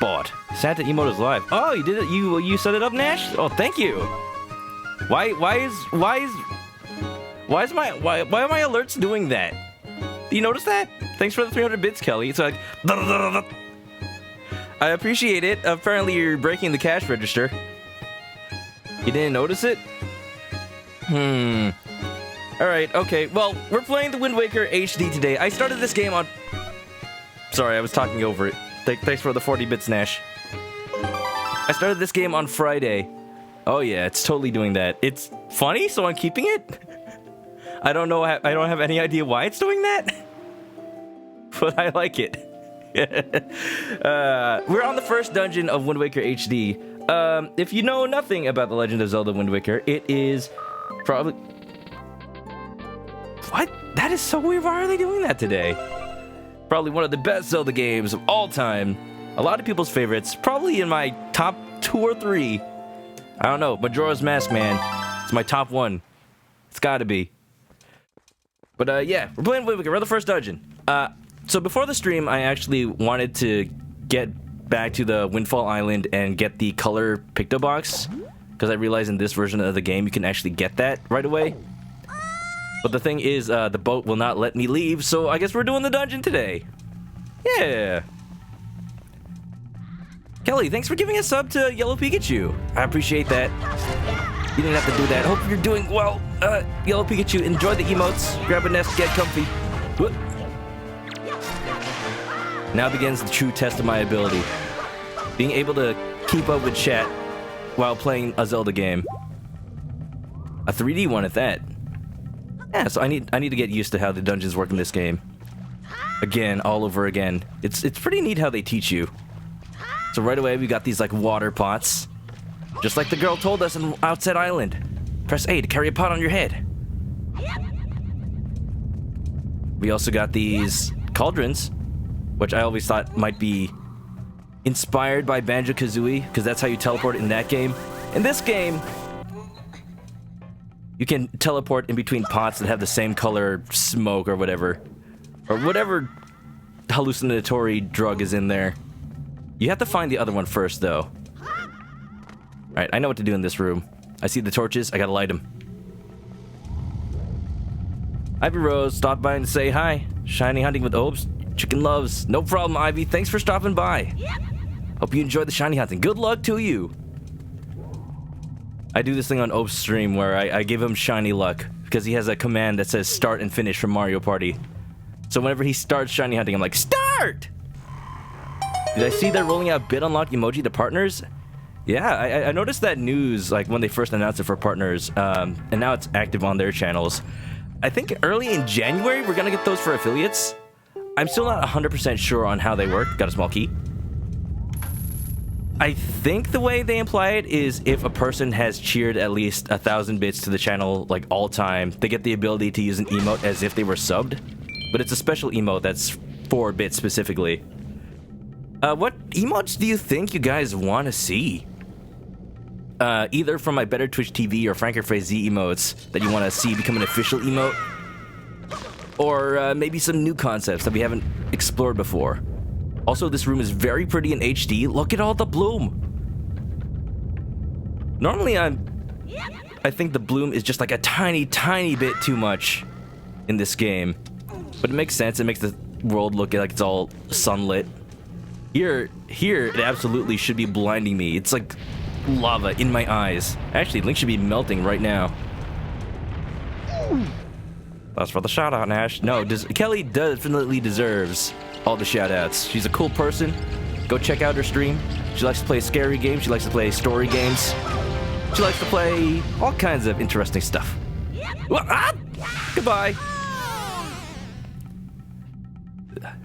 bought. Santa emote is live. Oh, you did it. You set it up, Nash? Oh, thank you. Why are my alerts doing that? Do you notice that? Thanks for the 300 bits, Kelly. It's like I appreciate it. Apparently you're breaking the cash register. You didn't notice it? Alright, okay. Well, we're playing the Wind Waker HD today. I started this game on... Sorry, I was talking over it. Thanks for the 40 bits, Nash. I started this game on Friday. Oh yeah, it's totally doing that. It's funny, so I'm keeping it. I don't know. I don't have any idea why it's doing that. But I like it. We're on the first dungeon of Wind Waker HD. If you know nothing about The Legend of Zelda Wind Waker, it is probably... What? That is so weird. Why are they doing that today? Probably one of the best Zelda games of all time. A lot of people's favorites. Probably in my top 2 or 3. I don't know. Majora's Mask, man. It's my top 1. It's gotta be. But yeah, we're playing Wind Waker. We're the first dungeon. So before the stream, I actually wanted to get back to the Windfall Island and get the color picto box, because I realized in this version of the game you can actually get that right away. But the thing is, the boat will not let me leave, so I guess we're doing the dungeon today. Yeah. Kelly, thanks for giving a sub to Yellow Pikachu. I appreciate that. You didn't have to do that. Hope you're doing well. Yellow Pikachu, enjoy the emotes. Grab a nest, get comfy. Whoop. Now begins the true test of my ability. Being able to keep up with chat while playing a Zelda game. A 3D one at that. Yeah, so I need to get used to how the dungeons work in this game. Again, all over again. It's pretty neat how they teach you. So right away we got these like water pots. Just like the girl told us on Outset Island. Press A to carry a pot on your head. We also got these cauldrons, which I always thought might be inspired by Banjo-Kazooie, because that's how you teleport in that game. In this game, you can teleport in between pots that have the same color smoke or whatever. Or whatever hallucinatory drug is in there. You have to find the other one first, though. Alright, I know what to do in this room. I see the torches, I gotta light them. Ivy Rose stopped by and say hi. Shiny hunting with Obes. Chicken loves. No problem, Ivy. Thanks for stopping by. Hope you enjoyed the shiny hunting. Good luck to you. I do this thing on Ope's stream where I give him shiny luck because he has a command that says start and finish from Mario Party. So whenever he starts shiny hunting, I'm like, start! Did I see they're rolling out bid unlock emoji to partners? Yeah, I noticed that news like when they first announced it for partners, and now it's active on their channels. I think early in January we're gonna get those for affiliates. I'm still not 100% sure on how they work. Got a small key. I think the way they imply it is if a person has cheered at least 1,000 bits to the channel like all time, they get the ability to use an emote as if they were subbed. But it's a special emote that's 4 bits specifically. What emotes do you think you guys want to see? Either from my Better Twitch TV or Franker Phrase Z emotes that you want to see become an official emote, or maybe some new concepts that we haven't explored before. Also, this room is very pretty in HD. Look at all the bloom. Normally, I think the bloom is just like a tiny, tiny bit too much in this game, but it makes sense. It makes the world look like it's all sunlit. Here, it absolutely should be blinding me. It's like lava in my eyes. Actually, Link should be melting right now. That's for the shout out, Nash. No, Kelly definitely deserves all the shout outs. She's a cool person. Go check out her stream. She likes to play scary games. She likes to play story games. She likes to play all kinds of interesting stuff. Goodbye.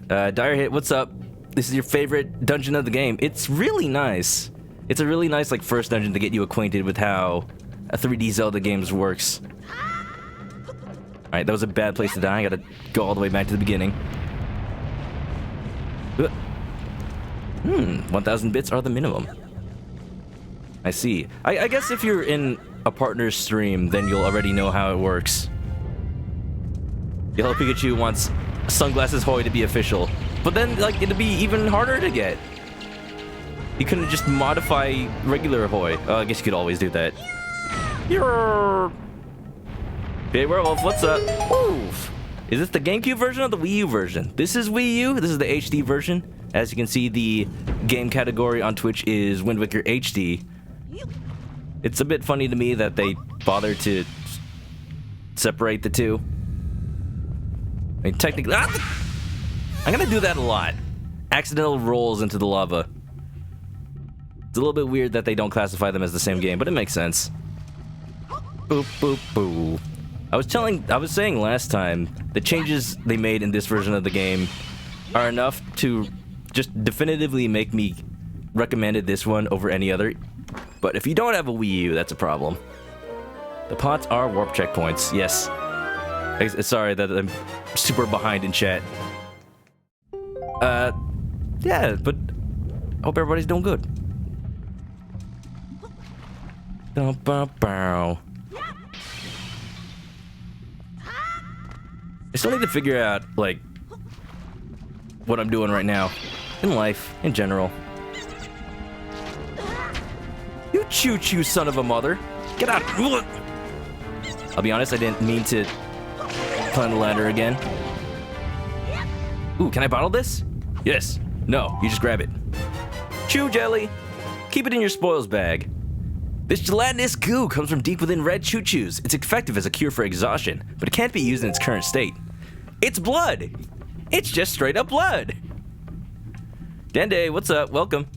Dire Hit, what's up? This is your favorite dungeon of the game. It's really nice. It's a really nice like first dungeon to get you acquainted with how a 3D Zelda games works. Alright, that was a bad place to die. I gotta go all the way back to the beginning. 1,000 bits are the minimum. I see. I guess if you're in a partner's stream, then you'll already know how it works. Yellow Pikachu wants Sunglasses Hoy to be official. But then, like, it'd be even harder to get. You couldn't just modify regular Ahoy. Oh, I guess you could always do that. You're... Hey, Werewolf, what's up? Oof. Is this the GameCube version or the Wii U version? This is Wii U. This is the HD version. As you can see, the game category on Twitch is Wind Waker HD. It's a bit funny to me that they bother to separate the two. I mean, technically... I'm gonna do that a lot. Accidental rolls into the lava. It's a little bit weird that they don't classify them as the same game, but it makes sense. Boop, boop, boo. I was saying last time, the changes they made in this version of the game are enough to just definitively make me recommended this one over any other. But if you don't have a Wii U, that's a problem. The pots are warp checkpoints, yes. Sorry that I'm super behind in chat. Yeah, but I hope everybody's doing good. I still need to figure out, like, what I'm doing right now. In life, in general. You choo-choo son of a mother. Get out. I'll be honest, I didn't mean to climb the ladder again. Ooh, can I bottle this? Yes. No, you just grab it. Chew jelly. Keep it in your spoils bag. This gelatinous goo comes from deep within red choo-choos. It's effective as a cure for exhaustion, but it can't be used in its current state. It's blood! It's just straight up blood! Dende, what's up? Welcome.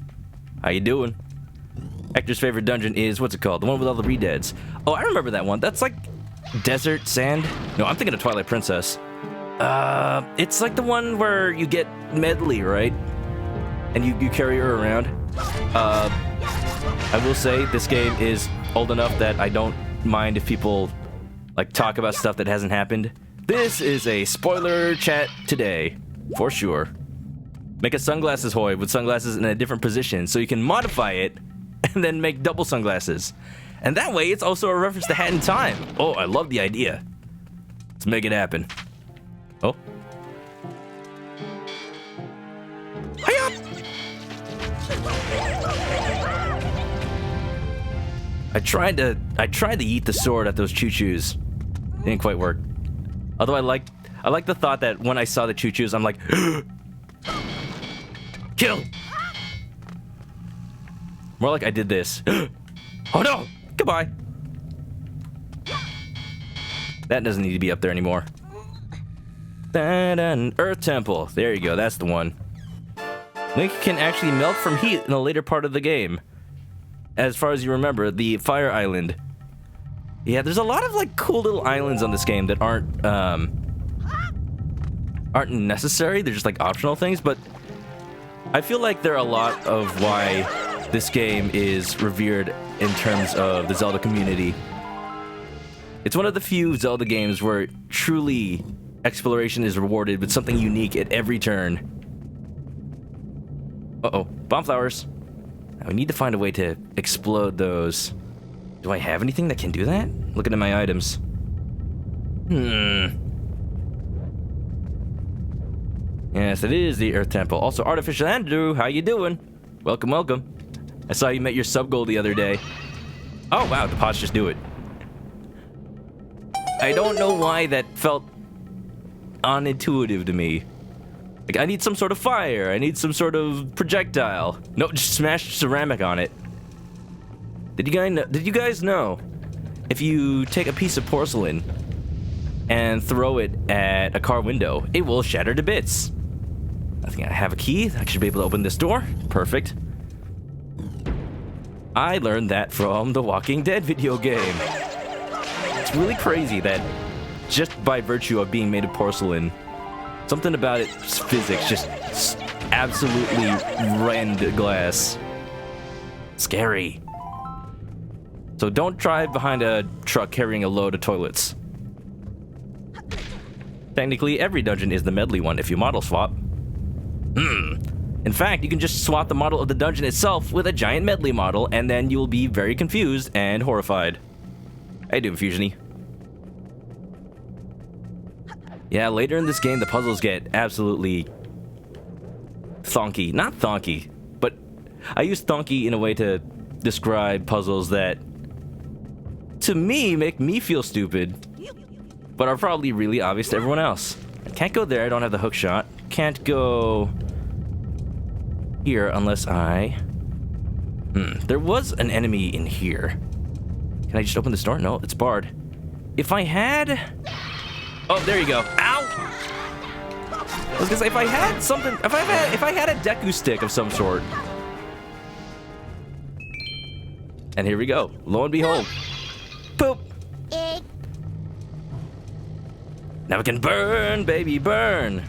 How you doing? Hector's favorite dungeon is, what's it called? The one with all the re-deads. Oh, I remember that one. That's like desert sand? No, I'm thinking of Twilight Princess. It's like the one where you get Medley, right? And you carry her around. I will say this game is old enough that I don't mind if people like talk about stuff that hasn't happened. This is a spoiler chat today, for sure. Make a sunglasses Hoy with sunglasses in a different position so you can modify it and then make double sunglasses. And that way it's also a reference to Hat in Time. Oh, I love the idea. Let's make it happen. Oh. Hi-ya! I tried to yeet the sword at those choo-choos. Didn't quite work. Although I like the thought that when I saw the choo-choos, I'm like, kill! More like I did this. Oh no! Goodbye! That doesn't need to be up there anymore. Earth Temple. There you go, that's the one. Link can actually melt from heat in the later part of the game. As far as you remember, the Fire Island. Yeah, there's a lot of like cool little islands on this game that aren't necessary. They're just like optional things, but I feel like they're a lot of why this game is revered in terms of the Zelda community. It's one of the few Zelda games where truly exploration is rewarded with something unique at every turn. Uh-oh, bomb flowers. Now we need to find a way to explode those. Do I have anything that can do that? Looking at my items. Yes, it is the Earth Temple. Also, Artificial Andrew, how you doing? Welcome, welcome. I saw you met your sub goal the other day. Oh, wow, the pots just do it. I don't know why that felt unintuitive to me. Like, I need some sort of fire. I need some sort of projectile. No, just smash ceramic on it. Did you guys know if you take a piece of porcelain and throw it at a car window, it will shatter to bits? I think I have a key. I should be able to open this door. Perfect. I learned that from the Walking Dead video game. It's really crazy that just by virtue of being made of porcelain, something about its physics just absolutely rend glass. Scary. So don't drive behind a truck carrying a load of toilets. Technically, every dungeon is the medley one if you model swap. In fact, you can just swap the model of the dungeon itself with a giant medley model, and then you'll be very confused and horrified. How you doing, Fusiony? Yeah, later in this game, the puzzles get absolutely thonky. Not thonky, but I use thonky in a way to describe puzzles that, to me, make me feel stupid, but are probably really obvious to everyone else. I can't go there, I don't have the hook shot. Can't go here unless I... there was an enemy in here. Can I just open this door? No, it's barred. If I had... Oh, there you go. Ow! I was gonna say, if I had something... If I had a Deku stick of some sort. And here we go. Lo and behold. Poop! Now we can burn, baby, burn!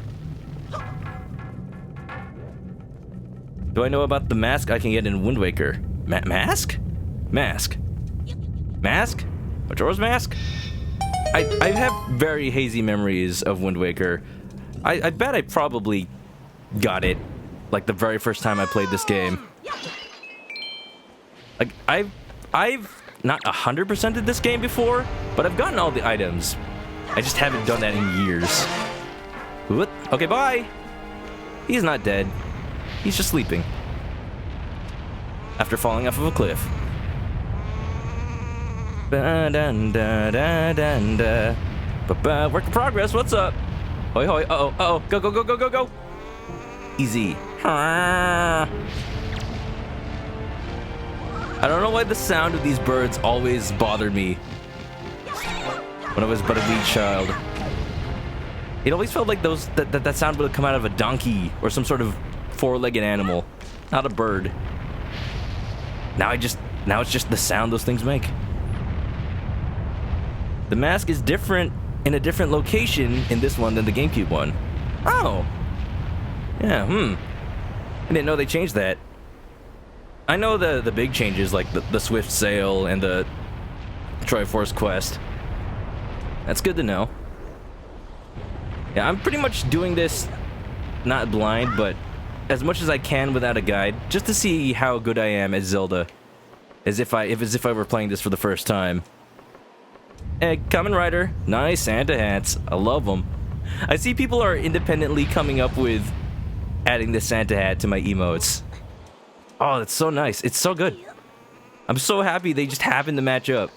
Do I know about the mask I can get in Wind Waker? Mask? Mask? Mask? Majora's Mask? I have very hazy memories of Wind Waker. I bet I probably got it, like, the very first time I played this game. Like, I've not 100%ed this game before, but I've gotten all the items. I just haven't done that in years. What? Okay, bye! He's not dead. He's just sleeping. After falling off of a cliff. Work in progress, what's up? Hoi hoi, uh-oh, uh-oh, go, go, go, go, go, go! Easy. I don't know why the sound of these birds always bothered me when I was but a wee child. It always felt like that sound would come out of a donkey or some sort of four-legged animal, not a bird. Now it's just the sound those things make. The mask is different in a different location in this one than the GameCube one. Oh. Yeah, I didn't know they changed that. I know the big changes, like the Swift Sail and the Triforce Quest. That's good to know. Yeah, I'm pretty much doing this not blind, but as much as I can without a guide, just to see how good I am at Zelda, as if I were playing this for the first time. Hey, Kamen Rider, nice Santa hats. I love them. I see people are independently coming up with adding the Santa hat to my emotes. Oh, that's so nice. It's so good. I'm so happy they just happened to match up.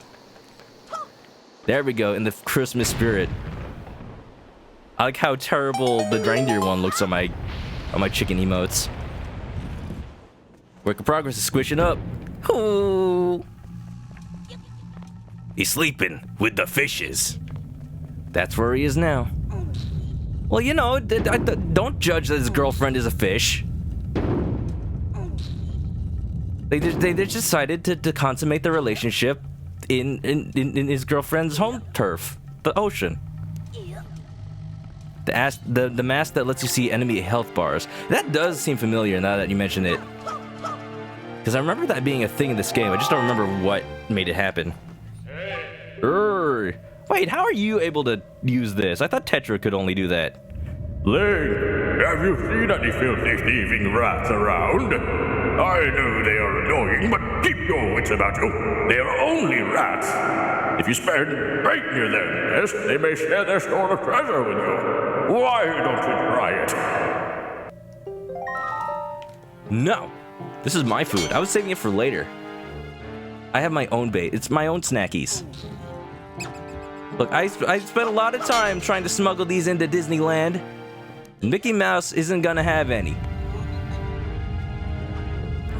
There we go, in the Christmas spirit. I like how terrible the reindeer one looks on my chicken emotes. Work in progress is squishing up. Ooh. He's sleeping with the fishes. That's where he is now. Well, you know, don't judge that his girlfriend is a fish. They just decided to consummate their relationship in his girlfriend's home turf, the ocean. The mask that lets you see enemy health bars. That does seem familiar now that you mention it. Because I remember that being a thing in this game. I just don't remember what made it happen. Wait, how are you able to use this? I thought Tetra could only do that. Link, have you seen any filthy thieving rats around? I know they are annoying, but keep your wits about you. They are only rats. If you spend right near their nest, they may share their store of treasure with you. Why don't you try it? No, this is my food. I was saving it for later. I have my own bait. It's my own snackies. Look, I spent a lot of time trying to smuggle these into Disneyland. Mickey Mouse isn't gonna have any.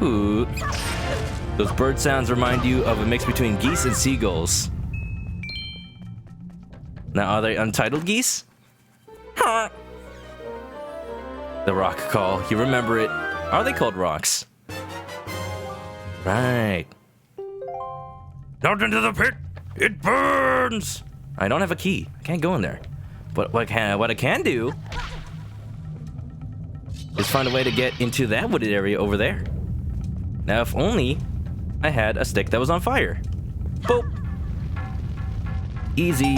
Ooh. Those bird sounds remind you of a mix between geese and seagulls. Now, are they untitled geese? Huh. The rock call. You remember it. Are they called rocks? Right. Out into the pit! It burns! I don't have a key. I can't go in there. But what I can do is find a way to get into that wooded area over there. Now, if only I had a stick that was on fire. Boop! Easy.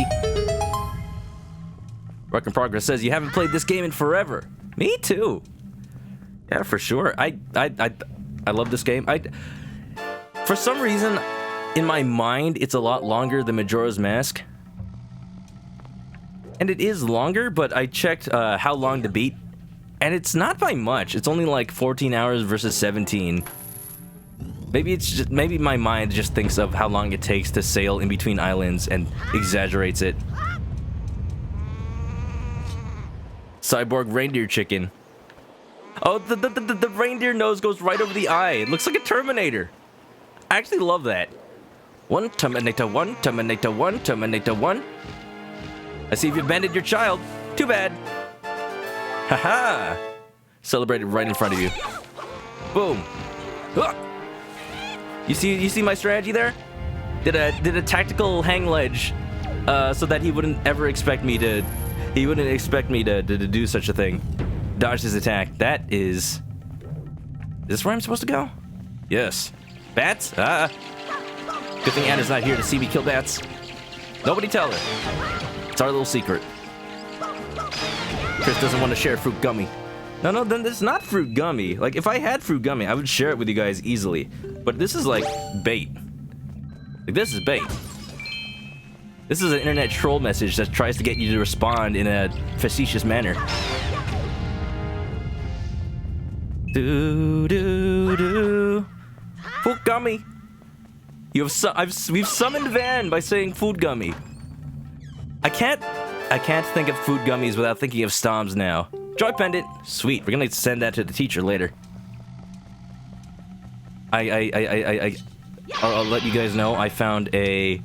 Work in Progress says you haven't played this game in forever. Me too. Yeah, for sure. I love this game. For some reason, in my mind, it's a lot longer than Majora's Mask. And it is longer, but I checked how long to beat, and it's not by much. It's only like 14 hours versus 17. Maybe it's just, maybe my mind just thinks of how long it takes to sail in between islands and exaggerates it. Cyborg reindeer chicken. Oh, the reindeer nose goes right over the eye. It looks like a Terminator. I actually love that. One Terminator, one Terminator, one Terminator, one. I see you've abandoned your child. Too bad. Haha. Celebrated right in front of you. Boom. Ah. You see my strategy there? Did a tactical hang ledge, so that he wouldn't ever expect me to. He wouldn't expect me to do such a thing. Dodge his attack. That is. Is this where I'm supposed to go? Yes. Bats? Ah. Good thing Anna's not here to see me kill bats. Nobody tell her. It's our little secret. Chris doesn't want to share fruit gummy. No, then it's not fruit gummy. Like, if I had fruit gummy, I would share it with you guys easily. But this is like bait. Like, this is bait. This is an internet troll message that tries to get you to respond in a facetious manner. Do. Fruit gummy. We've summoned Van by saying food gummy. I can't think of food gummies without thinking of Stoms now. Joy pendant. Sweet. We're gonna send that to the teacher later. I'll let you guys know I found a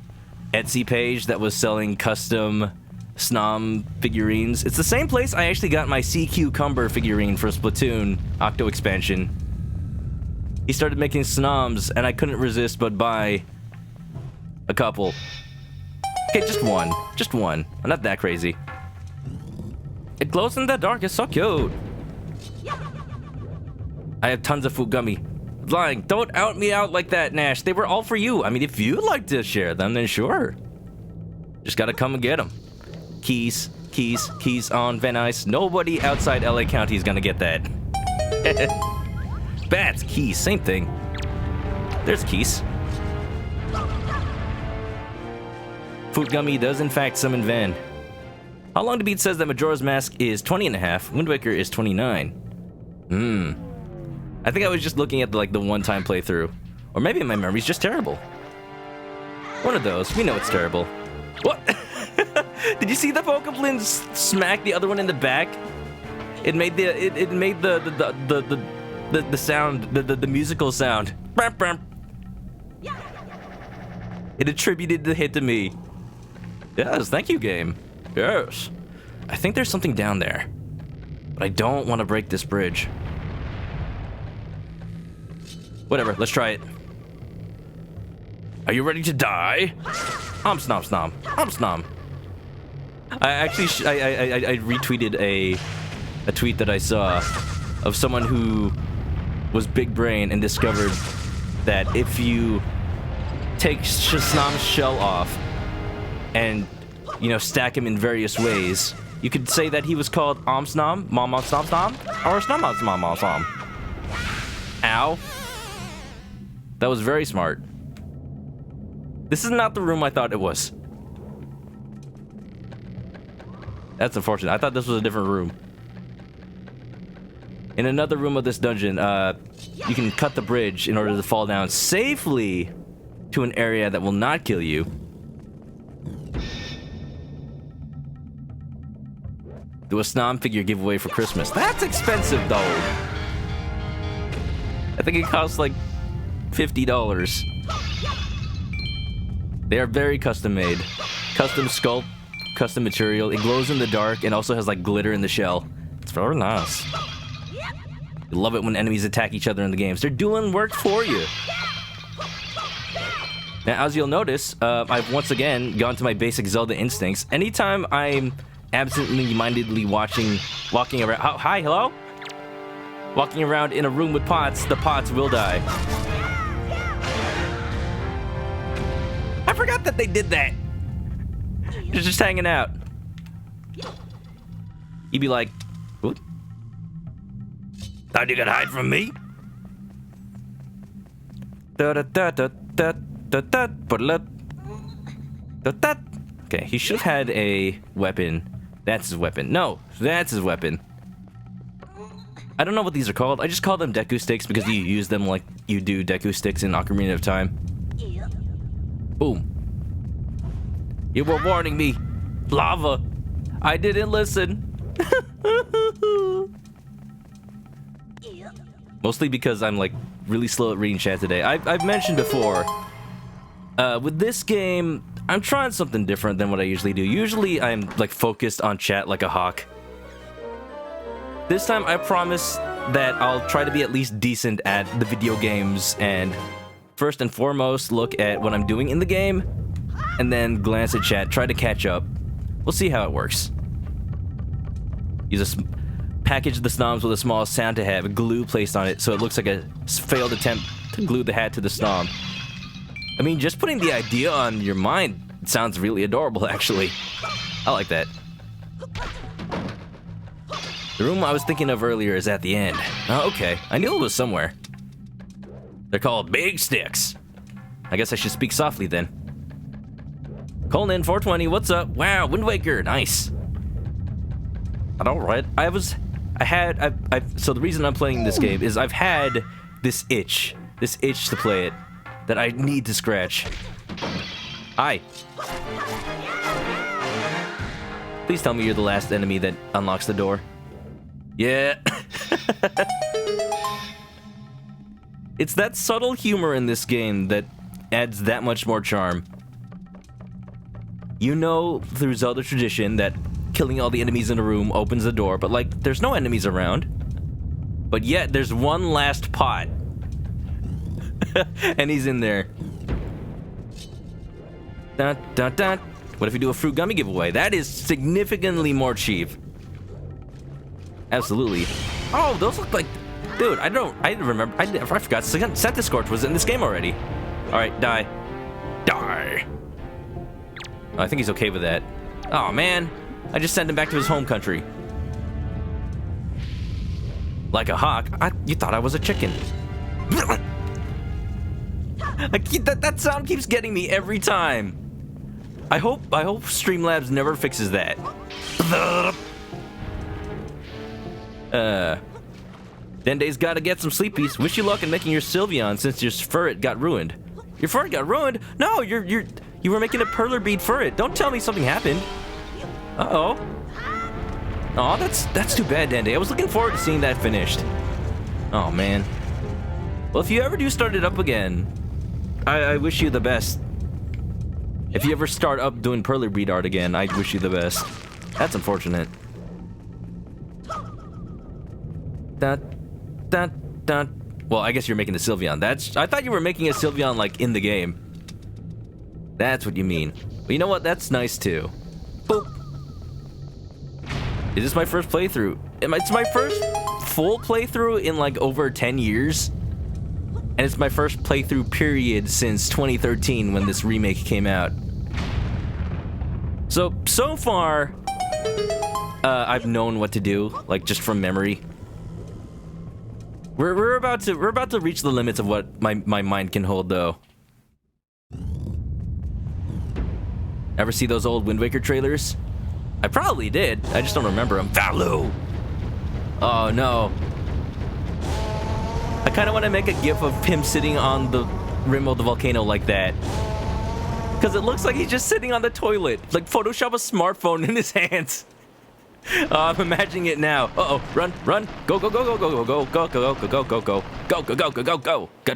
Etsy page that was selling custom Snom figurines. It's the same place I actually got my Sea Cucumber figurine for Splatoon Octo expansion. He started making Snoms, and I couldn't resist but buy a couple. Okay, just one. Just one. I'm not that crazy. It glows in the dark. It's so cute. I have tons of food gummy. Lying. Don't out me out like that, Nash. They were all for you. I mean, if you'd like to share them, then sure. Just gotta come and get them. Keys on Van Nuys. Nobody outside LA County is gonna get that. Bats, keys, same thing. There's keys. Food gummy does in fact summon Van. How long to beat says that Majora's Mask is 20 and a half. Wind Waker is 29. I think I was just looking at the one-time playthrough. Or maybe my memory's just terrible. One of those. We know it's terrible. What? Did you see the Pokeblin smack the other one in the back? It made the sound, the musical sound. It attributed the hit to me. Yes, thank you, game. Yes. I think there's something down there. But I don't want to break this bridge. Whatever, let's try it. Are you ready to die? Snom. Snom. I actually, I retweeted a tweet that I saw of someone who was big brain and discovered that if you take Snom's shell off and, stack him in various ways, you could say that he was called Snom, Mom Snom Snom, or Snom Snom Snom. Ow. That was very smart. This is not the room I thought it was. That's unfortunate. I thought this was a different room. In another room of this dungeon, you can cut the bridge in order to fall down safely to an area that will not kill you. Do a Snom figure giveaway for Christmas. That's expensive, though. I think it costs like $50. They are very custom made. Custom sculpt, custom material. It glows in the dark and also has like glitter in the shell. It's very nice. You love it when enemies attack each other in the games. They're doing work for you. Now, as you'll notice, I've once again gone to my basic Zelda instincts. Anytime I'm absently-mindedly walking around... Oh, hi, hello? Walking around in a room with pots, the pots will die. I forgot that they did that. They're just hanging out. You'd be like, what? Thought you could hide from me? Okay, he should have had a weapon. That's his weapon. No, that's his weapon. I don't know what these are called. I just call them Deku sticks because you use them like you do Deku Sticks in Ocarina of Time. Boom. You were warning me. Lava. I didn't listen. Mostly because I'm like really slow at reading chat today. I've mentioned before, with this game, I'm trying something different than what I usually do. Usually I'm like focused on chat like a hawk. This time I promise that I'll try to be at least decent at the video games and first and foremost look at what I'm doing in the game and then glance at chat, try to catch up. We'll see how it works. Package the snoms with a small Santa hat with glue placed on it so it looks like a failed attempt to glue the hat to the snom. I mean, just putting the idea on your mind sounds really adorable, actually. I like that. The room I was thinking of earlier is at the end. Oh, okay. I knew it was somewhere. They're called big sticks. I guess I should speak softly then. Colin 420, what's up? Wow, Wind Waker, nice. All right. So the reason I'm playing this game is I've had this itch to play it that I need to scratch. Hi. Please tell me you're the last enemy that unlocks the door. Yeah. It's that subtle humor in this game that adds that much more charm. You know, through Zelda tradition, that killing all the enemies in a room opens the door, but like, there's no enemies around. But yet, there's one last pot. And he's in there. Dun, dun, dun. What if we do a fruit gummy giveaway? That is significantly more cheap. Absolutely. Oh, those look like... Dude, I didn't remember. I forgot Centiscorch was in this game already. Alright, die. Die. Oh, I think he's okay with that. Oh, man. I just sent him back to his home country. Like a hawk. You thought I was a chicken. That sound keeps getting me every time. I hope Streamlabs never fixes that. Dende's gotta get some sleepies. Wish you luck in making your Sylveon since your Furret got ruined. Your Furret got ruined? No, you were making a Perler Bead Furret. Don't tell me something happened. Uh-oh. Aw, that's too bad, Dende. I was looking forward to seeing that finished. Oh, man. Well, if you ever do start it up again, I wish you the best. If you ever start up doing Perler Bead art again, I wish you the best. That's unfortunate. Dun. Well, I guess you're making a Sylveon. I thought you were making a Sylveon, like, in the game. That's what you mean. But you know what? That's nice, too. Boop. Is this my first playthrough? It's my first full playthrough in, like, over 10 years. And it's my first playthrough period since 2013 when this remake came out. So far, I've known what to do, like, just from memory. We're about to reach the limits of what my mind can hold, though. Ever see those old Wind Waker trailers? I probably did. I just don't remember them. Valoo! Oh, no. I kind of want to make a gif of him sitting on the rim of the volcano like that. Because it looks like he's just sitting on the toilet. Like, Photoshop a smartphone in his hands. I'm imagining it now. Uh-oh, run. Go. Gotta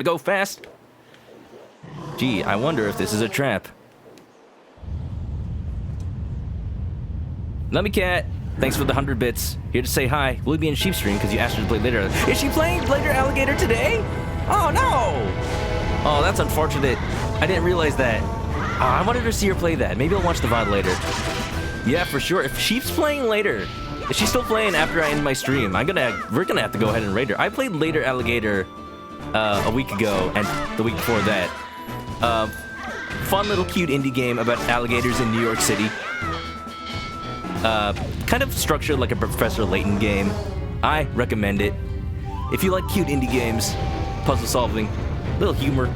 go fast. Gee, I wonder if this is a trap. Lummy Cat, thanks for the 100 bits. Here to say hi. Will you be in Sheep Stream because you asked her to play later? Is she playing Later Alligator today? Oh, no! Oh, that's unfortunate. I didn't realize that. Oh, I wanted to see her play that. Maybe I'll watch the VOD later. Yeah, for sure. If Sheep's playing later, if she's still playing after I end my stream, we're gonna have to go ahead and raid her. I played Later Alligator a week ago and the week before that. Fun little cute indie game about alligators in New York City. Kind of structured like a Professor Layton game. I recommend it. If you like cute indie games, puzzle solving, little humor.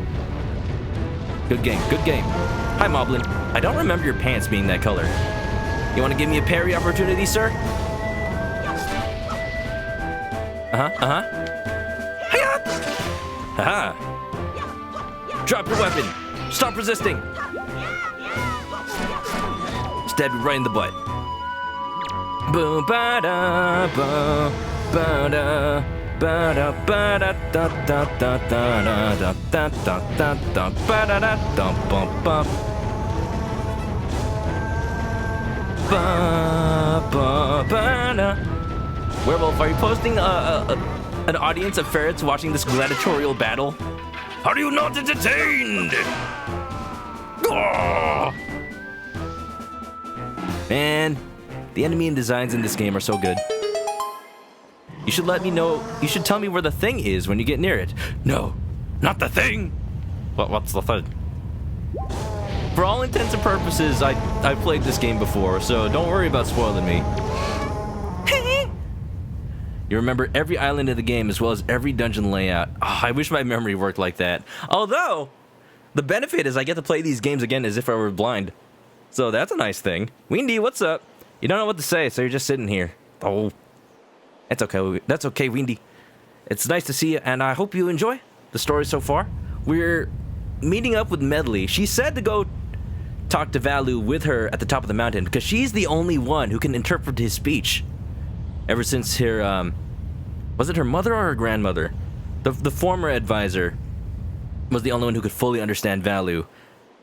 Good game. Hi, Moblin. I don't remember your pants being that color. You want to give me a parry opportunity, sir? Hiya! Haha! Drop your weapon. Stop resisting. Stab you right in the butt. Boom, ba da, ba, ba da, ba da, ba da, da, da, da, da, da, da, da, da, da, ba da, da, da, bum, bum. Ba, ba, ba, da. Werewolf, are you posting an audience of ferrets watching this gladiatorial battle? Are you not entertained? Oh. Man, the enemy and designs in this game are so good. You should let me know. You should tell me where the thing is when you get near it. No, not the thing. What's the thing? For all intents and purposes, I played this game before, so don't worry about spoiling me. You remember every island in the game as well as every dungeon layout. Oh, I wish my memory worked like that. Although, the benefit is I get to play these games again as if I were blind. So that's a nice thing. Windy, what's up? You don't know what to say, so you're just sitting here. Oh, that's okay. That's okay, Windy. It's nice to see you, and I hope you enjoy the story so far. We're meeting up with Medley. She said to go talk to Valoo with her at the top of the mountain because she's the only one who can interpret his speech. Ever since her, was it her mother or her grandmother? The former advisor was the only one who could fully understand Valoo.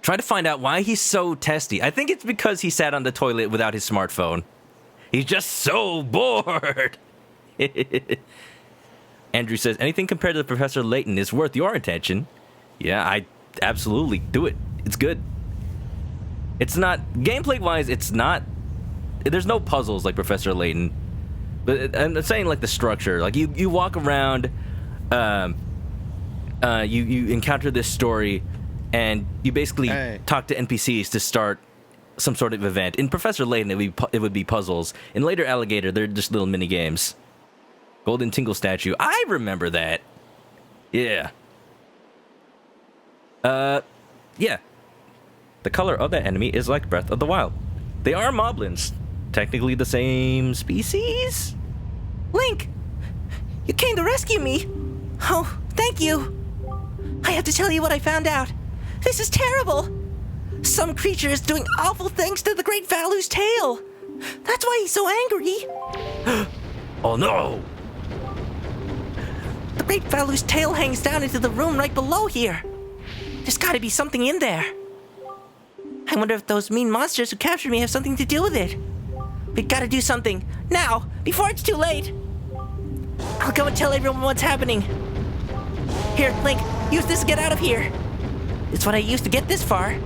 Try to find out why he's so testy. I think it's because he sat on the toilet without his smartphone. He's just so bored. Andrew says, anything compared to Professor Layton is worth your attention. Yeah, I absolutely do it. It's good. It's not, gameplay-wise, it's not, there's no puzzles like Professor Layton. But I'm saying like the structure. Like you walk around, you encounter this story, and you basically talk to NPCs to start some sort of event. In Professor Layton, it would be puzzles. In later Alligator, they're just little mini games. Golden Tingle statue. I remember that. Yeah. Yeah. The color of that enemy is like Breath of the Wild. They are moblins. Technically the same species? Link! You came to rescue me! Oh, thank you! I have to tell you what I found out. This is terrible! Some creature is doing awful things to the Great Valoo's tail! That's why he's so angry! Oh no! The Great Valoo's tail hangs down into the room right below here. There's gotta be something in there. I wonder if those mean monsters who captured me have something to do with it. We gotta do something, now, before it's too late. I'll go and tell everyone what's happening. Here, Link, use this to get out of here. It's what I used to get this far.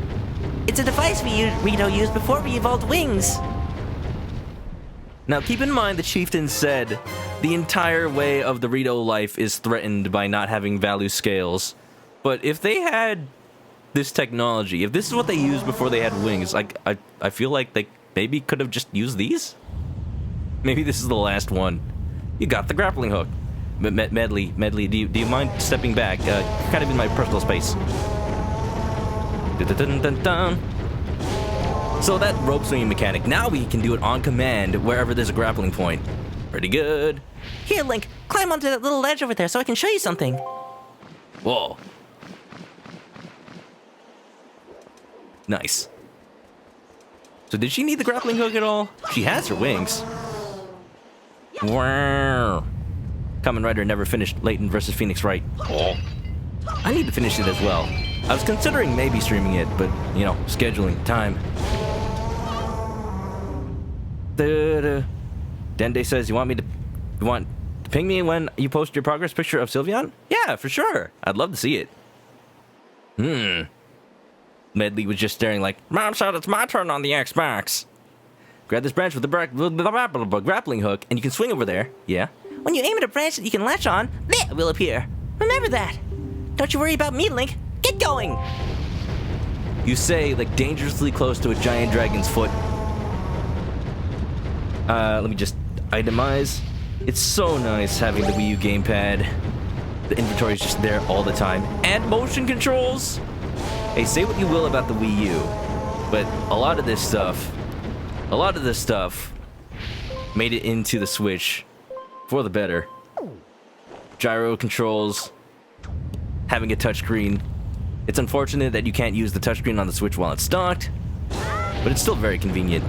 It's a device Rito used before we evolved wings. Now keep in mind the chieftain said the entire way of the Rito life is threatened by not having Valoo scales. But if they had this technology, if this is what they used before they had wings, I feel like they maybe could have just used these? Maybe this is the last one. You got the grappling hook. Medley, do you mind stepping back? You're kind of in my personal space. Dun-dun-dun-dun-dun. So that rope swinging mechanic, now we can do it on command wherever there's a grappling point. Pretty good. Here, Link, climb onto that little ledge over there so I can show you something. Whoa. Nice. So did she need the grappling hook at all? She has her wings. Wow. Kamen Rider never finished Layton versus Phoenix, right? Oh. I need to finish it as well. I was considering maybe streaming it, but, you know, scheduling, time. Dende says, you want to ping me when you post your progress picture of Sylveon? Yeah, for sure. I'd love to see it. Medley was just staring like, Mom said it's my turn on the Xbox. Grab this branch with the grappling hook, and you can swing over there. Yeah. When you aim at a branch that you can latch on, that will appear. Remember that. Don't you worry about me, Link. Get going! You say, like, dangerously close to a giant dragon's foot. Let me just itemize. It's so nice having the Wii U gamepad. The inventory is just there all the time. And motion controls! Hey, say what you will about the Wii U, but a lot of this stuff made it into the Switch for the better. Gyro controls, having a touchscreen, It's unfortunate that you can't use the touchscreen on the Switch while it's docked, but it's still very convenient.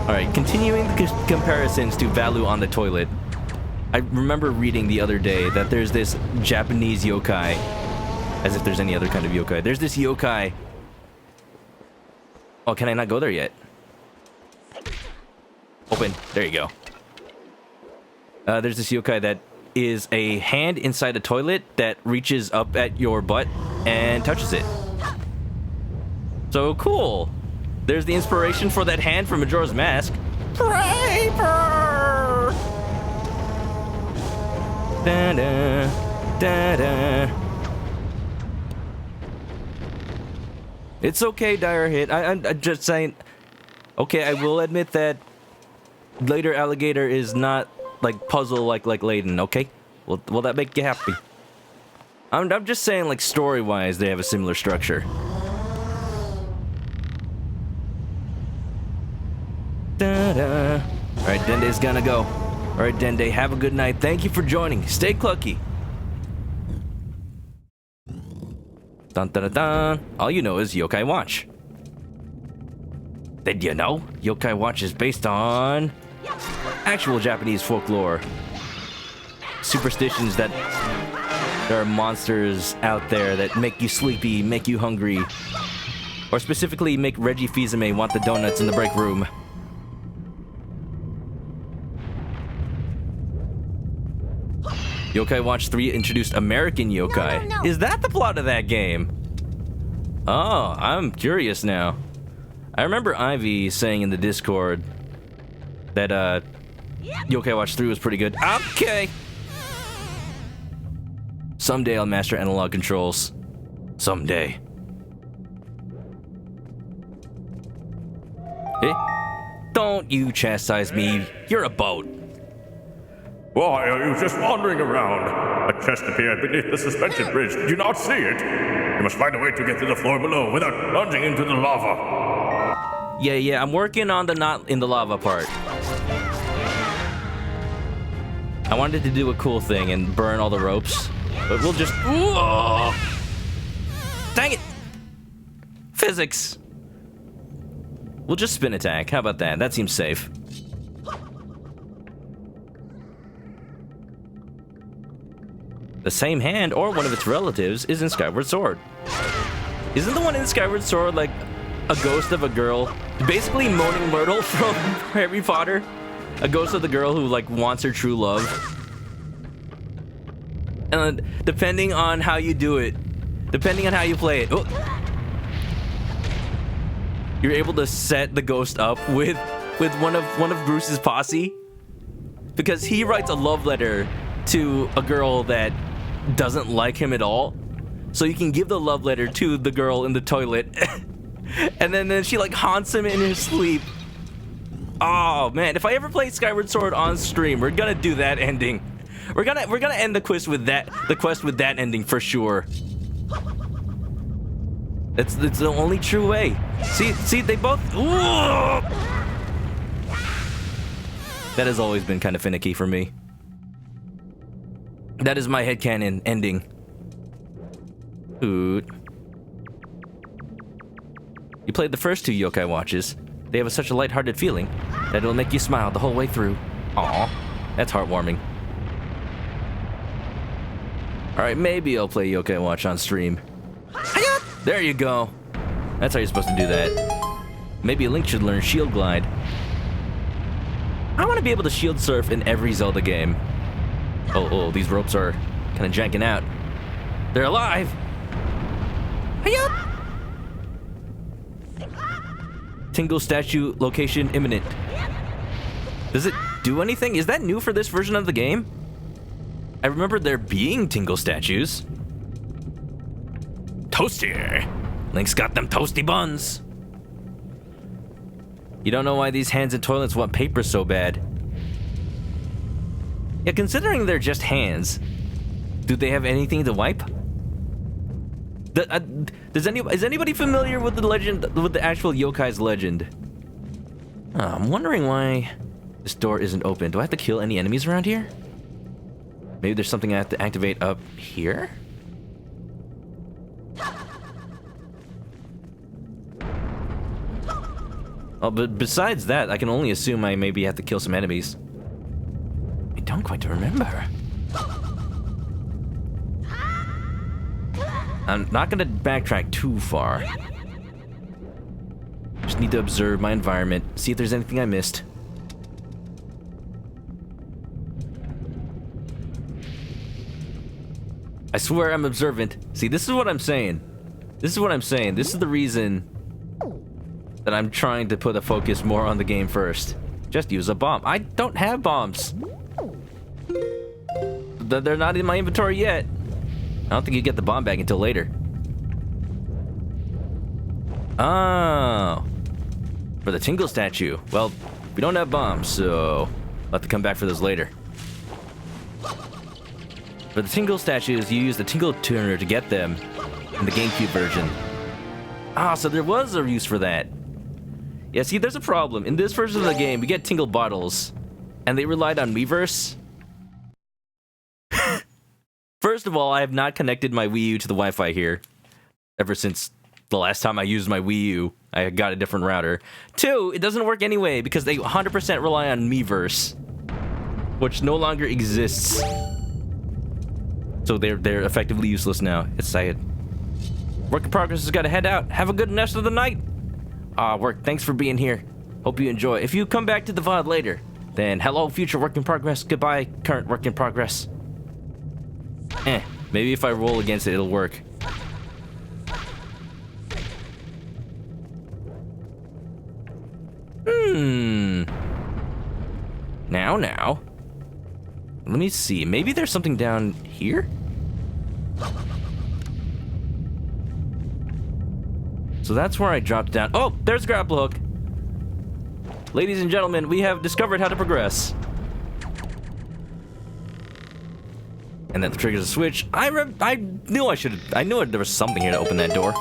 Alright, continuing the comparisons to Valoo on the toilet. I remember reading the other day that there's this Japanese yokai, as if there's any other kind of yokai. There's this yokai. Oh, can I not go there yet? Open. There you go. There's this yokai that is a hand inside a toilet that reaches up at your butt and touches it. So cool. There's the inspiration for that hand from Majora's Mask. Paper! Da-da, da-da. It's okay, Dire Hit. I'm just saying. Okay, I will admit that later Alligator is not like puzzle like Layden. Okay, will that make you happy? I'm just saying, like, story-wise, they have a similar structure. Da-da. All right, Dende's gonna go. All right, Dende, have a good night. Thank you for joining. Stay clucky. Dun dun dun dun. All you know is Yokai Watch. Did you know? Yokai Watch is based on actual Japanese folklore. Superstitions that there are monsters out there that make you sleepy, make you hungry, or specifically make Reggie Fils-Aimé want the donuts in the break room. Yokai Watch 3 introduced American yokai. No. Is that the plot of that game? Oh, I'm curious now. I remember Ivy saying in the Discord that Yokai Watch 3 was pretty good. Okay. Someday I'll master analog controls. Someday. Eh? Don't you chastise me. You're a boat. Why are you just wandering around? A chest appeared beneath the suspension bridge. Did you not see it? You must find a way to get to the floor below without plunging into the lava. Yeah, I'm working on the not in the lava part. I wanted to do a cool thing and burn all the ropes, but we'll just... Whoa! Dang it! Physics! We'll just spin attack. How about that? That seems safe. The same hand, or one of its relatives, is in Skyward Sword. Isn't the one in Skyward Sword like a ghost of a girl? Basically Moaning Myrtle from Harry Potter? A ghost of the girl who like wants her true love. And depending on how you do it, depending on how you play it, you're able to set the ghost up with one of Bruce's posse, because he writes a love letter to a girl that doesn't like him at all. So you can give the love letter to the girl in the toilet, and then she like haunts him in his sleep. Oh man, if I ever play Skyward Sword on stream, we're gonna do that ending. We're gonna end the quest with that ending for sure. It's the only true way. See, they both. Ooh! That has always been kind of finicky for me. That is my headcanon ending. Hoot. You played the first two Yokai Watches. They have such a lighthearted feeling that it'll make you smile the whole way through. Aw, that's heartwarming. Alright, maybe I'll play Yokai Watch on stream. There you go. That's how you're supposed to do that. Maybe Link should learn Shield Glide. I want to be able to shield surf in every Zelda game. Oh, these ropes are kind of janking out. They're alive! Hi-yup! Tingle statue location imminent. Does it do anything? Is that new for this version of the game? I remember there being Tingle statues. Toasty! Link's got them toasty buns. You don't know why these hands in toilets want paper so bad. Yeah, considering they're just hands, do they have anything to wipe? Is anybody familiar with the legend, with the actual yokai's legend? Oh, I'm wondering why this door isn't open. Do I have to kill any enemies around here? Maybe there's something I have to activate up here? Oh, but besides that, I can only assume I maybe have to kill some enemies. I don't quite remember. I'm not gonna backtrack too far. Just need to observe my environment, see if there's anything I missed. I swear I'm observant. See, this is what I'm saying. This is what I'm saying. This is the reason that I'm trying to put a focus more on the game first. Just use a bomb. I don't have bombs. They're not in my inventory yet. I don't think you get the bomb bag until later. Oh. For the Tingle statue. Well, we don't have bombs, so I'll have to come back for those later. For the Tingle statues, you use the Tingle tuner to get them in the GameCube version. Ah, so there was a use for that. Yeah, see, there's a problem. In this version of the game, we get Tingle bottles, and they relied on Miiverse. First of all, I have not connected my Wii U to the Wi-Fi here ever since the last time I used my Wii U. I got a different router. Two, it doesn't work anyway because they 100% rely on Miiverse, which no longer exists. So they're effectively useless now. It's sad. Work in progress has got to head out. Have a good rest of the night. Work, thanks for being here. Hope you enjoy. If you come back to the VOD later, then hello, future work in progress. Goodbye, current work in progress. Maybe if I roll against it, it'll work. Now. Let me see. Maybe there's something down here? So that's where I dropped down. Oh, there's a grapple hook. Ladies and gentlemen, we have discovered how to progress. And that triggers a switch. I knew there was something here to open that door.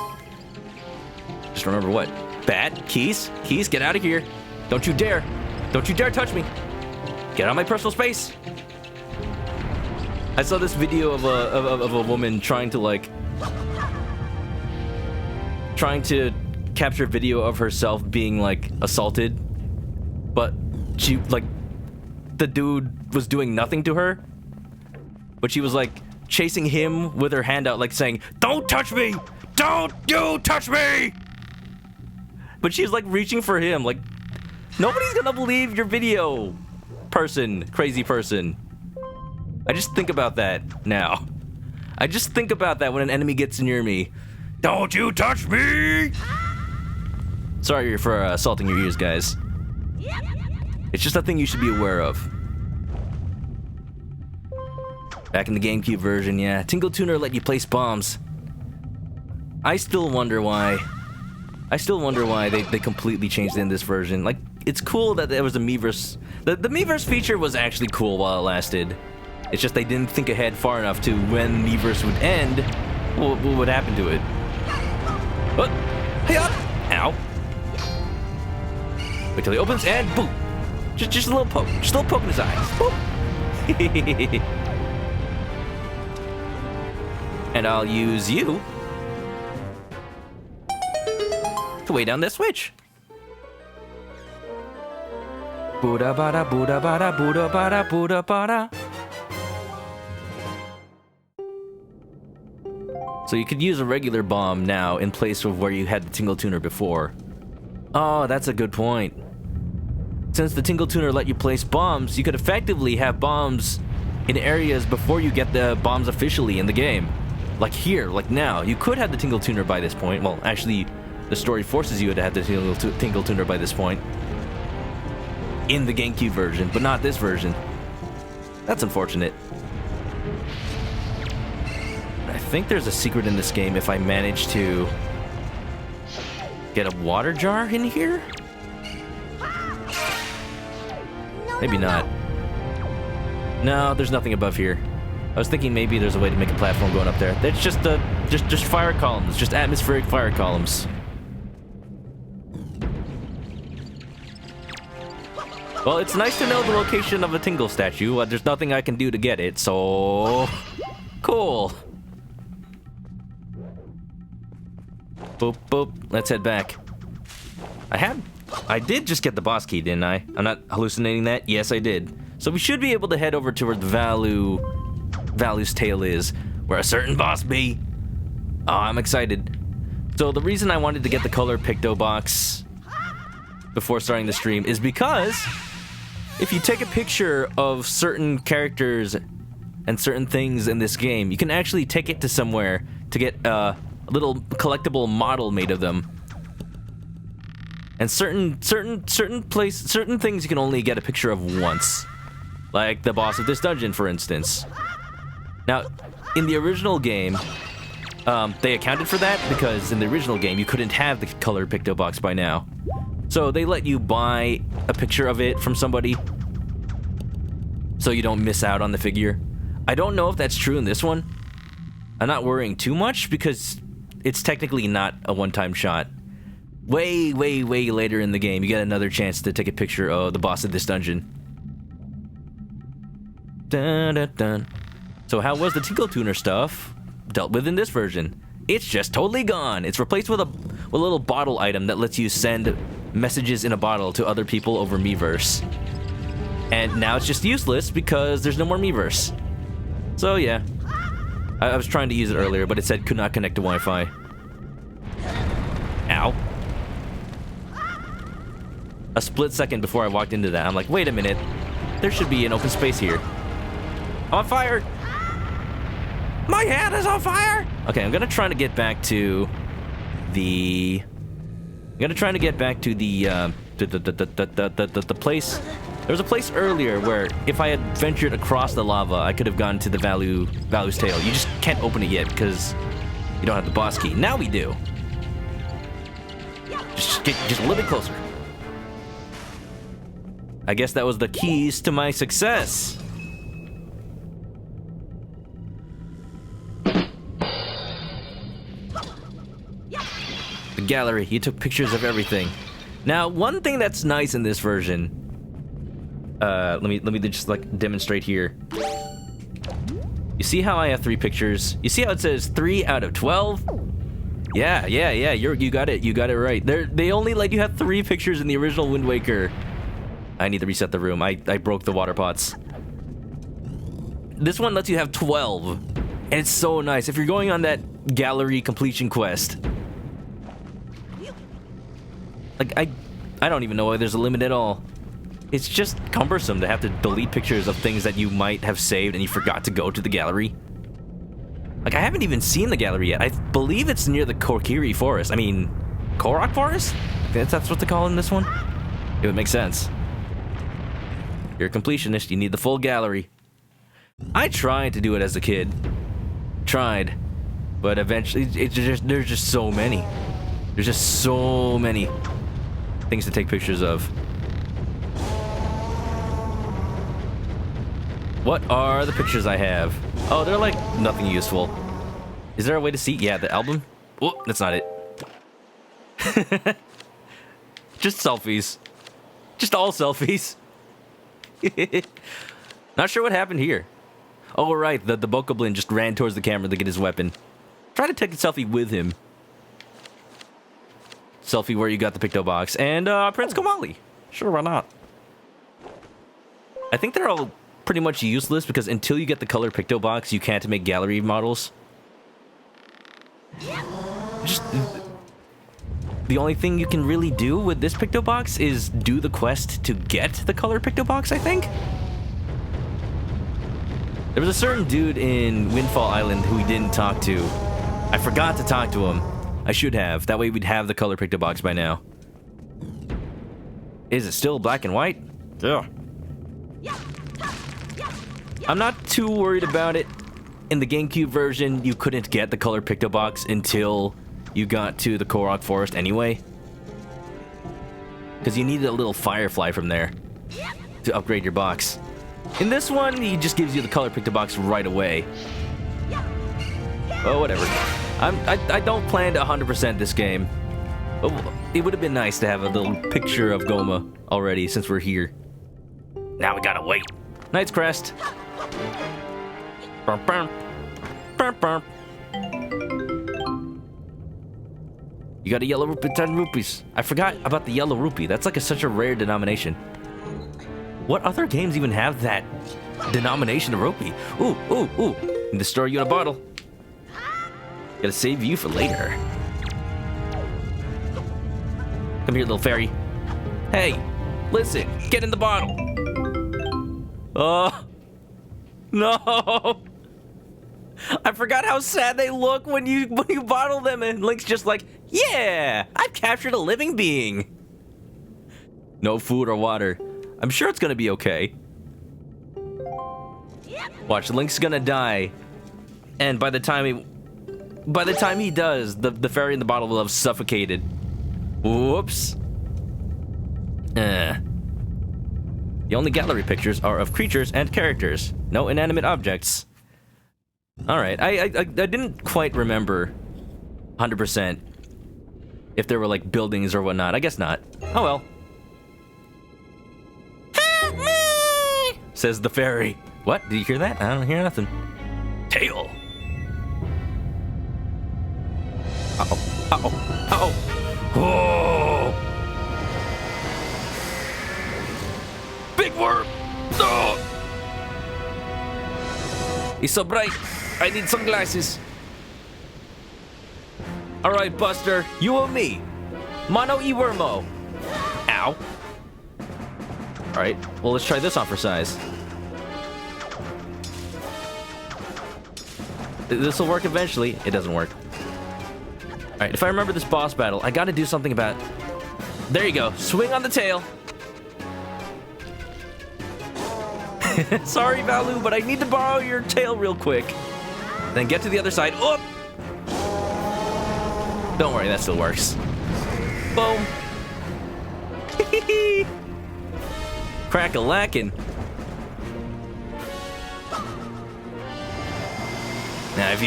Just remember what? Bat, keys, get out of here. Don't you dare touch me. Get out of my personal space. I saw this video of a woman trying to capture video of herself being like assaulted, but she the dude was doing nothing to her, but she was like chasing him with her hand out, like saying, "Don't touch me! Don't you touch me!" But she's like reaching for him. Like, nobody's gonna believe your video, crazy person. I just think about that now. I just think about that when an enemy gets near me. Don't you touch me! Sorry for assaulting your ears, guys. It's just a thing you should be aware of. Back in the GameCube version, yeah, Tingle Tuner let you place bombs. I still wonder why they completely changed it in this version. Like, it's cool that there was a Miiverse. The Miiverse feature was actually cool while it lasted. It's just they didn't think ahead far enough to when Miiverse would end, what would happen to it. What? Hey up! Ow. Wait till he opens and boom! Just a little poke. Just a little poke in his eyes. Boop. And I'll use you to weigh down that switch. Buddha bada Buddha bada Buddha bada Buddha bada. So you could use a regular bomb now in place of where you had the Tingle Tuner before. Oh, that's a good point. Since the Tingle Tuner let you place bombs, you could effectively have bombs in areas before you get the bombs officially in the game. Like here, like now. You could have the Tingle Tuner by this point. Well, actually, the story forces you to have the Tingle Tuner by this point. In the GameCube version, but not this version. That's unfortunate. I think there's a secret in this game if I manage to get a water jar in here? Maybe not. No, there's nothing above here. I was thinking maybe there's a way to make a platform going up there. It's just just fire columns, just atmospheric fire columns. Well, it's nice to know the location of a Tingle statue. There's nothing I can do to get it, so cool. Boop boop. Let's head back. I have I did just get the boss key, didn't I? I'm not hallucinating that? Yes, I did. So we should be able to head over to where the Valoo's tail is, where a certain boss be. Oh, I'm excited. So the reason I wanted to get the color picto box before starting the stream is because if you take a picture of certain characters and certain things in this game, you can actually take it to somewhere to get a little collectible model made of them. And certain things you can only get a picture of once. Like the boss of this dungeon, for instance. Now, in the original game, they accounted for that because in the original game you couldn't have the color picto box by now. So they let you buy a picture of it from somebody so you don't miss out on the figure. I don't know if that's true in this one. I'm not worrying too much because it's technically not a one-time shot. Way later in the game, you get another chance to take a picture of the boss of this dungeon. Dun, dun, dun. So how was the Tinkle Tuner stuff dealt with in this version? It's just totally gone. It's replaced with a little bottle item that lets you send messages in a bottle to other people over Miiverse. And now it's just useless because there's no more Miiverse. So yeah. I was trying to use it earlier, but it said could not connect to Wi-Fi. Ow. A split second before I walked into that, I'm like, wait a minute. There should be an open space here. I'm on fire! My hand is on fire! Okay, I'm gonna try to get back to the... the place... There was a place earlier where if I had ventured across the lava, I could have gone to the Valoo's tail. You just can't open it yet because you don't have the boss key. Now we do. Just get just a little bit closer. I guess that was the keys to my success. The gallery. You took pictures of everything. Now, one thing that's nice in this version. Let me just like demonstrate here. You see how I have 3 pictures? You see how it says 3 out of 12? Yeah. You got it right. They only let you have 3 pictures in the original Wind Waker. I need to reset the room. I broke the water pots. This one lets you have 12. And it's so nice. If you're going on that gallery completion quest. Like, I don't even know why there's a limit at all. It's just cumbersome to have to delete pictures of things that you might have saved and you forgot to go to the gallery. Like, I haven't even seen the gallery yet. I believe it's near the Korok Forest. I mean, Korok Forest? That's what they call it in this one? It would make sense. You're a completionist. You need the full gallery. I tried to do it as a kid. Tried. But eventually, there's just so many. There's just so many things to take pictures of. What are the pictures I have? Oh, they're like nothing useful. Is there a way to see? Yeah, the album? Oh, that's not it. Just selfies. Just all selfies. Not sure what happened here. Oh, right. The Bokoblin just ran towards the camera to get his weapon. Try to take a selfie with him. Selfie where you got the picto box. And Prince Komali. Sure, why not? I think they're all pretty much useless because until you get the color picto box, you can't make gallery models. Just the only thing you can really do with this picto box is do the quest to get the color picto box, I think. There was a certain dude in Windfall Island who we didn't talk to. I forgot to talk to him. I should have. That way we'd have the color picto box by now. Is it still black and white? Yeah. I'm not too worried about it. In the GameCube version, you couldn't get the color picto box until you got to the Korok Forest anyway. Because you needed a little firefly from there to upgrade your box. In this one, he just gives you the color picto box right away. Oh, whatever. I don't plan to 100% this game. Oh, it would have been nice to have a little picture of Goma already since we're here. Now we gotta wait. Knight's Crest. You You got a yellow rupee, 10 rupees. I forgot about the yellow rupee. That's like such a rare denomination. What other games even have that denomination of rupee? Ooh, ooh, ooh. Need to store you in a bottle. Gotta save you for later. Come here, little fairy. Hey, listen, get in the bottle. Oh, no. I forgot how sad they look when you bottle them, and Link's just like, yeah, I've captured a living being. No food or water. I'm sure it's gonna be okay. Watch, Link's gonna die, and by the time he does, the fairy in the bottle will have suffocated. Whoops. The only gallery pictures are of creatures and characters. No inanimate objects. Alright, I didn't quite remember 100% if there were like buildings or whatnot. I guess not. Oh well. Help me! Says the fairy. What? Did you hear that? I don't hear nothing. Tail. Uh-oh. Uh-oh. Uh-oh. Oh! Big worm! No! He's so bright. I need sunglasses. Alright, Buster. You owe me. Mono e wormo. Ow. Alright, well, let's try this on for size. This will work eventually. It doesn't work. Alright, if I remember this boss battle, I gotta do something about... There you go. Swing on the tail. Sorry, Valoo, but I need to borrow your tail real quick. Then get to the other side. Oh! Don't worry, that still works. Boom. Crack-a-lackin'. Now, if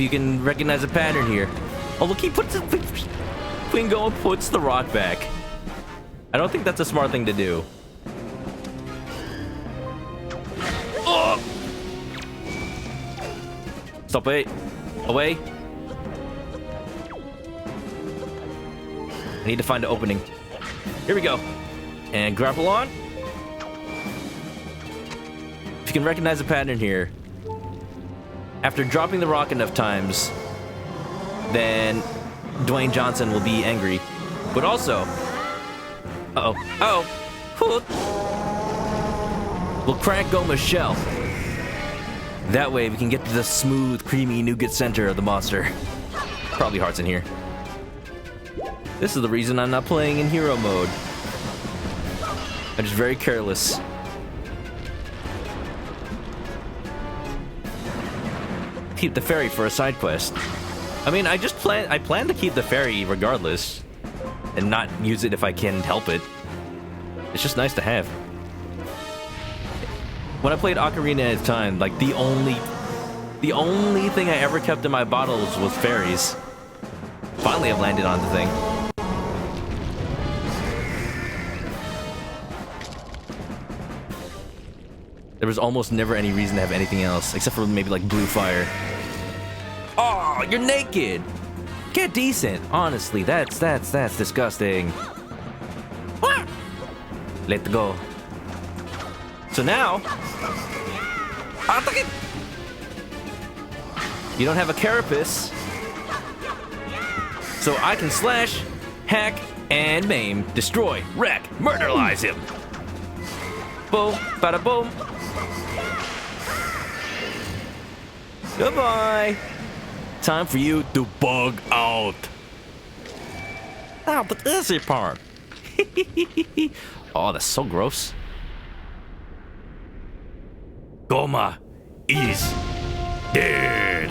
you can recognize a pattern here. Oh, look, he puts Quingo puts the rock back. I don't think that's a smart thing to do. Oh! Stop it. Away. I need to find an opening. Here we go. And grapple on. If you can recognize a pattern here. After dropping the rock enough times, then Dwayne Johnson will be angry. But also... Uh-oh. Uh-oh. We'll crack Goma's shell. That way we can get to the smooth, creamy nougat center of the monster. Probably hearts in here. This is the reason I'm not playing in hero mode. I'm just very careless. Keep the fairy for a side quest. I mean, I plan to keep the fairy regardless, and not use it if I can help it. It's just nice to have. When I played Ocarina of Time, like the only thing I ever kept in my bottles was fairies. Finally, I've landed on the thing. There was almost never any reason to have anything else, except for maybe like blue fire. Oh, you're naked! Get decent. Honestly, that's disgusting. Let go. So now, you don't have a carapace, so I can slash, hack, and maim, destroy, wreck, murderize him. Boom, bada boom. Goodbye. Time for you to bug out. Oh, the easy part. Oh, that's so gross. Goma is dead.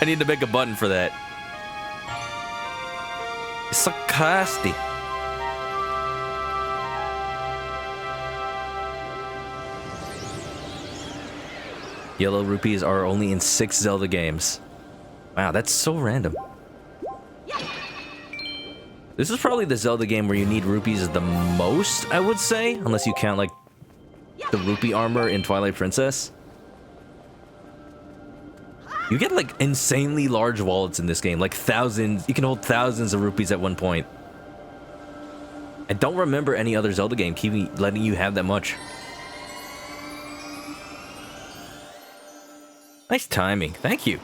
I need to make a button for that. It's so casty. Yellow rupees are only in 6 Zelda games. Wow, that's so random. This is probably the Zelda game where you need rupees the most, I would say. Unless you count, like, the rupee armor in Twilight Princess. You get, like, insanely large wallets in this game. Like, thousands. You can hold thousands of rupees at one point. I don't remember any other Zelda game letting you have that much. Nice timing. Thank you.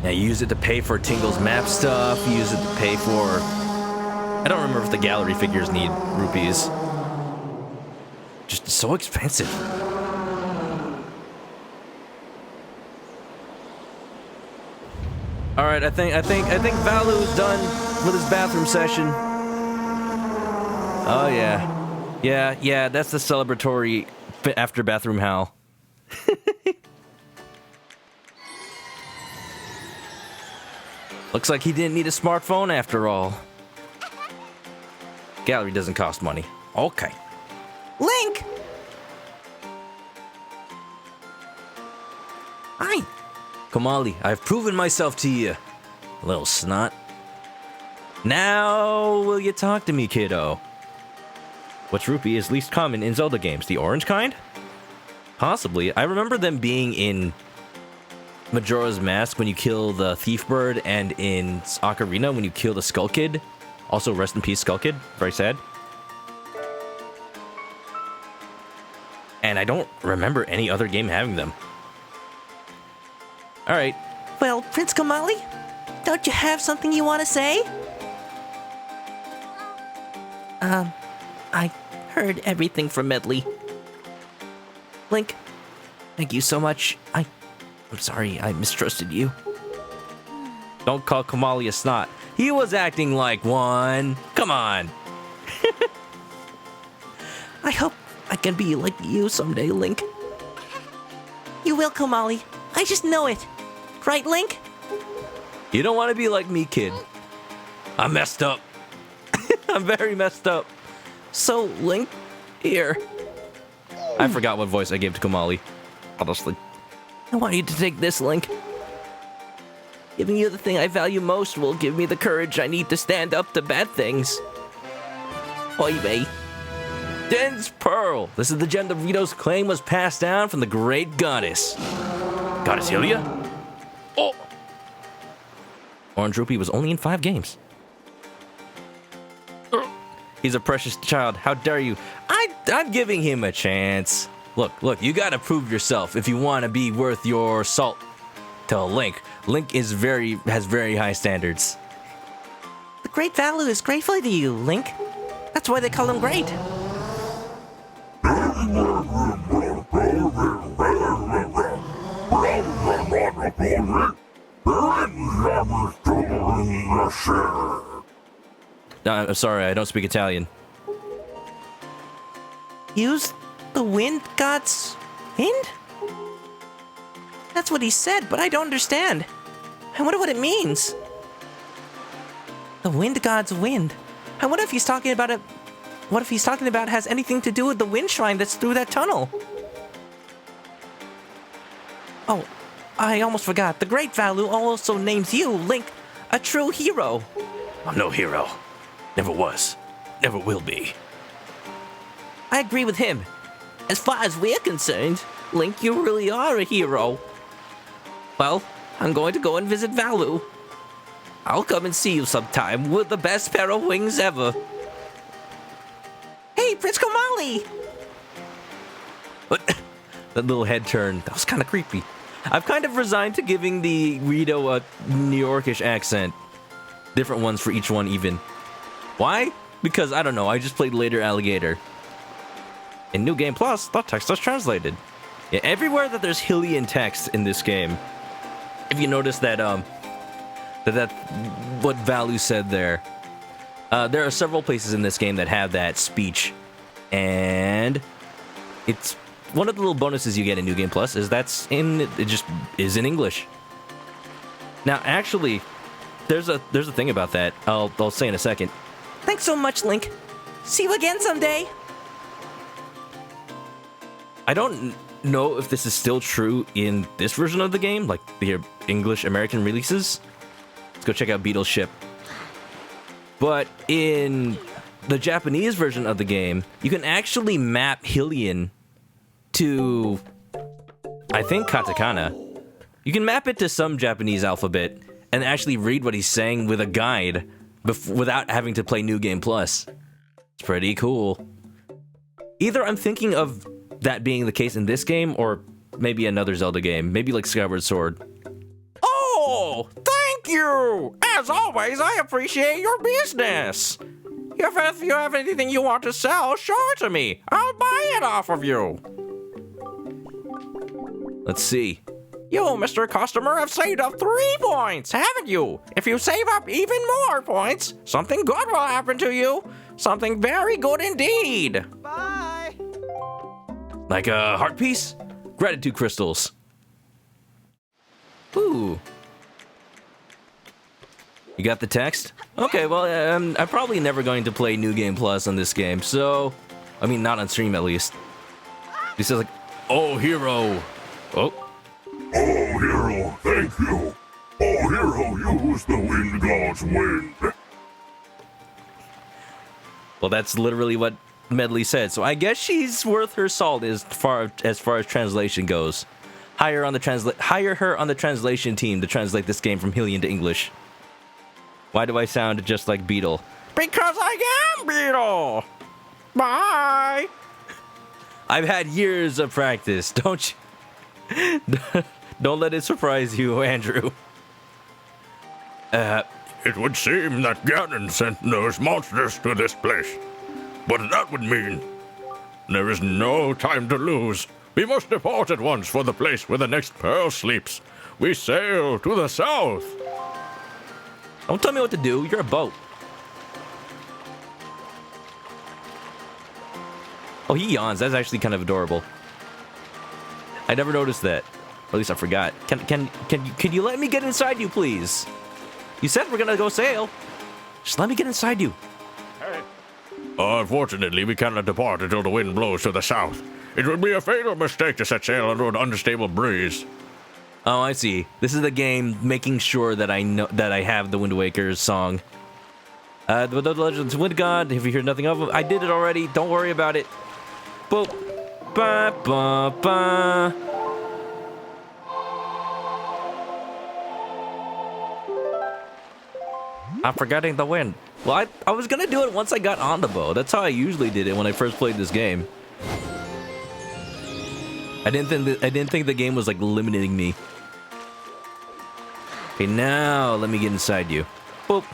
Yeah, you use it to pay for Tingle's map stuff. You use it to pay for... I don't remember if the gallery figures need rupees. Just so expensive. All right, I think Valoo is done with his bathroom session. Oh yeah, yeah. That's the celebratory after bathroom howl. Looks like he didn't need a smartphone after all. Gallery doesn't cost money. Okay. Link! Hi. Komali, I've proven myself to you, little snot. Now will you talk to me, kiddo? Which rupee is least common in Zelda games? The orange kind? Possibly. I remember them being in Majora's Mask when you kill the thief bird, and in Ocarina when you kill the Skull Kid. Also, rest in peace, Skull Kid. Very sad. And I don't remember any other game having them. Alright. Well, Prince Komali, don't you have something you want to say? I heard everything from Medley. Link, thank you so much. I'm sorry I mistrusted you. Don't call Komali a snot. He was acting like one. Come on. I hope I can be like you someday, Link. You will, Komali. I just know it. Right, Link? You don't want to be like me, kid. I'm messed up. I'm very messed up. So, Link, here. I forgot what voice I gave to Komali. Honestly. I want you to take this, Link. Giving you the thing I value most will give me the courage I need to stand up to bad things. Oy vey. Den's Pearl. This is the gem that Rito's claim was passed down from the great goddess. Goddess Hylia? Oh! Orange Rupee was only in 5 games. He's a precious child. How dare you? I'm giving him a chance. Look, you gotta prove yourself if you want to be worth your salt. Tell Link. Link has very high standards. The great Valoo is grateful to you, Link. That's why they call him great. I'm sorry, I don't speak Italian. Use the wind god's wind? That's what he said, but I don't understand. I wonder what it means. The wind god's wind. I wonder if he's talking about it. What if he's talking about has anything to do with the wind shrine that's through that tunnel? Oh, I almost forgot. The great Valoo also names you, Link, a true hero. I'm no hero. Never was. Never will be. I agree with him. As far as we're concerned, Link, you really are a hero. Well, I'm going to go and visit Valoo. I'll come and see you sometime with the best pair of wings ever. Hey, Prince Komali! But that little head turn, that was kind of creepy. I've kind of resigned to giving the Rito a New Yorkish accent. Different ones for each one even. Why? Because, I don't know, I just played Later Alligator. In New Game Plus, that text is translated. Yeah, everywhere that there's Hylian text in this game, if you notice that, what Valoo said there, there are several places in this game that have that speech, and it's one of the little bonuses you get in New Game Plus is it just is in English. Now, actually, there's a thing about that. I'll say in a second. Thanks so much, Link. See you again someday. I don't know if this is still true in this version of the game, like the English American releases. Let's go check out Beetle's ship. But in the Japanese version of the game, you can actually map Hylian to, I think, katakana. You can map it to some Japanese alphabet and actually read what he's saying with a guide without having to play New Game Plus. It's pretty cool. Either I'm thinking of that being the case in this game, or maybe another Zelda game, maybe like Skyward Sword. Oh, thank you! As always, I appreciate your business. If you have anything you want to sell, show it to me. I'll buy it off of you. Let's see. You, Mr. Customer, have saved up 3 points, haven't you? If you save up even more points, something good will happen to you. Something very good indeed. Bye! Like a heart piece? Gratitude crystals. Ooh. You got the text? Okay, well, I'm probably never going to play New Game Plus on this game, so... I mean, not on stream, at least. He says, like, oh, hero. Oh. Oh, hero, thank you. Oh, hero, use the wind god's wind. Well, that's literally what Medley said, so I guess she's worth her salt as far as translation goes. Hire her on the translation team to translate this game from Hylian to English. Why do I sound just like Beetle? Because I am Beetle. Bye. I've had years of practice, don't you? Don't let it surprise you, Andrew. It would seem that Ganon sent those monsters to this place. But that would mean there is no time to lose. We must depart at once for the place where the next Pearl sleeps. We sail to the south. Don't tell me what to do. You're a boat. Oh, he yawns. That's actually kind of adorable. I never noticed that. Or at least I forgot. Can you let me get inside you, please? You said we're gonna go sail. Just let me get inside you. Unfortunately, we cannot depart until the wind blows to the south. It would be a fatal mistake to set sail under an unstable breeze. Oh, I see. This is the game making sure that I know that I have the Wind Waker's song. The Legends of Wind God. If you hear nothing of it, I did it already. Don't worry about it. Boop. Ba ba ba. I'm forgetting the wind. Well, I was gonna do it once I got on the bow. That's how I usually did it when I first played this game. I didn't think the game was like limiting me. Okay, now let me get inside you. Boop.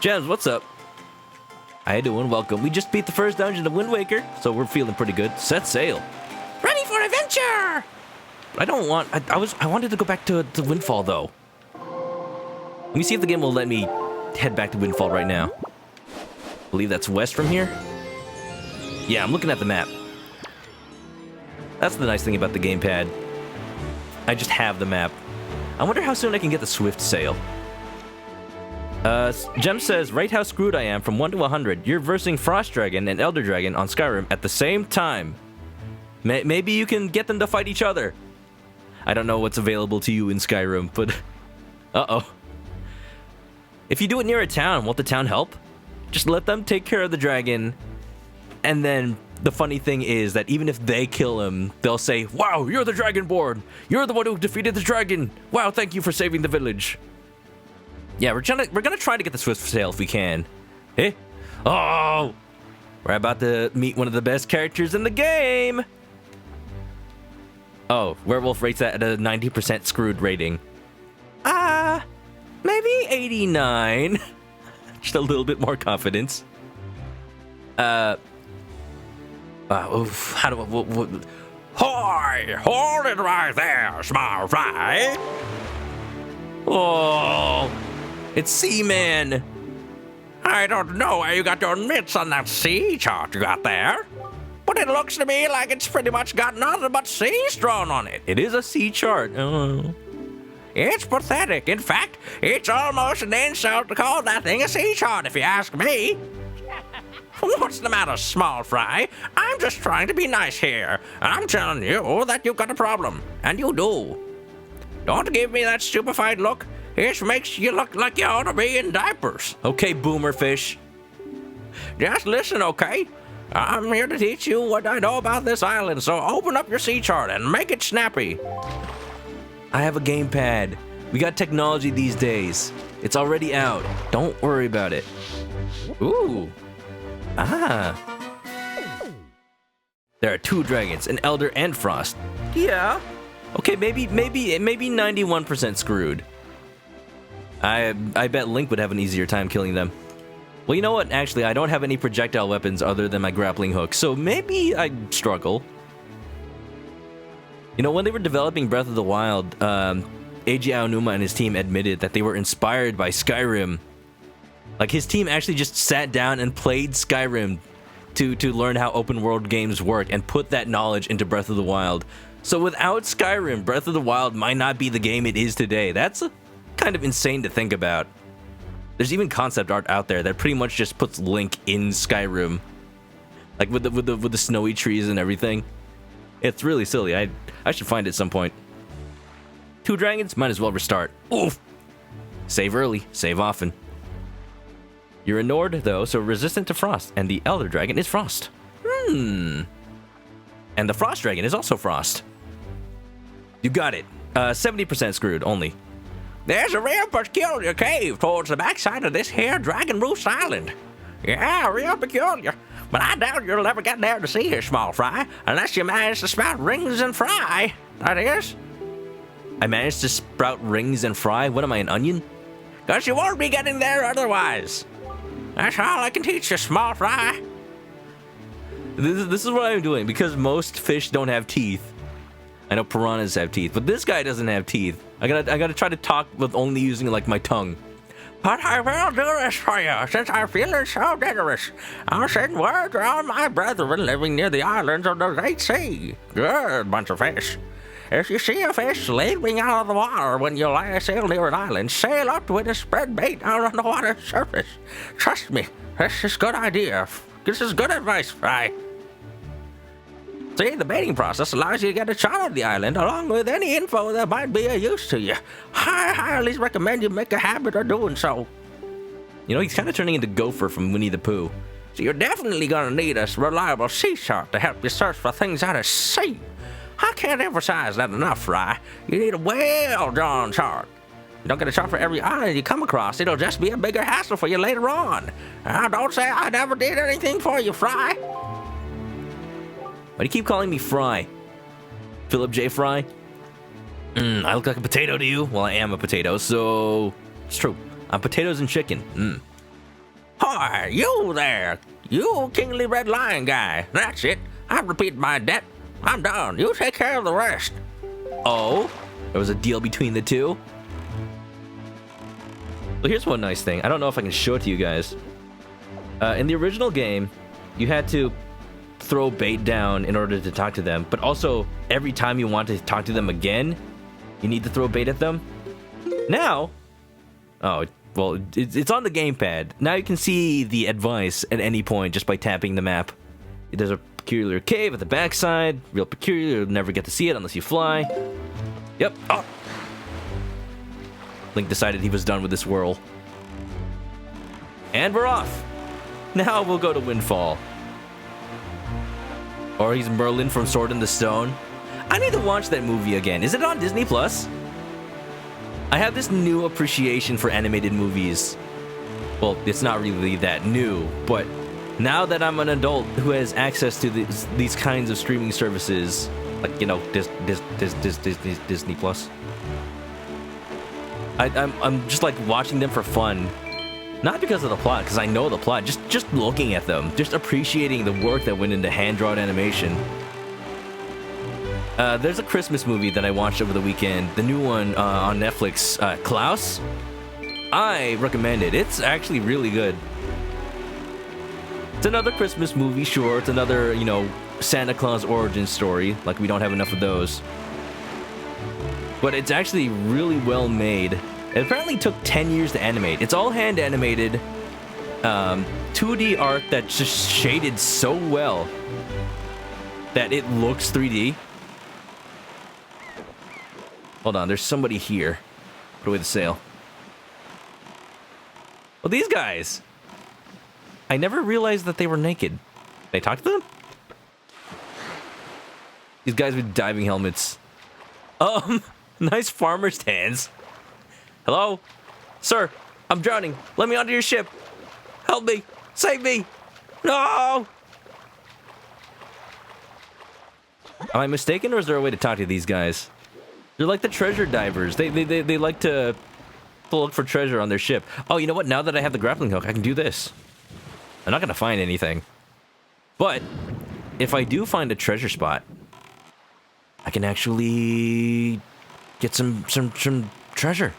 Gems, what's up? How you doing? Welcome. We just beat the first dungeon of Wind Waker, so we're feeling pretty good. Set sail. Ready for adventure! I don't want. I wanted to go back to Windfall though. Let me see if the game will let me head back to Windfall right now. I believe that's west from here. Yeah, I'm looking at the map. That's the nice thing about the gamepad. I just have the map. I wonder how soon I can get the Swift Sail. Gem says, rate how screwed I am from 1 to 100. You're versing Frost Dragon and Elder Dragon on Skyrim at the same time. Maybe you can get them to fight each other. I don't know what's available to you in Skyrim, but... Uh-oh. If you do it near a town, won't the town help? Just let them take care of the dragon, and then the funny thing is that even if they kill him, they'll say, wow, you're the Dragonborn! You're the one who defeated the dragon! Wow, thank you for saving the village. Yeah, we're gonna try to get the Swift Sail if we can. Eh? Oh! We're about to meet one of the best characters in the game! Oh, Werewolf rates that at a 90% screwed rating. Maybe 89. Just a little bit more confidence. How do I... Hoy! Hold it right there, small fry! Oh, it's Seaman. I don't know where you got your mitts on that sea chart you got there, but it looks to me like it's pretty much got nothing but seas drawn on it. It is a sea chart. Oh. It's pathetic. In fact, it's almost an insult to call that thing a sea chart, if you ask me. What's the matter, small fry? I'm just trying to be nice here. I'm telling you that you've got a problem, and you do. Don't give me that stupefied look. It makes you look like you ought to be in diapers. Okay, boomer fish. Just listen, okay? I'm here to teach you what I know about this island, so open up your sea chart and make it snappy. I have a gamepad. We got technology these days. It's already out. Don't worry about it. Ooh. Ah. There are 2 dragons, an elder and frost. Yeah. Okay, maybe 91% screwed. I bet Link would have an easier time killing them. Well, you know what? Actually, I don't have any projectile weapons other than my grappling hook, so maybe I'd struggle. You know, when they were developing Breath of the Wild, Eiji Aonuma and his team admitted that they were inspired by Skyrim. Like, his team actually just sat down and played Skyrim to learn how open world games work and put that knowledge into Breath of the Wild. So without Skyrim, Breath of the Wild might not be the game it is today. That's kind of insane to think about. There's even concept art out there that pretty much just puts Link in Skyrim, like with the snowy trees and everything. It's really silly. I should find it at some point. 2 dragons, might as well restart. Oof. Save early, save often. You're a Nord though, so resistant to frost, and the Elder Dragon is frost. And the Frost Dragon is also frost. You got it. 70% screwed only. There's a real peculiar cave towards the backside of this here Dragon Roost Island. Yeah, real peculiar. But I doubt you'll ever get there to see her, small fry, unless you manage to spout rings and fry. That is. I managed to sprout rings and fry? What am I, an onion? 'Cause you won't be getting there otherwise. That's all I can teach you, small fry. This is what I'm doing, because most fish don't have teeth. I know piranhas have teeth, but this guy doesn't have teeth. I gotta try to talk with only using like my tongue. But I will do this for you, since I'm feeling so generous. I'll send word to all my brethren living near the islands of the Great Sea. Good bunch of fish. If you see a fish leaping out of the water when you lay sail near an island, sail up to it and spread bait out on the water's surface. Trust me, this is a good idea. This is good advice, Fry. See, the baiting process allows you to get a shot at the island along with any info that might be of use to you. I highly recommend you make a habit of doing so. You know, he's kind of turning into Gopher from Winnie the Pooh. So you're definitely gonna need a reliable sea chart to help you search for things out of sea. I can't emphasize that enough, Fry. You need a well-drawn chart. You don't get a chart for every island you come across. It'll just be a bigger hassle for you later on. Now, don't say I never did anything for you, Fry. Why do you keep calling me Fry? Philip J. Fry? I look like a potato to you? Well, I am a potato, so it's true. I'm potatoes and chicken. Hi, you there. You kingly red lion guy. That's it. I've repeated my debt. I'm done. You take care of the rest. Oh? There was a deal between the two? So here's one nice thing. I don't know if I can show it to you guys. In the original game, you had to throw bait down in order to talk to them, but also every time you want to talk to them again, you need to throw bait at them. Now, well, it's on the gamepad. Now you can see the advice at any point just by tapping the map. There's a peculiar cave at the backside. Real peculiar, you'll never get to see it unless you fly. Yep. Oh. Link decided he was done with this whirl. And we're off. Now we'll go to Windfall. Or he's Merlin from Sword in the Stone. I need to watch that movie again. Is it on Disney Plus? I have this new appreciation for animated movies. Well, it's not really that new, but now that I'm an adult who has access to these kinds of streaming services, like, you know, Disney Plus, I'm just like watching them for fun. Not because of the plot, because I know the plot. Just looking at them, just appreciating the work that went into hand-drawn animation. There's a Christmas movie that I watched over the weekend, the new one on Netflix, Klaus. I recommend it. It's actually really good. It's another Christmas movie, sure. It's another, you know, Santa Claus origin story. Like, we don't have enough of those. But it's actually really well made. It apparently took 10 years to animate. It's all hand animated, 2D art that's just shaded so well that it looks 3D. Hold on, there's somebody here. Put away the sail. Well, these guys. I never realized that they were naked. Can I talk to them? These guys with diving helmets. Nice farmer stands. Hello? Sir, I'm drowning. Let me onto your ship. Help me. Save me. No! Am I mistaken, or is there a way to talk to these guys? They're like the treasure divers. They like to look for treasure on their ship. Oh, you know what? Now that I have the grappling hook, I can do this. I'm not going to find anything. But if I do find a treasure spot, I can actually get some treasure.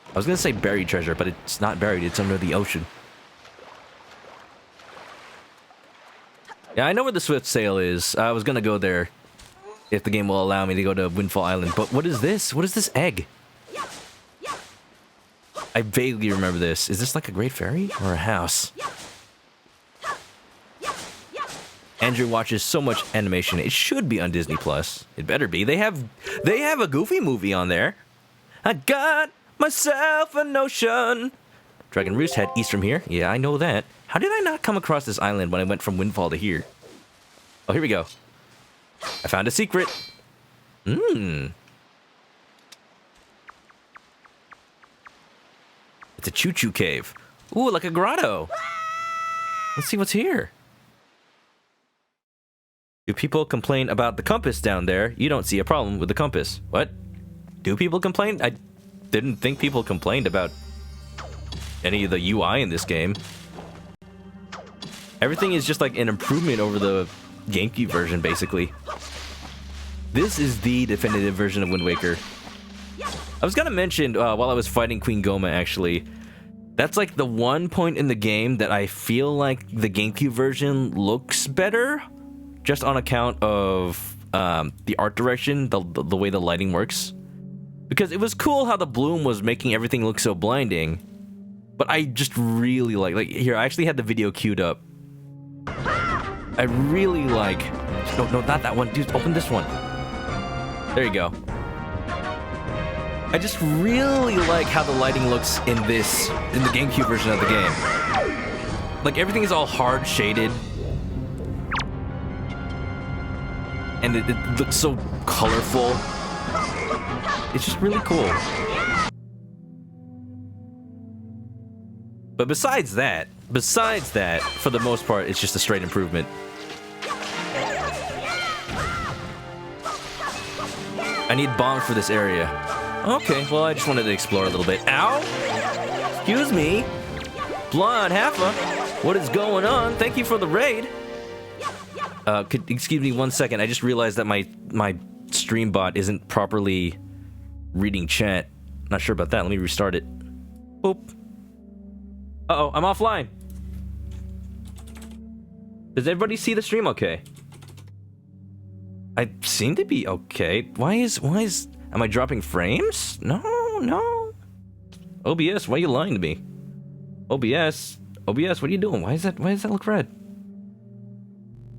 I was going to say buried treasure, but it's not buried. It's under the ocean. Yeah, I know where the Swift Sail is. I was going to go there if the game will allow me to go to Windfall Island. But what is this? What is this egg? I vaguely remember this. Is this like a Great Fairy or a house? Andrew watches so much animation. It should be on Disney Plus. It better be. They have a Goofy movie on there. I got myself a notion. Dragon Roost had east from here. Yeah, I know that. How did I not come across this island when I went from Windfall to here? Oh, here we go. I found a secret. It's a choo-choo cave. Ooh, like a grotto. Let's see what's here. Do people complain about the compass down there? You don't see a problem with the compass. What? Do people complain? I didn't think people complained about any of the UI in this game. Everything is just like an improvement over the GameCube version, basically. This is the definitive version of Wind Waker. I was gonna mention, while I was fighting Queen Goma, actually, that's like the one point in the game that I feel like the GameCube version looks better, just on account of the art direction, the way the lighting works. Because it was cool how the bloom was making everything look so blinding, but I just really like here, I actually had the video queued up. I really like... No, not that one. Dude, open this one. There you go. I just really like how the lighting looks in the GameCube version of the game. Like, everything is all hard shaded. And it looks so colorful. It's just really cool. But besides that, for the most part, it's just a straight improvement. I need bombs for this area. Okay, well, I just wanted to explore a little bit. Ow! Excuse me. Blonde Haffa, what is going on? Thank you for the raid. Excuse me 1 second. I just realized that my stream bot isn't properly reading chat. Not sure about that. Let me restart it. Boop. Uh-oh, I'm offline. Does everybody see the stream okay? I seem to be okay. Why is... Am I dropping frames? No. OBS, why are you lying to me? OBS, what are you doing? Why does that look red?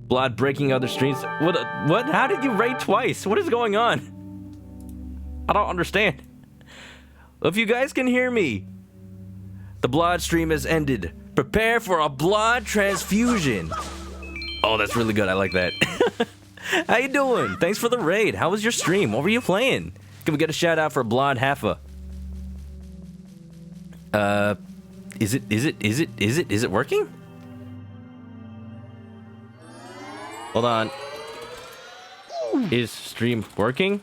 Blood breaking other streams. What? How did you raid twice? What is going on? I don't understand. If you guys can hear me, the blood stream has ended. Prepare for a blood transfusion. Oh, that's really good. I like that. How you doing? Thanks for the raid. How was your stream? What were you playing? Can we get a shout out for Blonde Haffa? Is it working? Hold on. Is stream working?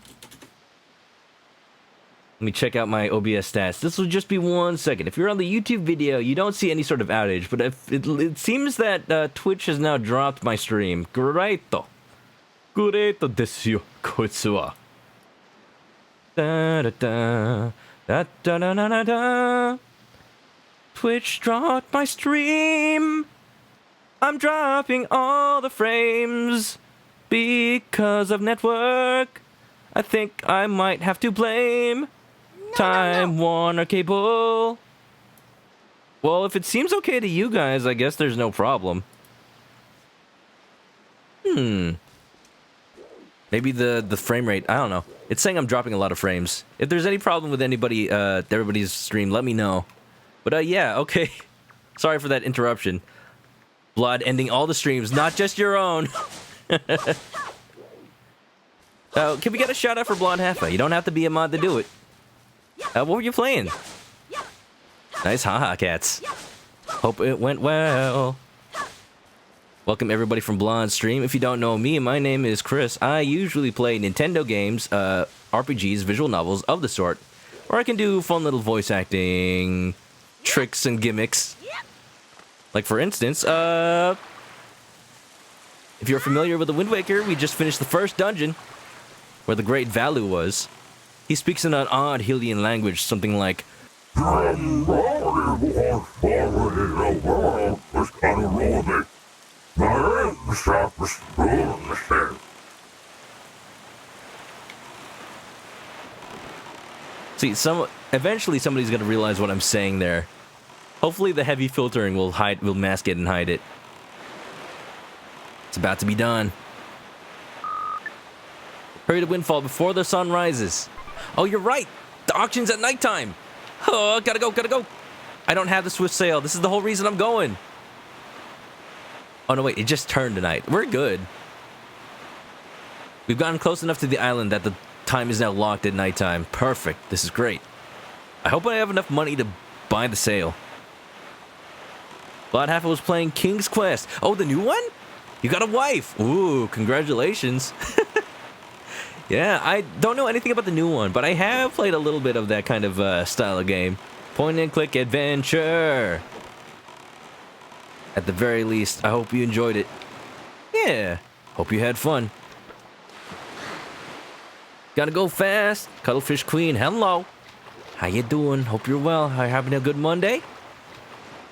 Let me check out my OBS stats. This will just be 1 second. If you're on the YouTube video, you don't see any sort of outage, but if it seems that Twitch has now dropped my stream. Great.グレートですよ、こいつは。だだだだだだだだだ Twitch dropped my stream. I'm dropping all the frames because of network. I think I might have to blame Time Warner Cable. Well, if it seems okay to you guys, I guess there's no problem. Maybe the frame rate, I don't know. It's saying I'm dropping a lot of frames. If there's any problem with everybody's stream, let me know. But yeah, okay. Sorry for that interruption. Blood ending all the streams, not just your own. Can we get a shout out for Blonde Heffa? You don't have to be a mod to do it. What were you playing? Nice haha cats. Hope it went well. Welcome everybody from Blonde Stream. If you don't know me, my name is Chris. I usually play Nintendo games, RPGs, visual novels of the sort. Or I can do fun little voice acting, tricks and gimmicks. Like for instance, if you're familiar with the Wind Waker, we just finished the first dungeon, where the great Valoo was. He speaks in an odd Hylian language, something like... See, eventually somebody's gonna realize what I'm saying there. Hopefully the heavy filtering will mask it and hide it. It's about to be done. Hurry to Windfall before the sun rises. Oh, you're right! The auction's at nighttime! Oh, gotta go! I don't have the swift sail. This is the whole reason I'm going. Oh, no, wait. It just turned tonight. We're good. We've gotten close enough to the island that the time is now locked at nighttime. Perfect. This is great. I hope I have enough money to buy the sail. Blood Heffa was playing King's Quest. Oh, the new one? You got a wife. Ooh, congratulations. Yeah, I don't know anything about the new one, but I have played a little bit of that kind of style of game. Point and click adventure. At the very least, I hope you enjoyed it. Yeah, hope you had fun. Gotta go fast. Cuttlefish Queen, hello. How you doing? Hope you're well. Are you having a good Monday?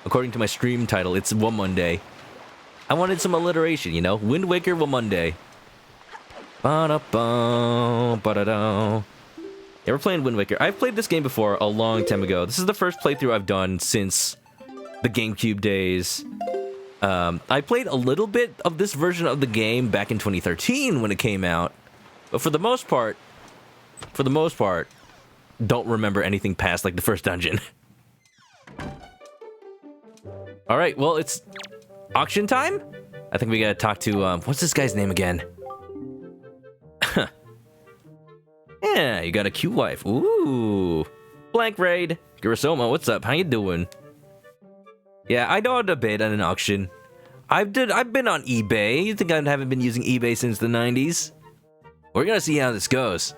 According to my stream title, it's One Monday. I wanted some alliteration, you know? Wind Waker One Monday. Ba-da-ba, ba-da-da. Yeah, we're playing Wind Waker. I've played this game before a long time ago. This is the first playthrough I've done since the GameCube days. I played a little bit of this version of the game back in 2013 when it came out. But for the most part, don't remember anything past like the first dungeon. All right, well, it's auction time. I think we gotta talk to, what's this guy's name again? Yeah, you got a cute wife. Ooh. Blank Raid. Gurasoma, what's up? How you doing? Yeah, I know how to bid at an auction. I've been on eBay. You think I haven't been using eBay since the 90s? We're gonna see how this goes.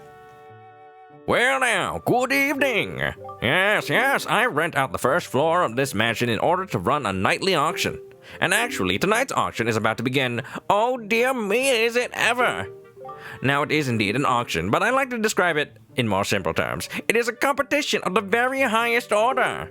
Well now, good evening. Yes, I rent out the first floor of this mansion in order to run a nightly auction. And actually, tonight's auction is about to begin. Oh dear me, is it ever? Now, it is indeed an auction, but I like to describe it in more simple terms. It is a competition of the very highest order.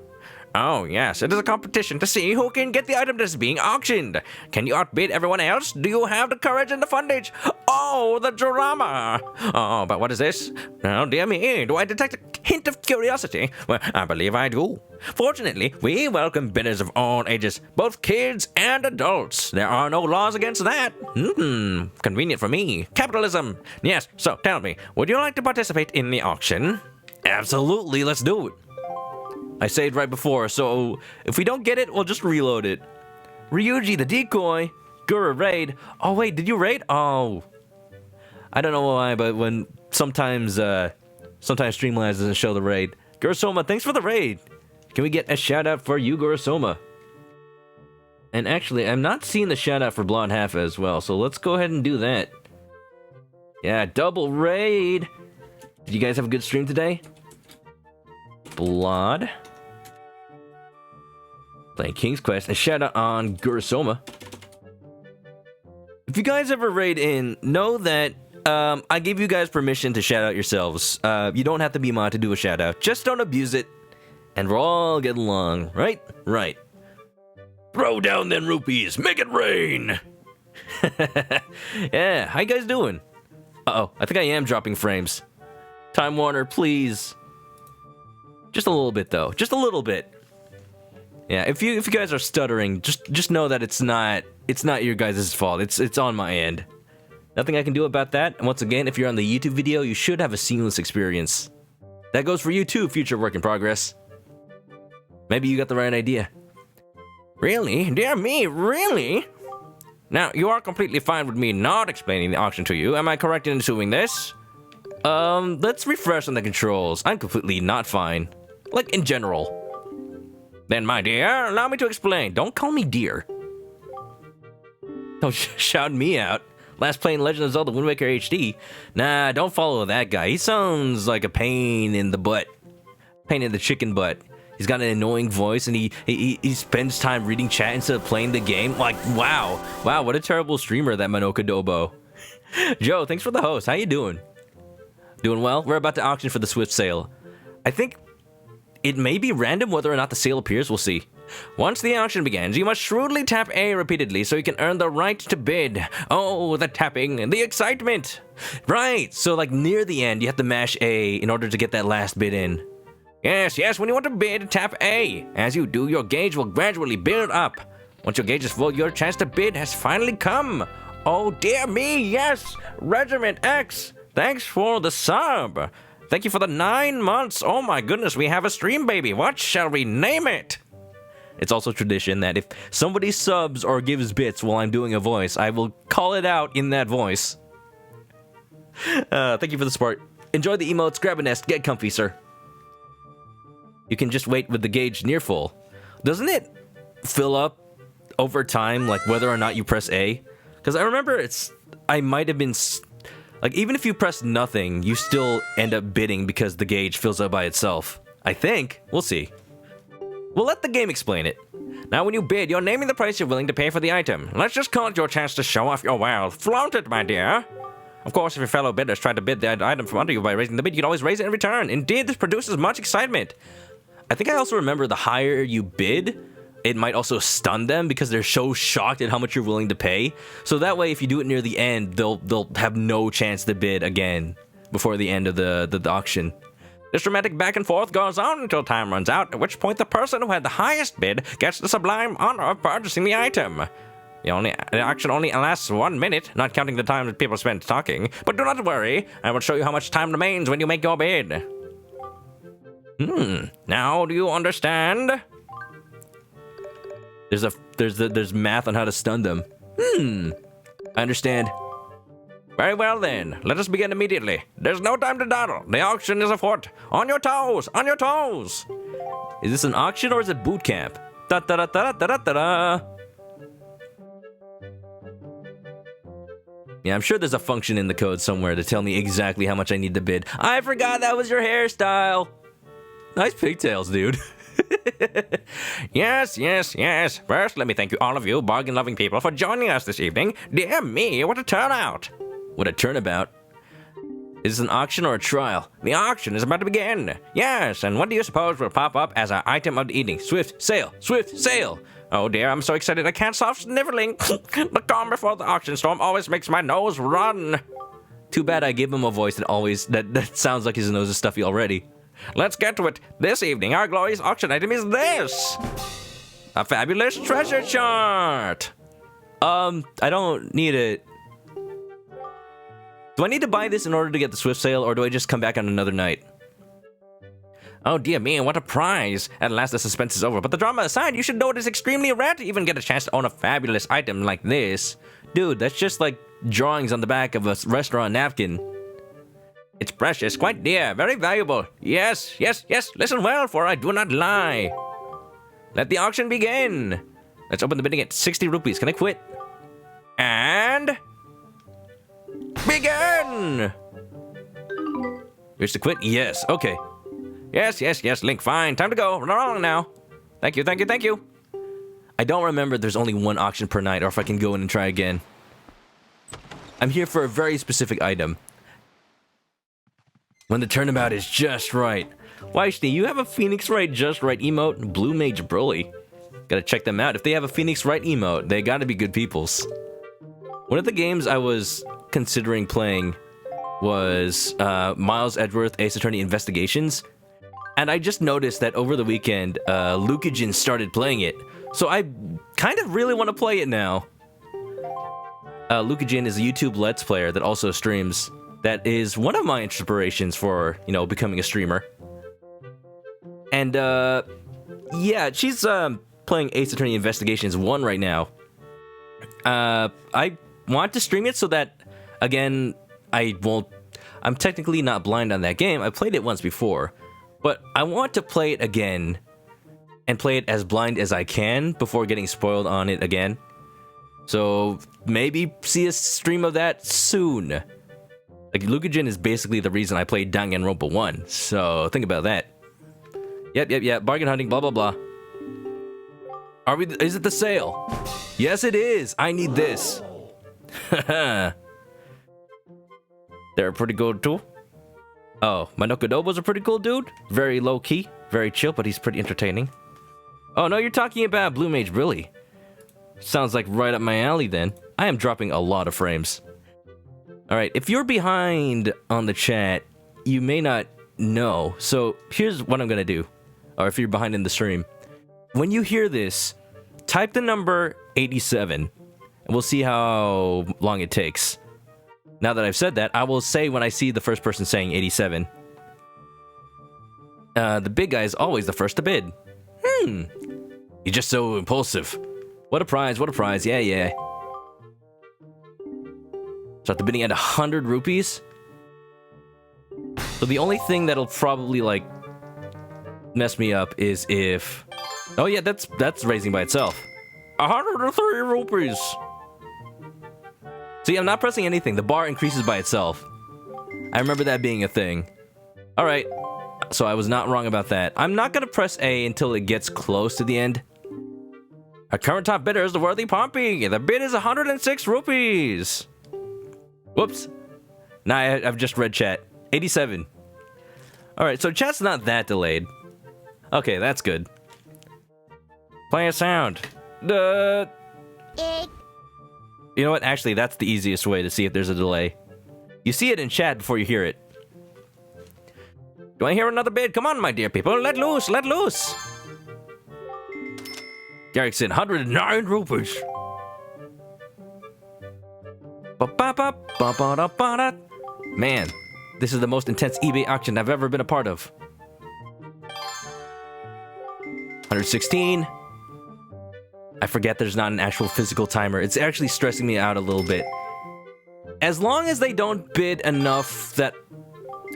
Oh, yes, it is a competition to see who can get the item that is being auctioned. Can you outbid everyone else? Do you have the courage and the fundage? Oh, the drama! Oh, but what is this? Oh, dear me, do I detect a hint of curiosity? Well, I believe I do. Fortunately, we welcome bidders of all ages, both kids and adults. There are no laws against that. Convenient for me. Capitalism. Yes, so tell me, would you like to participate in the auction? Absolutely, let's do it. I saved right before, so if we don't get it, we'll just reload it. Ryuji the decoy. Gura raid. Oh wait, did you raid? Oh. I don't know why, but when sometimes Streamlabs doesn't show the raid. Gurasoma, thanks for the raid. Can we get a shout out for you, Gurasoma? And actually, I'm not seeing the shout out for Blonde Heffa as well, so let's go ahead and do that. Yeah, double raid. Did you guys have a good stream today? Blood. Playing King's Quest. A shout out on Gurasoma. If you guys ever raid in, know that I gave you guys permission to shout out yourselves. You don't have to be mod to do a shout out. Just don't abuse it. And we're all getting along, right? Right. Throw down them rupees. Make it rain. Yeah, how you guys doing? Uh-oh, I think I am dropping frames. Time Warner, please. Just a little bit, though. Just a little bit. Yeah, if you guys are stuttering, just know that it's not your guys' fault. It's on my end. Nothing I can do about that. And once again, if you're on the YouTube video, you should have a seamless experience. That goes for you too, future work in progress. Maybe you got the right idea. Really? Dear me, really? Now, you are completely fine with me not explaining the auction to you. Am I correct in assuming this? Let's refresh on the controls. I'm completely not fine. Like, in general. Then, my dear, allow me to explain. Don't call me dear. Don't shout me out. Last playing Legend of Zelda Wind Waker HD. Nah, don't follow that guy. He sounds like a pain in the butt. Pain in the chicken butt. He's got an annoying voice, and he spends time reading chat instead of playing the game. Like, wow. Wow, what a terrible streamer, that ManokAdobo. Joe, thanks for the host. How you doing? Doing well? We're about to auction for the Swift sale. I think it may be random whether or not the sale appears. We'll see. Once the auction begins, you must shrewdly tap A repeatedly so you can earn the right to bid. Oh, the tapping, the excitement. Right, so like near the end, you have to mash A in order to get that last bid in. Yes, when you want to bid, tap A. As you do, your gauge will gradually build up. Once your gauge is full, your chance to bid has finally come. Oh, dear me, yes. Regiment X, thanks for the sub. Thank you for the 9 months. Oh my goodness, we have a stream baby. What shall we name it? It's also tradition that if somebody subs or gives bits while I'm doing a voice, I will call it out in that voice. Thank you for the support. Enjoy the emotes, grab a nest, get comfy, sir. You can just wait with the gauge near full. Doesn't it fill up over time, like whether or not you press A? Because I remember I might have been, like even if you press nothing, you still end up bidding because the gauge fills up by itself. I think. We'll see. We'll let the game explain it. Now when you bid, you're naming the price you're willing to pay for the item. Let's just call it your chance to show off your wealth. Flaunt it, my dear. Of course, if your fellow bidders try to bid the item from under you by raising the bid, you can always raise it in return. Indeed, this produces much excitement. I think I also remember the higher you bid, it might also stun them because they're so shocked at how much you're willing to pay. So that way, if you do it near the end, they'll have no chance to bid again before the end of the auction. This dramatic back and forth goes on until time runs out, at which point the person who had the highest bid gets the sublime honor of purchasing the item. The auction only lasts 1 minute, not counting the time that people spend talking. But do not worry, I will show you how much time remains when you make your bid. Now do you understand? There's math on how to stun them. I understand. Very well then, let us begin immediately. There's no time to dawdle. The auction is afoot. On your toes, on your toes. Is this an auction or is it boot camp? Da da da da da da da da. Yeah, I'm sure there's a function in the code somewhere to tell me exactly how much I need to bid. I forgot that was your hairstyle. Nice pigtails, dude. Yes. First, let me thank you, all of you bargain-loving people, for joining us this evening. Dear me, what a turnout. What a turnabout. Is this an auction or a trial? The auction is about to begin. Yes, and what do you suppose will pop up as our item of the evening? Swift sale! Swift sale! Oh dear, I'm so excited I can't stop sniveling. The calm before the auction storm always makes my nose run. Too bad I give him a voice that sounds like his nose is stuffy already. Let's get to it. This evening, our glorious auction item is this. A fabulous treasure chart. I don't need it. Do I need to buy this in order to get the Swift sale, or do I just come back on another night? Oh dear me, what a prize. At last the suspense is over, but the drama aside, you should know it is extremely rare to even get a chance to own a fabulous item like this. Dude, that's just like drawings on the back of a restaurant napkin. It's precious, quite dear, very valuable. Yes, listen well, for I do not lie. Let the auction begin. Let's open the bidding at 60 rupees. Can I quit? And... begin! Wish to quit? Yes, okay. Yes, Link, fine. Time to go. Run along now. Thank you. I don't remember if there's only one auction per night or if I can go in and try again. I'm here for a very specific item. When the turnabout is just right. Weishni, you have a Phoenix Wright Just Right emote? Blue Mage Broly. Gotta check them out. If they have a Phoenix Wright emote, they gotta be good peoples. One of the games I was considering playing was Miles Edgeworth Ace Attorney Investigations. And I just noticed that over the weekend, Lucajin started playing it. So I kind of really want to play it now. Lucajin is a YouTube Let's Player that also streams. That is one of my inspirations for, becoming a streamer. And Yeah, she's playing Ace Attorney Investigations 1 right now. I want to stream it so that, again, I'm technically not blind on that game. I played it once before, but I want to play it again and play it as blind as I can before getting spoiled on it again. So maybe see a stream of that soon. Like, Lucajin is basically the reason I played Danganronpa 1, so think about that. Yep, bargain hunting, blah, blah, blah. Is it the sale? Yes, it is. I need this. They're a pretty good too. Oh, ManokAdobo's a pretty cool dude. Very low-key, very chill, but he's pretty entertaining. Oh, no, you're talking about Blue Mage Brilly. Sounds like right up my alley, then. I am dropping a lot of frames. Alright, if you're behind on the chat, you may not know. So, here's what I'm gonna do. Or if you're behind in the stream. When you hear this, type the number 87, and we'll see how long it takes. Now that I've said that, I will say when I see the first person saying 87. The big guy is always the first to bid. You're just so impulsive. What a prize, yeah. Start the bidding at 100 rupees. So the only thing that'll probably, like, mess me up is if... Oh yeah, that's raising by itself. 103 rupees. See, I'm not pressing anything. The bar increases by itself. I remember that being a thing. Alright, so I was not wrong about that. I'm not gonna press A until it gets close to the end. Our current top bidder is the worthy Pompey. The bid is 106 rupees. Whoops. Nah, I've just read chat. 87. Alright, so chat's not that delayed. Okay, that's good. Play a sound. You know what? Actually, that's the easiest way to see if there's a delay. You see it in chat before you hear it. Do I hear another bid? Come on, my dear people. Let loose. Let loose. Garrick said 109 rupees. Man, this is the most intense eBay auction I've ever been a part of. 116. I forget there's not an actual physical timer. It's actually stressing me out a little bit. As long as they don't bid enough that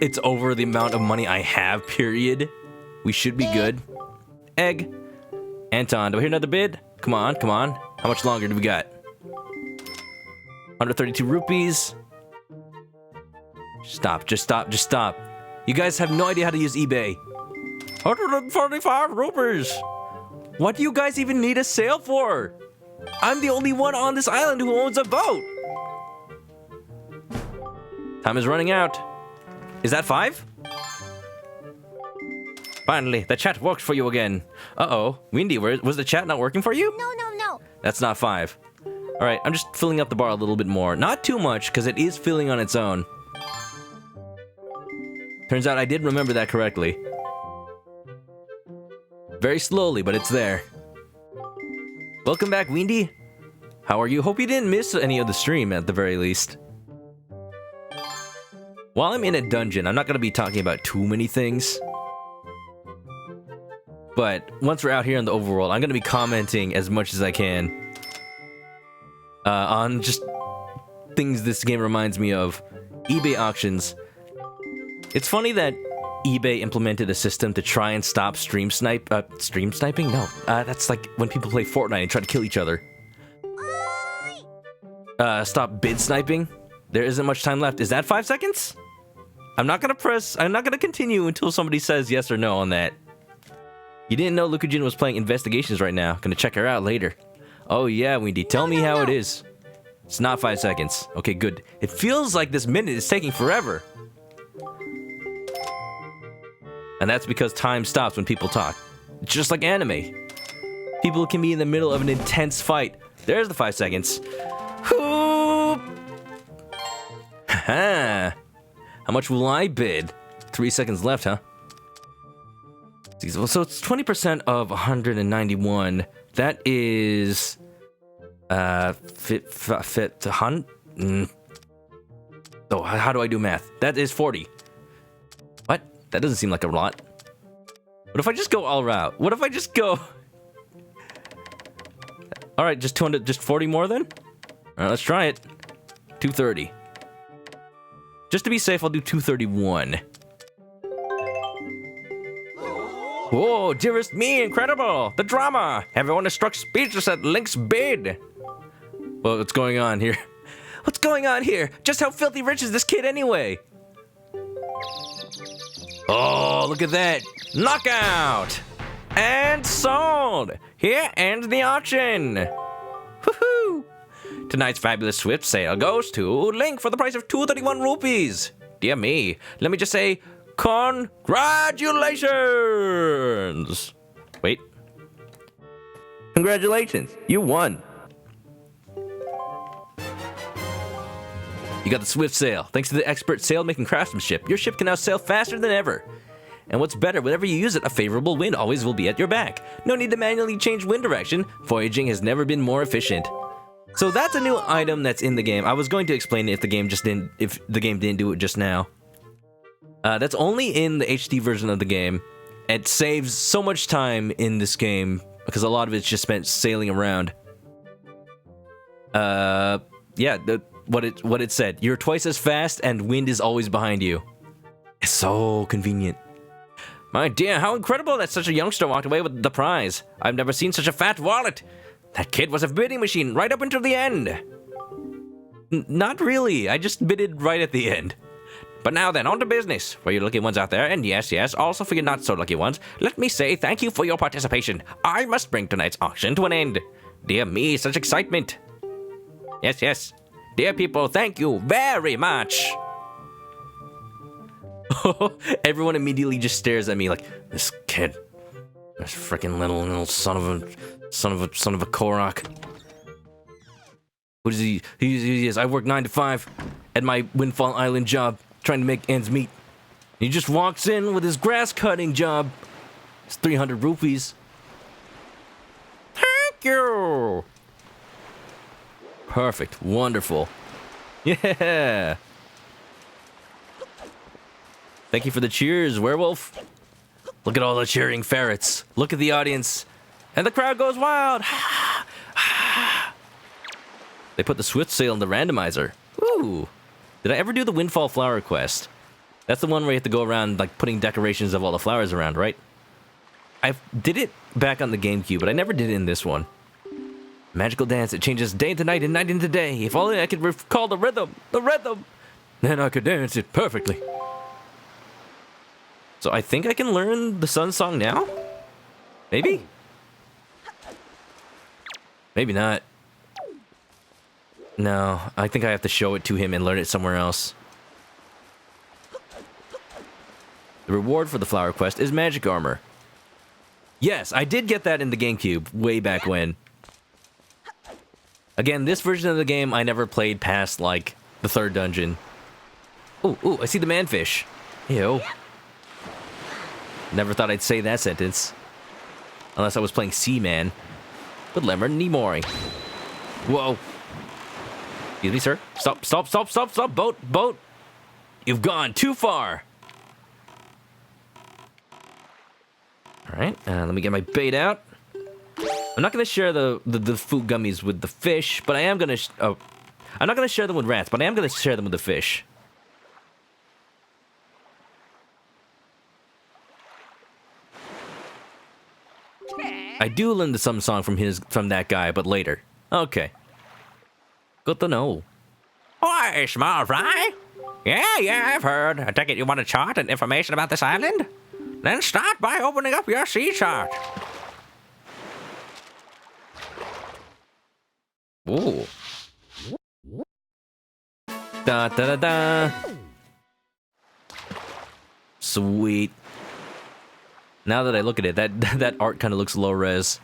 it's over the amount of money I have, period, we should be good. Egg. Anton, do I hear another bid? Come on, come on. How much longer do we got? 132 rupees. Stop, just stop, just stop. You guys have no idea how to use eBay. 145 rupees. What do you guys even need a sale for? I'm the only one on this island who owns a boat. Time is running out. Is that 5? Finally, the chat works for you again. Uh-oh. Windy, was the chat not working for you? No. That's not 5. Alright, I'm just filling up the bar a little bit more. Not too much, because it is filling on its own. Turns out I did remember that correctly. Very slowly, but it's there. Welcome back, Windy. How are you? Hope you didn't miss any of the stream, at the very least. While I'm in a dungeon, I'm not going to be talking about too many things. But once we're out here in the overworld, I'm going to be commenting as much as I can. On just things this game reminds me of. eBay auctions. It's funny that eBay implemented a system to try and stop stream sniping? No, that's like when people play Fortnite and try to kill each other. Stop bid sniping. There isn't much time left. Is that 5 seconds? I'm not gonna continue until somebody says yes or no on that. You didn't know Lucajin was playing Investigations right now. Gonna check her out later. Oh yeah, Windy, tell me how it is. It's not 5 seconds. Okay, good. It feels like this minute is taking forever. And that's because time stops when people talk. It's just like anime. People can be in the middle of an intense fight. There's the 5 seconds. Hoop! Haha. How much will I bid? 3 seconds left, huh? So it's 20% of 191. That is... So how do I do math? That is 40. What? That doesn't seem like a lot. What if I just go all route? What if I just go... All right, just 200, just 40 more then? All right, let's try it. 230. Just to be safe, I'll do 231. Whoa, dearest me, incredible! The drama! Everyone is struck speechless at Link's bid! Well, what's going on here? What's going on here? Just how filthy rich is this kid anyway? Oh, look at that! Knockout! And sold! Here ends the auction! Woohoo! Tonight's fabulous Swift sale goes to Link for the price of 231 rupees! Dear me, let me just say, congratulations! Wait. Congratulations, you won. You got the Swift sale. Thanks to the expert sail-making craftsmanship, your ship can now sail faster than ever. And what's better, whenever you use it, a favorable wind always will be at your back. No need to manually change wind direction. Voyaging has never been more efficient. So that's a new item that's in the game. I was going to explain it if the game didn't do it just now. That's only in the HD version of the game. It saves so much time in this game because a lot of it's just spent sailing around. Yeah, what it said. You're twice as fast and wind is always behind you. It's so convenient. My dear, how incredible that such a youngster walked away with the prize. I've never seen such a fat wallet. That kid was a bidding machine right up until the end. Not really. I just bidded right at the end. But now then, on to business. For you lucky ones out there, and yes, also for you not so lucky ones, let me say thank you for your participation. I must bring tonight's auction to an end. Dear me, such excitement. Yes. Dear people, thank you very much. Everyone immediately just stares at me like, this kid, this freaking little son of a Korok. What is he? He is. I work 9 to 5 at my Windfall Island job, trying to make ends meet. He just walks in with his grass cutting job. It's 300 rupees. Thank you. Perfect. Wonderful. Yeah. Thank you for the cheers, werewolf. Look at all the cheering ferrets. Look at the audience. And the crowd goes wild. They put the Swift sail in the randomizer. Ooh. Did I ever do the Windfall Flower quest? That's the one where you have to go around like putting decorations of all the flowers around, right? I did it back on the GameCube, but I never did it in this one. Magical dance, it changes day to night and night into day. If only I could recall the rhythm, then I could dance it perfectly. So I think I can learn the Sun Song now? Maybe? Maybe not. No, I think I have to show it to him and learn it somewhere else. The reward for the flower quest is magic armor. Yes, I did get that in the GameCube way back when. Again, this version of the game I never played past, like, the 3rd dungeon. Ooh, I see the manfish. Ew. Never thought I'd say that sentence. Unless I was playing Seaman. With Lemon Nimoy. Whoa. Excuse me, sir. Stop. Boat. You've gone too far. Alright, let me get my bait out. I'm not going to share the food gummies with the fish, but I am going to... I'm not going to share them with rats, but I am going to share them with the fish. I do learn the Sun Song from that guy, but later. Okay. Good to know. Why, small fry? Yeah, I've heard. I take it you want a chart and information about this island? Then start by opening up your sea chart. Ooh. Da. Sweet. Now that I look at it, that art kind of looks low res.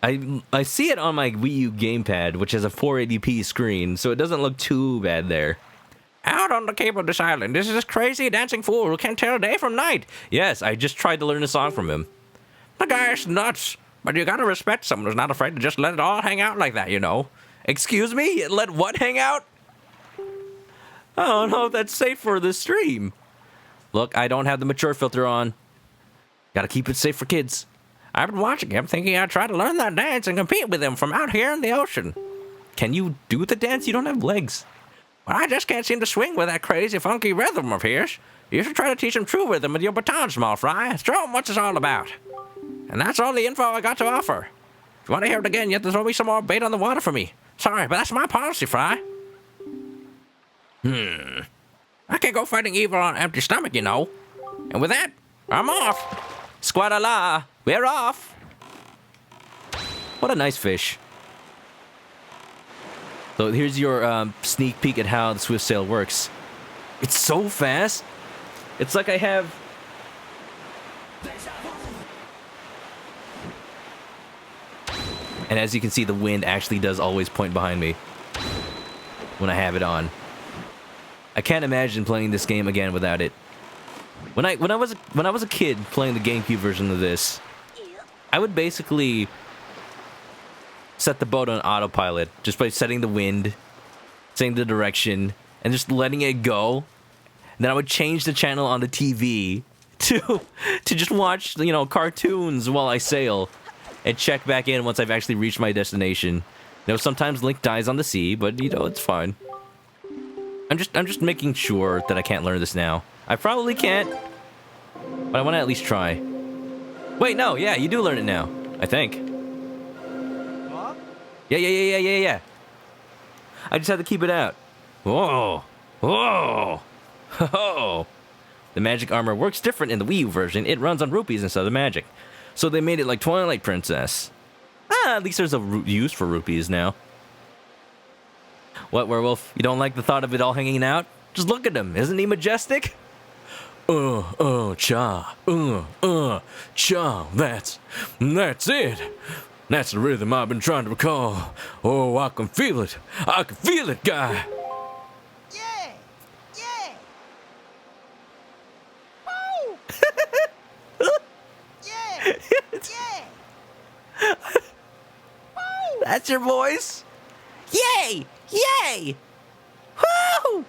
I see it on my Wii U gamepad, which has a 480p screen, so it doesn't look too bad there. Out on the Cape of this island, this is this crazy dancing fool who can't tell day from night. Yes, I just tried to learn a song from him. The guy's nuts, but you gotta respect someone who's not afraid to just let it all hang out like that, you know. Excuse me? Let what hang out? I don't know if that's safe for the stream. Look, I don't have the mature filter on. Gotta keep it safe for kids. I've been watching him, thinking I'd try to learn that dance and compete with him from out here in the ocean. Can you do the dance? You don't have legs. Well, I just can't seem to swing with that crazy, funky rhythm of his. You should try to teach him true rhythm with your baton, small fry. Show him what it's all about. And that's all the info I got to offer. If you want to hear it again, you have to throw me some more bait on the water for me. Sorry, but that's my policy, Fry. I can't go fighting evil on an empty stomach, you know. And with that, I'm off. Squadala, we're off. What a nice fish. So here's your sneak peek at how the swift sail works. It's so fast. It's like I have... And as you can see, the wind actually does always point behind me when I have it on. I can't imagine playing this game again without it. When I was a kid playing the GameCube version of this, I would basically set the boat on autopilot just by setting the wind, setting the direction, and just letting it go. And then I would change the channel on the TV to just watch, you know, cartoons while I sail, and check back in once I've actually reached my destination. You know, sometimes Link dies on the sea, but you know, it's fine. I'm just making sure that I can't learn this now. I probably can't, but I want to at least try. Wait, no, yeah, you do learn it now, I think. Yeah. I just have to keep it out. Whoa. Ho. The magic armor works different in the Wii U version. It runs on rupees instead of magic. So they made it like Twilight Princess. At least there's a use for rupees now. What, Werewolf? You don't like the thought of it all hanging out? Just look at him. Isn't he majestic? Cha. Cha. That's it. That's the rhythm I've been trying to recall. Oh, I can feel it. I can feel it, guy. Yeah! That's your voice? Yay! Woo!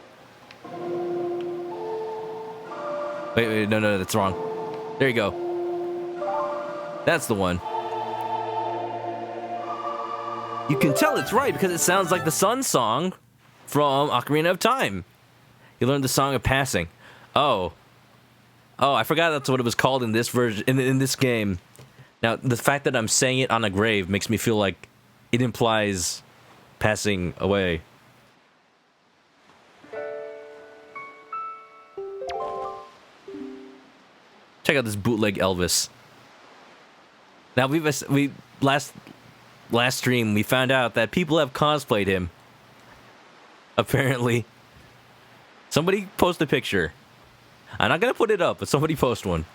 Wait, no, that's wrong. There you go. That's the one. You can tell it's right because it sounds like the Sun song from Ocarina of Time. You learned the Song of Passing. Oh, I forgot that's what it was called in this version, in this game. Now, the fact that I'm saying it on a grave makes me feel like it implies passing away. Check out this bootleg Elvis. Now we last stream we found out that people have cosplayed him. Apparently, somebody post a picture. I'm not gonna put it up, but somebody post one.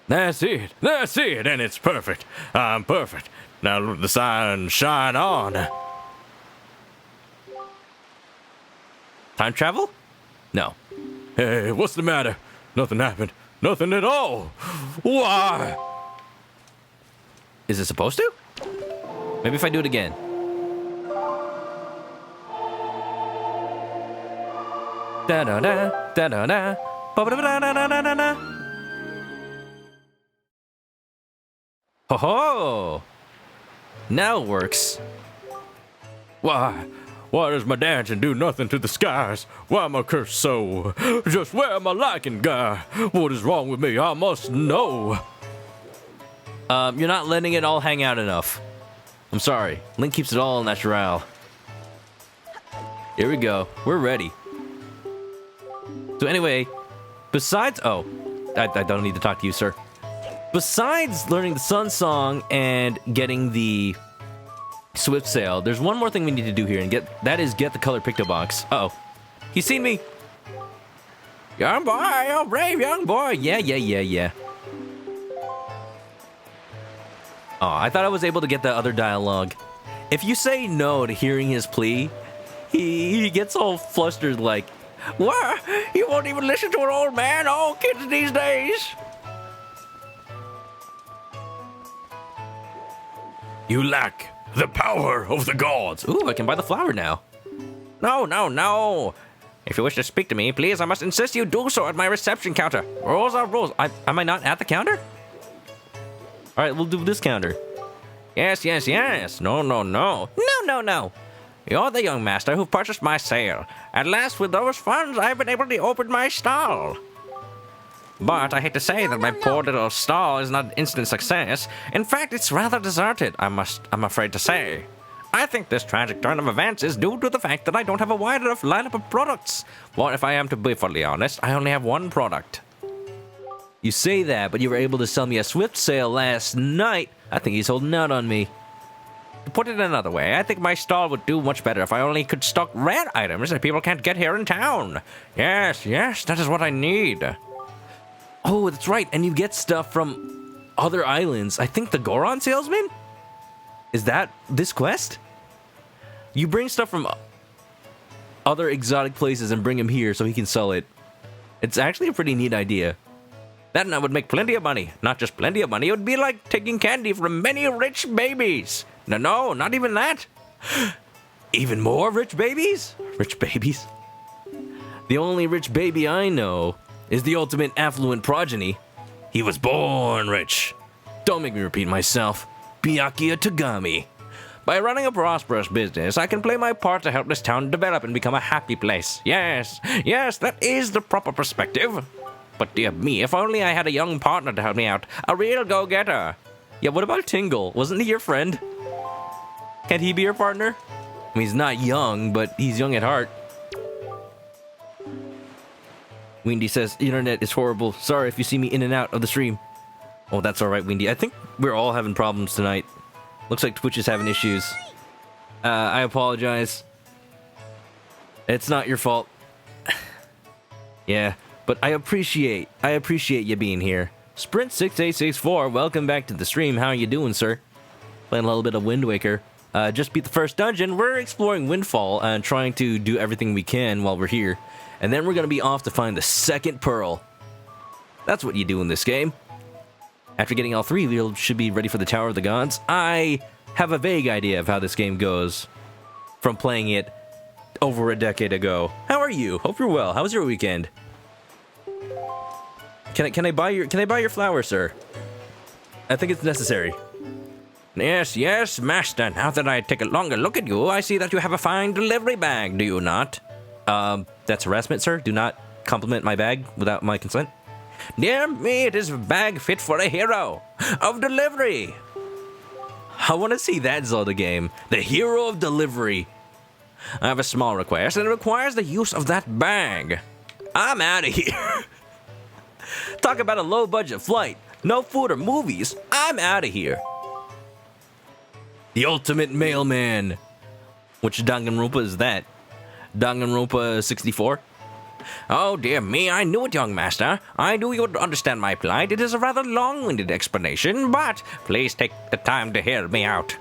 That's it, and it's perfect. I'm perfect. Now let the sun shine on. Time travel? No. Hey, what's the matter? Nothing happened. Nothing at all. Why? Is it supposed to? Maybe if I do it again. Da da da da da da. Ba ba da da da da da da. Ho ho! Now it works. Why does my dancing do nothing to the skies? Why am I cursed so? Just where am I liking, guy? What is wrong with me? I must know. You're not letting it all hang out enough. I'm sorry. Link keeps it all natural. Here we go. We're ready. So anyway, besides... Oh, I don't need to talk to you, sir. Besides learning the Sun Song and getting the Swift Sail, there's one more thing we need to do here, and get the color picto box. Uh-oh. He's seen me. Young boy, oh brave young boy. Yeah. Oh, I thought I was able to get the other dialogue. If you say no to hearing his plea, he gets all flustered like, What? You won't even listen to an old man? All kids these days. You lack the power of the gods. ooh, I can buy the flower now. No. If you wish to speak to me, please, I must insist you do so at my reception counter. Rules are rules. Am I not at the counter? All right, we'll do this counter. Yes, yes, yes. No, no, no. No, no, no. You're the young master who purchased my sale. At last, with those funds, I've been able to open my stall. But I hate to say that my poor little stall is not an instant success. In fact, it's rather deserted, I'm afraid to say. I think this tragic turn of events is due to the fact that I don't have a wide enough lineup of products. Well, if I am to be fully honest, I only have one product. You say that, but you were able to sell me a Swift sale last night. I think he's holding out on me. To put it another way, I think my stall would do much better if I only could stock rare items that people can't get here in town. Yes, yes, that is what I need. Oh, that's right, and you get stuff from other islands. I think the Goron salesman? Is that this quest? You bring stuff from other exotic places and bring him here so he can sell it. It's actually a pretty neat idea. That and I would make plenty of money. Not just plenty of money, it would be like taking candy from many rich babies. No, not even that. Even more rich babies? Rich babies? The only rich baby I know is the ultimate affluent progeny. He was born rich. Don't make me repeat myself. Byakuya Tagami. By running a prosperous business, I can play my part to help this town develop and become a happy place. Yes, yes, that is the proper perspective. But dear me, if only I had a young partner to help me out. A real go-getter. Yeah, what about Tingle? Wasn't he your friend? Can't he be your partner? I mean, he's not young, but he's young at heart. Windy says, internet is horrible. Sorry if you see me in and out of the stream. Oh, that's alright, Windy. I think we're all having problems tonight. Looks like Twitch is having issues. I apologize. It's not your fault. Yeah, but I appreciate you being here. Sprint6864, welcome back to the stream. How are you doing, sir? Playing a little bit of Wind Waker. Just beat the first dungeon. We're exploring Windfall and trying to do everything we can while we're here. And then we're going to be off to find the second pearl. That's what you do in this game. After getting all three, we should be ready for the Tower of the Gods. I have a vague idea of how this game goes from playing it over a decade ago. How are you? Hope you're well. How was your weekend? Can I buy your flower, sir? I think it's necessary. Yes, yes, master. Now that I take a longer look at you, I see that you have a fine delivery bag, do you not? That's harassment, sir. Do not compliment my bag without my consent. Dear me, it is a bag fit for a hero of delivery. I want to see that Zelda game. The hero of delivery. I have a small request, and it requires the use of that bag. I'm out of here. Talk about a low-budget flight. No food or movies. I'm out of here. The ultimate mailman. Which Danganronpa is that? Danganronpa 64? Oh, dear me, I knew it, young master. I knew you would understand my plight. It is a rather long-winded explanation, but please take the time to hear me out.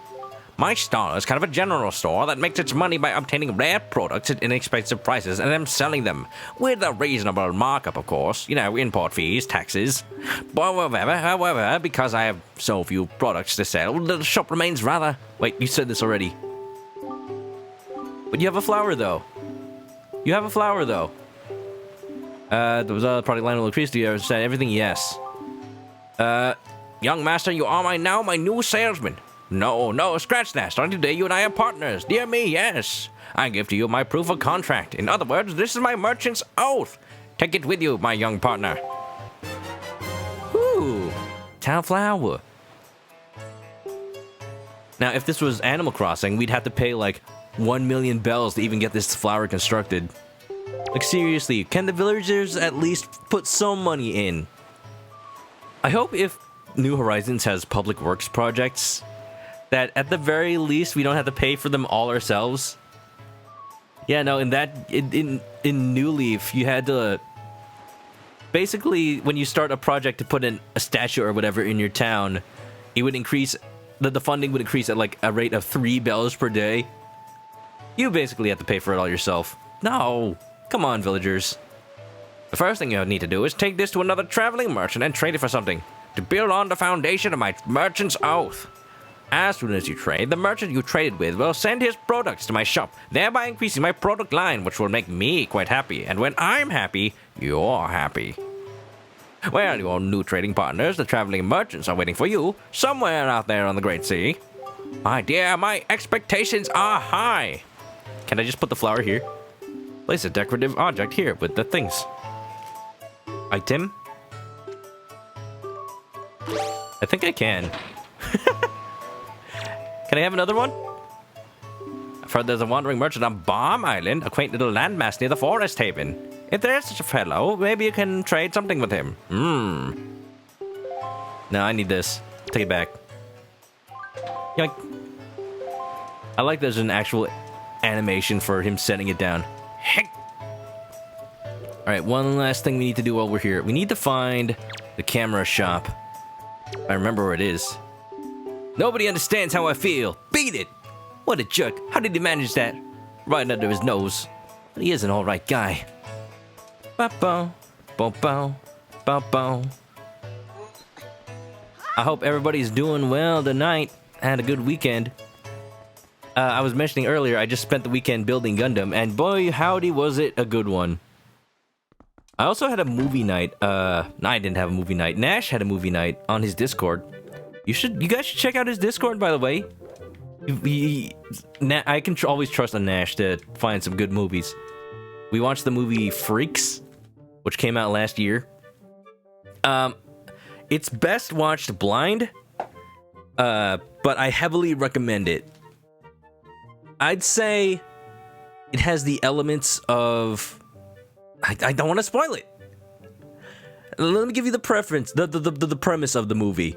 My stall is kind of a general store that makes its money by obtaining rare products at inexpensive prices and then selling them, with a reasonable markup, of course. You know, import fees, taxes. However, because I have so few products to sell, the shop remains rather... Wait, you said this already. But you have a flower, though. You have a flower, though. There was a product line of electricity. I said everything yes. Young master, you are my new salesman. No, scratch that. Starting today, you and I are partners. Dear me, yes. I give to you my proof of contract. In other words, this is my merchant's oath. Take it with you, my young partner. Ooh, town flower. Now, if this was Animal Crossing, we'd have to pay like 1 million bells to even get this flower constructed. Like, seriously, can the villagers at least put some money in? I hope if New Horizons has public works projects, that at the very least we don't have to pay for them all ourselves. Yeah, no, in New Leaf, you had to... Basically, when you start a project to put in a statue or whatever in your town, it would increase... The funding would increase at like a rate of 3 bells per day. You basically have to pay for it all yourself. No, come on, villagers. The first thing you need to do is take this to another traveling merchant and trade it for something, to build on the foundation of my merchant's oath. As soon as you trade, the merchant you traded with will send his products to my shop, thereby increasing my product line, which will make me quite happy. And when I'm happy, you're happy. Well, your new trading partners, the traveling merchants, are waiting for you somewhere out there on the Great Sea. My dear, my expectations are high. Can I just put the flower here? Place a decorative object here with the things. Item? I think I can. Can I have another one? I've heard there's a wandering merchant on Bomb Island, acquainted with a landmass near the Forest Haven. If there's such a fellow, maybe you can trade something with him. No, I need this. Take it back. Yoink. I like there's an actual animation for him setting it down. Heck. Alright, one last thing we need to do while we're here. We need to find the camera shop. I remember where it is. Nobody understands how I feel. Beat it! What a jerk. How did he manage that? Right under his nose. But he is an alright guy. Ba-bow, bo-bow, ba-bow. I hope everybody's doing well tonight. Had a good weekend. I was mentioning earlier, I just spent the weekend building Gundam, and boy, howdy was it a good one. I also had a movie night. No, I didn't have a movie night. Nash had a movie night on his Discord. You guys should check out his Discord, by the way. I can always trust on Nash to find some good movies. We watched the movie Freaks, which came out last year. It's best watched blind, but I heavily recommend it. I'd say it has the elements of... I don't want to spoil it. Let me give you the the premise of the movie.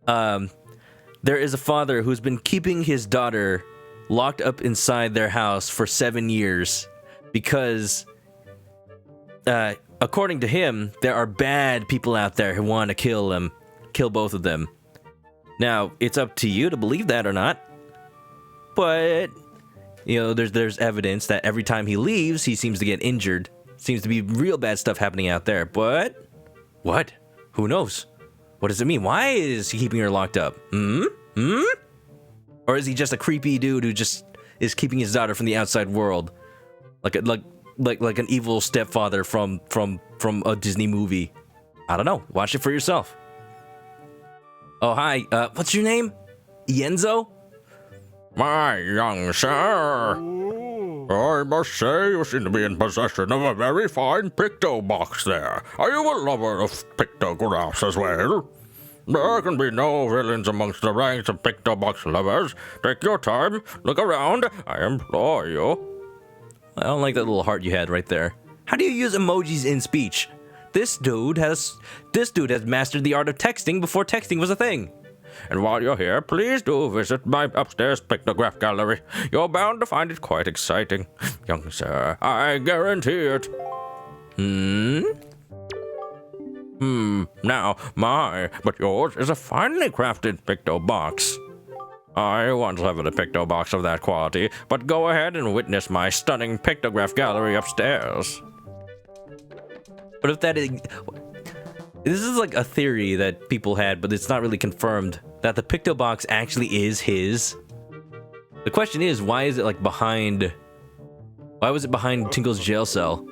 There is a father who's been keeping his daughter locked up inside their house for 7 years because, according to him, there are bad people out there who want to kill both of them. Now, it's up to you to believe that or not, but you know, there's evidence that every time he leaves, he seems to get injured. Seems to be real bad stuff happening out there, but what? Who knows? What does it mean? Why is he keeping her locked up? Or is he just a creepy dude who just is keeping his daughter from the outside world, like an evil stepfather from a Disney movie? I don't know. Watch it for yourself. Oh hi, what's your name? Ienzo? My young sir, I must say you seem to be in possession of a very fine picto box there. Are you a lover of pictographs as well? There can be no villains amongst the ranks of picto box lovers. Take your time, look around, I implore you. I don't like that little heart you had right there. How do you use emojis in speech? This dude has mastered the art of texting before texting was a thing. And while you're here, please do visit my upstairs pictograph gallery. You're bound to find it quite exciting, young sir. I guarantee it. Now, but yours is a finely crafted picto box. I once lived in a picto box of that quality, but go ahead and witness my stunning pictograph gallery upstairs. But if that is... This is like a theory that people had, but it's not really confirmed, that the picto box actually is his. The question is, why is it like behind... Why was it behind Tinkle's jail cell?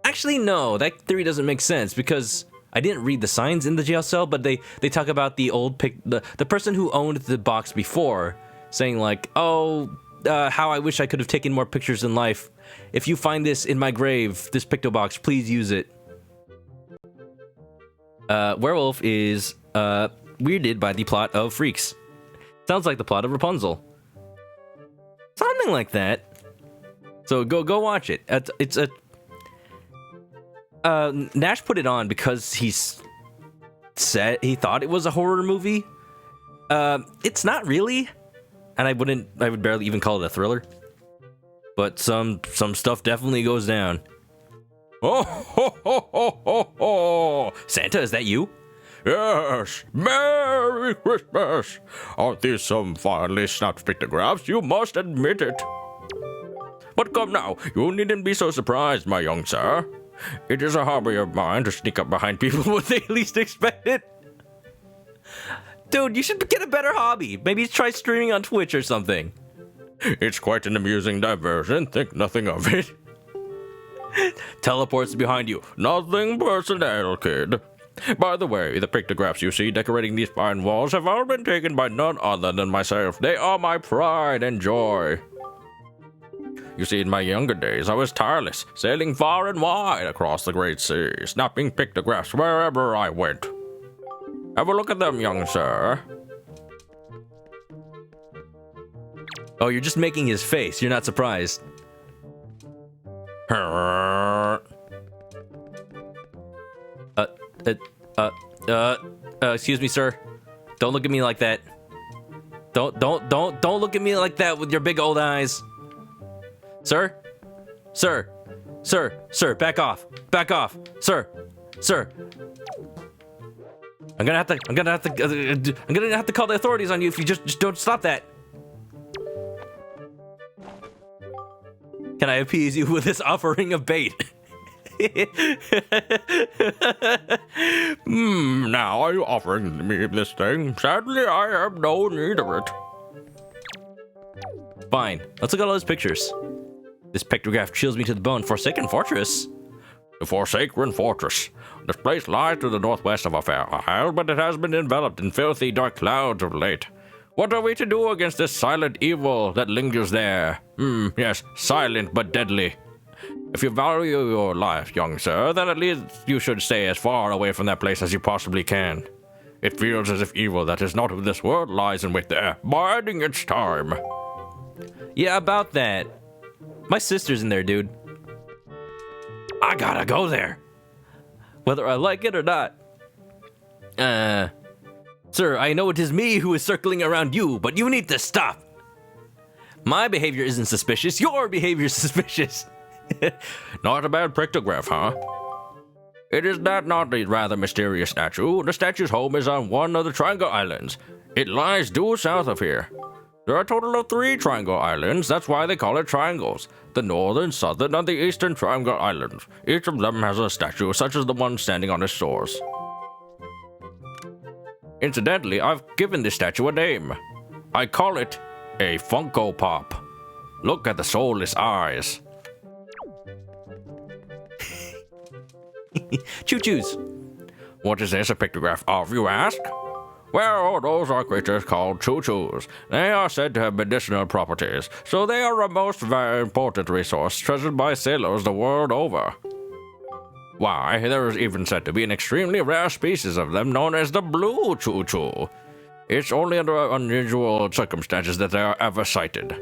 Actually, no, that theory doesn't make sense, because I didn't read the signs in the jail cell, but they talk about the old the person who owned the box before, saying like, oh, how I wish I could have taken more pictures in life. If you find this in my grave, this picto box, please use it. Werewolf is weirded by the plot of Freaks. Sounds like the plot of Rapunzel. Something like that. So go watch it. It's a Nash put it on because he thought it was a horror movie. It's not really, and I would barely even call it a thriller. But some stuff definitely goes down. Oh, ho, ho, ho, ho, ho. Santa, is that you? Yes, Merry Christmas! Aren't these some finely snapped pictographs? You must admit it. But come now, you needn't be so surprised, my young sir. It is a hobby of mine to sneak up behind people when they least expect it. Dude, you should get a better hobby. Maybe try streaming on Twitch or something. It's quite an amusing diversion, think nothing of it. Teleports behind you. Nothing personnel, kid. By the way, the pictographs you see decorating these fine walls have all been taken by none other than myself. They are my pride and joy. You see, in my younger days, I was tireless, sailing far and wide across the great sea, snapping pictographs wherever I went. Have a look at them, young sir. Oh, you're just making his face. You're not surprised. Excuse me, sir. Don't look at me like that. Don't look at me like that with your big old eyes. Sir? Sir, back off. Back off. Sir. I'm gonna have to call the authorities on you if you just don't stop that. Can I appease you with this offering of bait? Now are you offering me this thing? Sadly, I have no need of it. Fine. Let's look at all those pictures. This pictograph chills me to the bone. Forsaken Fortress? The Forsaken Fortress. This place lies to the northwest of our fair isle, but it has been enveloped in filthy dark clouds of late. What are we to do against this silent evil that lingers there? Yes, silent but deadly. If you value your life, young sir, then at least you should stay as far away from that place as you possibly can. It feels as if evil that is not of this world lies in wait there, biding its time. Yeah, about that. My sister's in there, dude. I gotta go there. Whether I like it or not. Sir, I know it is me who is circling around you, but you need to stop. My behavior isn't suspicious. Your behavior is suspicious. Not a bad pictograph, huh? It is that not a rather mysterious statue. The statue's home is on one of the Triangle Islands. It lies due south of here. There are a total of 3 Triangle Islands. That's why they call it triangles. The northern, southern, and the eastern Triangle Islands. Each of them has a statue, such as the one standing on its shores. Incidentally, I've given this statue a name. I call it a Funko Pop. Look at the soulless eyes. Choo-choos. What is this a pictograph of, you ask? Well, those are creatures called choo-choos. They are said to have medicinal properties, so they are a most very important resource treasured by sailors the world over. Why, there is even said to be an extremely rare species of them known as the blue choo-choo. It's only under unusual circumstances that they are ever sighted.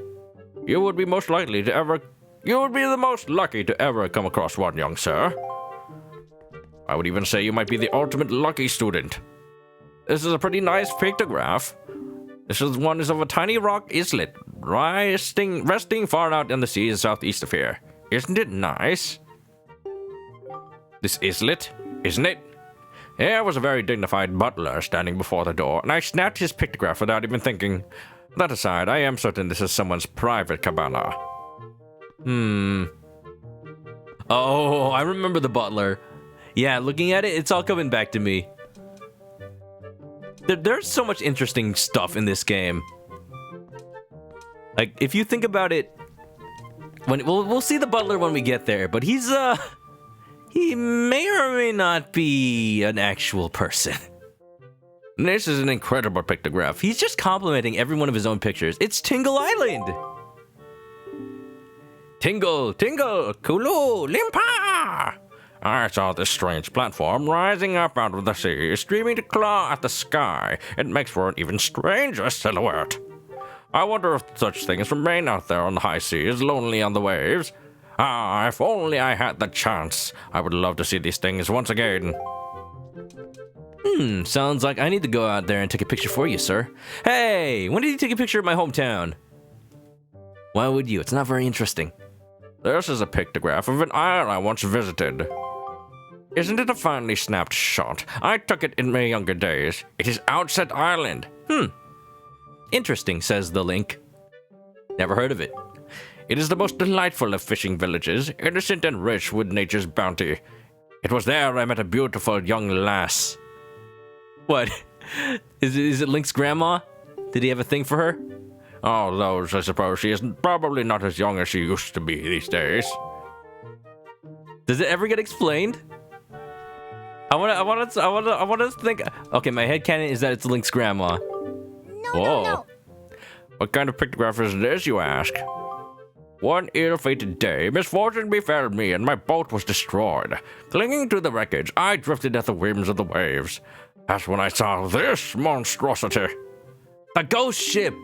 You would be the most lucky to ever come across one, young sir. I would even say you might be the ultimate lucky student. This is a pretty nice pictograph. This one is of a tiny rock islet, resting far out in the seas southeast of here. Isn't it nice? This islet, isn't it? There was a very dignified butler standing before the door, and I snapped his pictograph without even thinking. That aside, I am certain this is someone's private cabana. Oh, I remember the butler. Yeah, looking at it, it's all coming back to me. There's so much interesting stuff in this game. Like, if you think about it, we'll see the butler when we get there, but he may or may not be an actual person. This is an incredible pictograph. He's just complimenting every one of his own pictures. It's Tingle Island! Tingle, Kulu, Limpa! I saw this strange platform rising up out of the sea, streaming to claw at the sky. It makes for an even stranger silhouette. I wonder if such things remain out there on the high seas, lonely on the waves. Ah, if only I had the chance. I would love to see these things once again. Sounds like I need to go out there and take a picture for you, sir. Hey, when did you take a picture of my hometown? Why would you? It's not very interesting. This is a pictograph of an isle I once visited. Isn't it a finely snapped shot? I took it in my younger days. It is Outset Island. Interesting, says the link. Never heard of it. It is the most delightful of fishing villages, innocent and rich with nature's bounty. It was there I met a beautiful young lass. What? Is it Link's grandma? Did he have a thing for her? Oh, those, I suppose. She is probably not as young as she used to be these days. Does it ever get explained? I wanna think. Okay, my headcanon is that it's Link's grandma. No. What kind of pictograph is this, you ask? One ill-fated day, misfortune befell me and my boat was destroyed. Clinging to the wreckage, I drifted at the whims of the waves. That's when I saw this monstrosity. A ghost ship!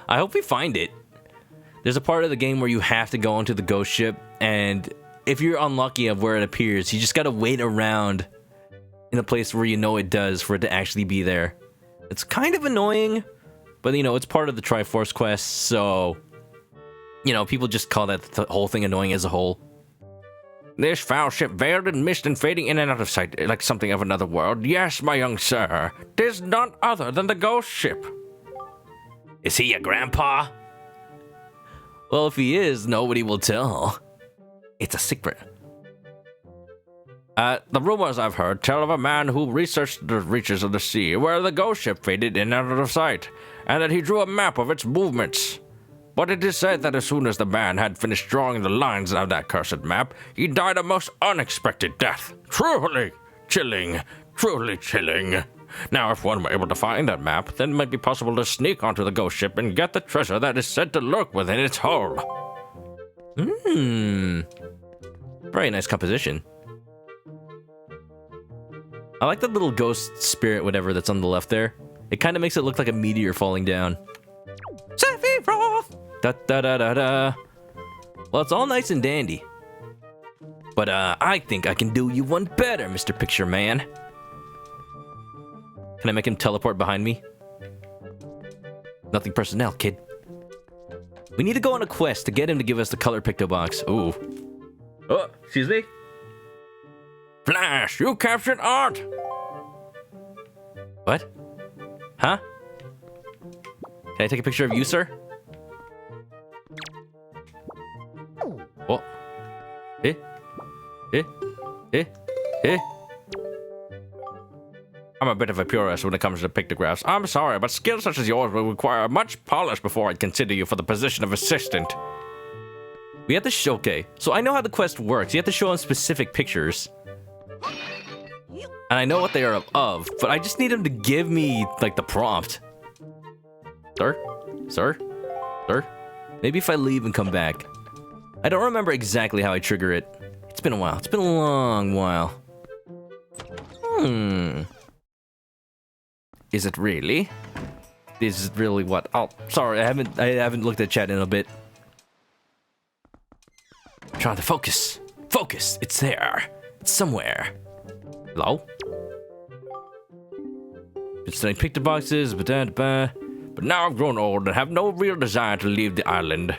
I hope we find it. There's a part of the game where you have to go onto the ghost ship, and if you're unlucky of where it appears, you just gotta wait around in a place where you know it does for it to actually be there. It's kind of annoying, but you know, it's part of the Triforce quest, so you know, people just call that the whole thing annoying as a whole. This foul ship veiled in mist and fading in and out of sight like something of another world. Yes, my young sir, 'tis none other than the ghost ship. Is he your grandpa? Well, if he is, nobody will tell. It's a secret. The rumors I've heard tell of a man who researched the reaches of the sea where the ghost ship faded in and out of sight, and that he drew a map of its movements. But it is said that as soon as the man had finished drawing the lines of that cursed map, he died a most unexpected death. Truly chilling, truly chilling. Now, if one were able to find that map, then it might be possible to sneak onto the ghost ship and get the treasure that is said to lurk within its hull. Very nice composition. I like that little ghost spirit, whatever, that's on the left there. It kind of makes it look like a meteor falling down. Sephiroth! Da da da da da. Well, it's all nice and dandy. But I think I can do you one better, Mr. Picture Man. Can I make him teleport behind me? Nothing personnel, kid. We need to go on a quest to get him to give us the color picto box. Ooh. Oh, excuse me? Flash, you captured Art! What? Huh? Can I take a picture of you, sir? Oh. Eh? Eh? Eh? Eh? I'm a bit of a purist when it comes to pictographs. I'm sorry, but skills such as yours will require much polish before I'd consider you for the position of assistant. We have to show, okay, so I know how the quest works. You have to show him specific pictures. And I know what they are of, but I just need him to give me, like, the prompt. Sir? Sir? Sir? Maybe if I leave and come back. I don't remember exactly how I trigger it. It's been a while. It's been a long while. Is it really? Is it really what? Oh, sorry, I haven't looked at chat in a bit. I'm trying to focus. Focus! It's there. It's somewhere. Hello? Been studying picture boxes, but now I've grown old and have no real desire to leave the island.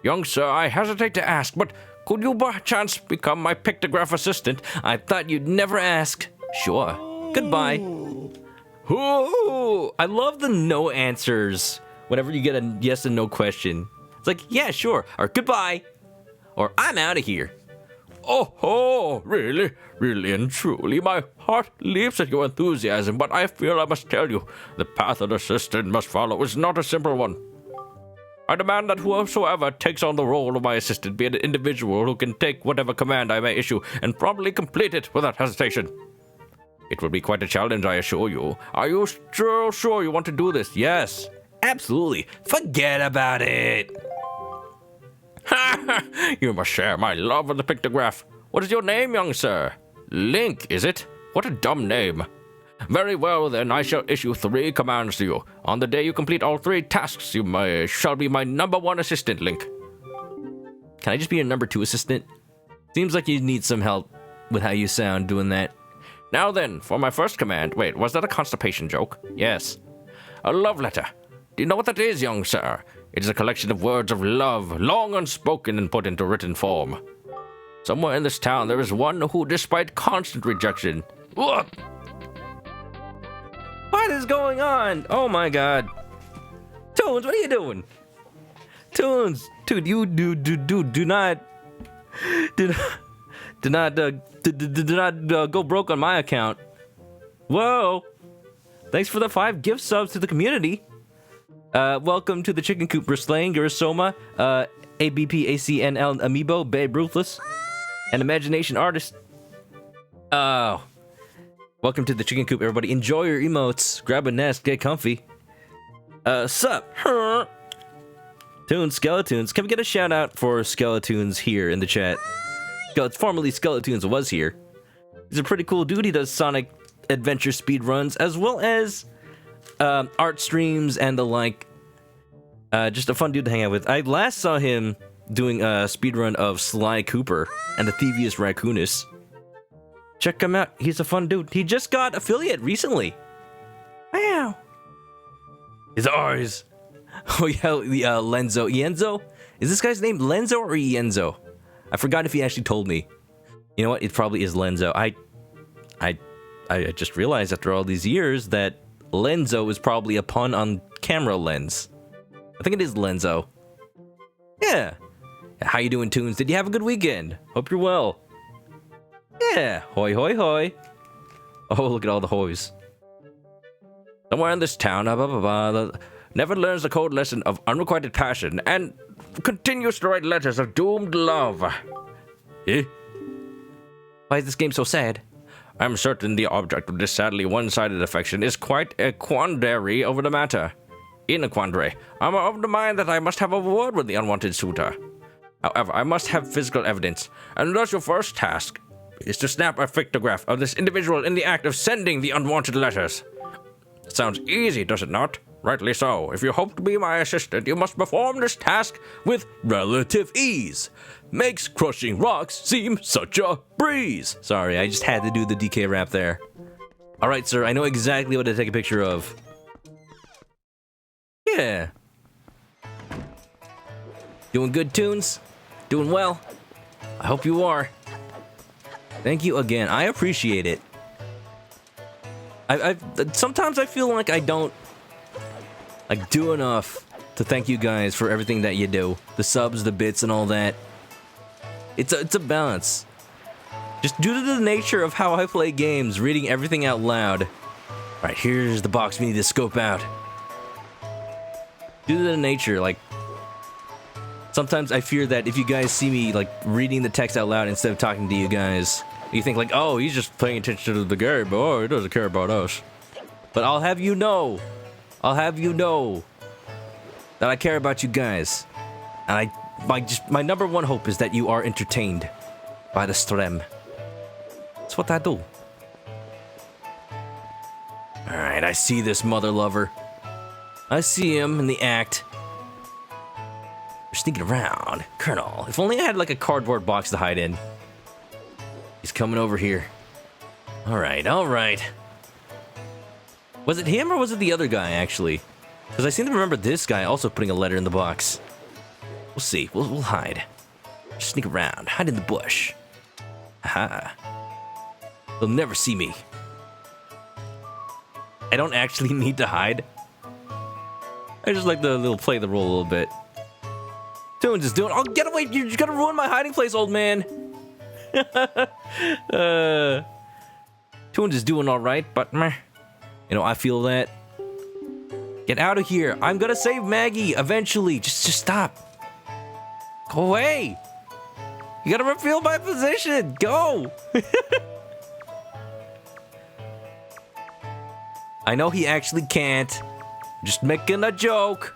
Young sir, I hesitate to ask, but could you by chance become my pictograph assistant? I thought you'd never ask. Sure. Goodbye. Ooh, I love the no answers whenever you get a yes and no question. It's like, yeah, sure, or goodbye, or I'm out of here. Oh, really? Really and truly, my heart leaps at your enthusiasm, but I feel I must tell you, the path an assistant must follow is not a simple one. I demand that whosoever takes on the role of my assistant be an individual who can take whatever command I may issue and promptly complete it without hesitation. It will be quite a challenge, I assure you. Are you sure you want to do this? Yes, absolutely. Forget about it. You must share my love of the pictograph. What is your name, young sir? Link, is it? What a dumb name. Very well, then I shall issue 3 commands to you. On the day you complete all 3 tasks, you shall be my #1 assistant, Link. Can I just be your #2 assistant? Seems like you need some help with how you sound doing that. Now then, for my first command. Wait, was that a constipation joke? Yes. A love letter. Do you know what that is, young sir? It is a collection of words of love, long unspoken and put into written form. Somewhere in this town there is one who, despite constant rejection... Ugh! What is going on? Oh my god. Toons, what are you doing? Toons, dude, you do not go broke on my account. Whoa. Thanks for the 5 gift subs to the community. Welcome to the Chicken Coop, Bristling, Urasoma, ABPACNL Amiibo, Babe Ruthless, and Imagination Artist. Oh, Welcome to the chicken coop, everybody. Enjoy your emotes. Grab a nest, get comfy. Sup? Toons, Skeletoons. Can we get a shout out for Skeletoons here in the chat? Formerly Skeletoons was here. He's a pretty cool dude. He does Sonic Adventure speedruns as well as art streams and the like. Just a fun dude to hang out with. I last saw him doing a speedrun of Sly Cooper and the Thievius Raccoonus. Check him out. He's a fun dude. He just got affiliate recently. Wow. His R's. Oh yeah, Lenzo. Ienzo? Is this guy's name Lenzo or Ienzo? I forgot if he actually told me. You know what? It probably is Lenzo. I just realized after all these years that Lenzo is probably a pun on camera lens. I think it is Lenzo. Yeah. How you doing, Toons? Did you have a good weekend? Hope you're well. Yeah. Hoi, hoi, hoi. Oh, look at all the hoys. Somewhere in this town, never learns the code lesson of unrequited passion and continues to write letters of doomed love. Eh? Why is this game so sad? I'm certain the object of this sadly one-sided affection is quite a quandary over the matter. In a quandary, I'm of the mind that I must have a word with the unwanted suitor. However, I must have physical evidence, and thus your first task is to snap a pictograph of this individual in the act of sending the unwanted letters. It sounds easy, does it not? Rightly so. If you hope to be my assistant, you must perform this task with relative ease. Makes crushing rocks seem such a breeze. Sorry, I just had to do the DK rap there. Alright, sir, I know exactly what to take a picture of. Yeah. Doing good, Toons? Doing well? I hope you are. Thank you again. I appreciate it. Sometimes I feel like I don't do enough to thank you guys for everything that you do. The subs, the bits, and all that. It's a balance. Just due to the nature of how I play games, reading everything out loud. Alright, here's the box we need to scope out. Due to the nature, like, sometimes I fear that if you guys see me, like, reading the text out loud instead of talking to you guys, you think, like, oh, he's just paying attention to the game, but oh, he doesn't care about us. But I'll have you know that I care about you guys. And my number one hope is that you are entertained by the stream. That's what I do. Alright, I see this mother lover. I see him in the act. They're sneaking around. Colonel, if only I had like a cardboard box to hide in. He's coming over here. Alright, alright. Was it him or was it the other guy, actually? Because I seem to remember this guy also putting a letter in the box. We'll see. We'll hide. Just sneak around. Hide in the bush. Aha. They'll never see me. I don't actually need to hide. I just like the little play the role a little bit. Toons is doing... Oh, get away! You're just gonna ruin my hiding place, old man! Toons is doing alright, but meh. You know, I feel that. Get out of here. I'm gonna save Maggie eventually. Just stop. Go away. You gotta reveal my position. Go. I know he actually can't. Just making a joke.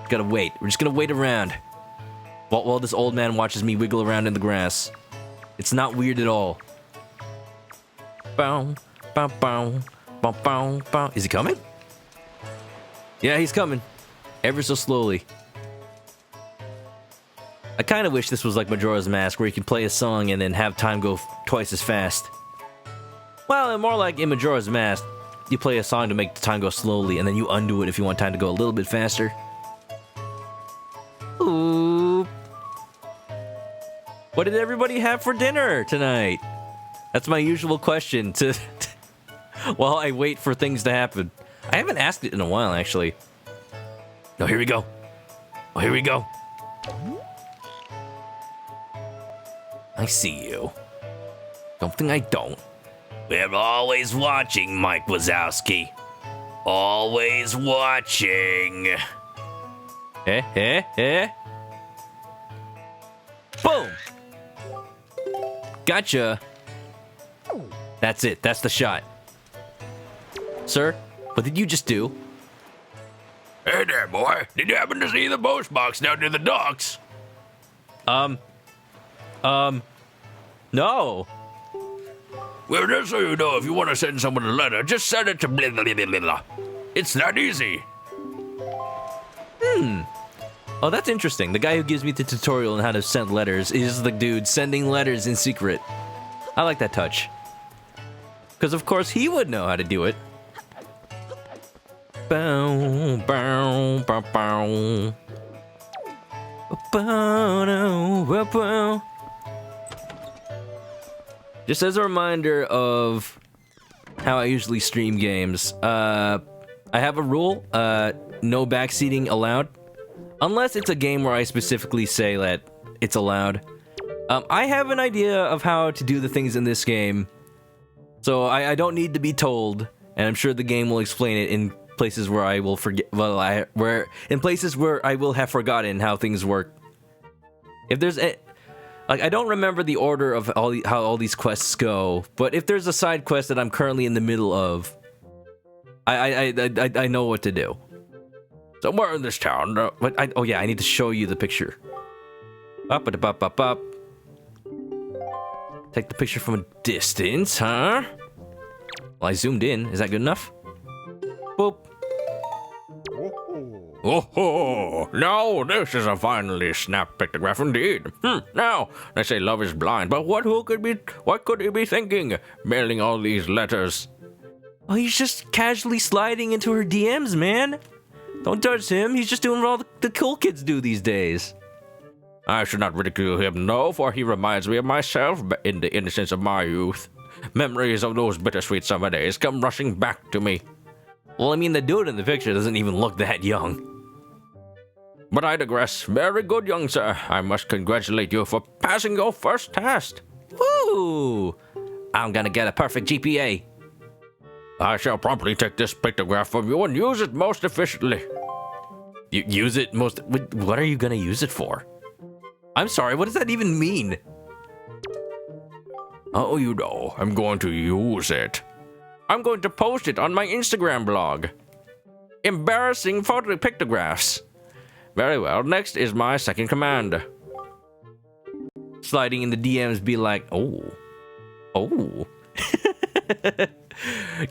Gotta wait. We're just gonna wait around. While this old man watches me wiggle around in the grass. It's not weird at all. Bow, bow, bow, bow, bow, bow. Is he coming? Yeah, he's coming. Ever so slowly. I kind of wish this was like Majora's Mask, where you can play a song and then have time go twice as fast. Well, more like in Majora's Mask, you play a song to make the time go slowly, and then you undo it if you want time to go a little bit faster. Ooh. What did everybody have for dinner tonight? That's my usual question to while I wait for things to happen. I haven't asked it in a while, actually. Oh, here we go. Oh, here we go. I see you. Don't think I don't. We're always watching, Mike Wazowski. Always watching. Boom! Gotcha. That's it. That's the shot. Sir, what did you just do? Hey there, boy. Did you happen to see the post box down near the docks? No. Well, just so you know, if you want to send someone a letter, just send it to blah, blah, blah, blah, blah. It's that easy. Oh, that's interesting. The guy who gives me the tutorial on how to send letters is the dude sending letters in secret. I like that touch. Because, of course, he would know how to do it. Bow, bow, bow, bow. Bow, bow, bow. Just as a reminder of how I usually stream games, I have a rule, no backseating allowed. Unless it's a game where I specifically say that it's allowed. I have an idea of how to do the things in this game, so I don't need to be told, and I'm sure the game will explain it in places where I will forget. Well, in places where I will have forgotten how things work. If there's I don't remember the order of how all these quests go, but if there's a side quest that I'm currently in the middle of, I know what to do. Somewhere in this town. Oh yeah, I need to show you the picture. Up. Take the picture from a distance, huh? Well, I zoomed in. Is that good enough? Boop. Oh, now this is a finely snapped pictograph indeed. Now, they say love is blind, but what could he be thinking? Mailing all these letters. Oh, he's just casually sliding into her DMs, man. Don't judge him. He's just doing what all the cool kids do these days. I should not ridicule him, no, for he reminds me of myself in the innocence of my youth. Memories of those bittersweet summer days come rushing back to me. Well, I mean, the dude in the picture doesn't even look that young. But I digress. Very good, young sir. I must congratulate you for passing your first test. Woo! I'm gonna get a perfect GPA. I shall promptly take this pictograph from you and use it most efficiently. Use it most... What are you gonna use it for? I'm sorry, what does that even mean? Oh, you know, I'm going to use it. I'm going to post it on my Instagram blog. Embarrassing photo pictographs. Very well, next is my second command. Sliding in the DMs be like, oh.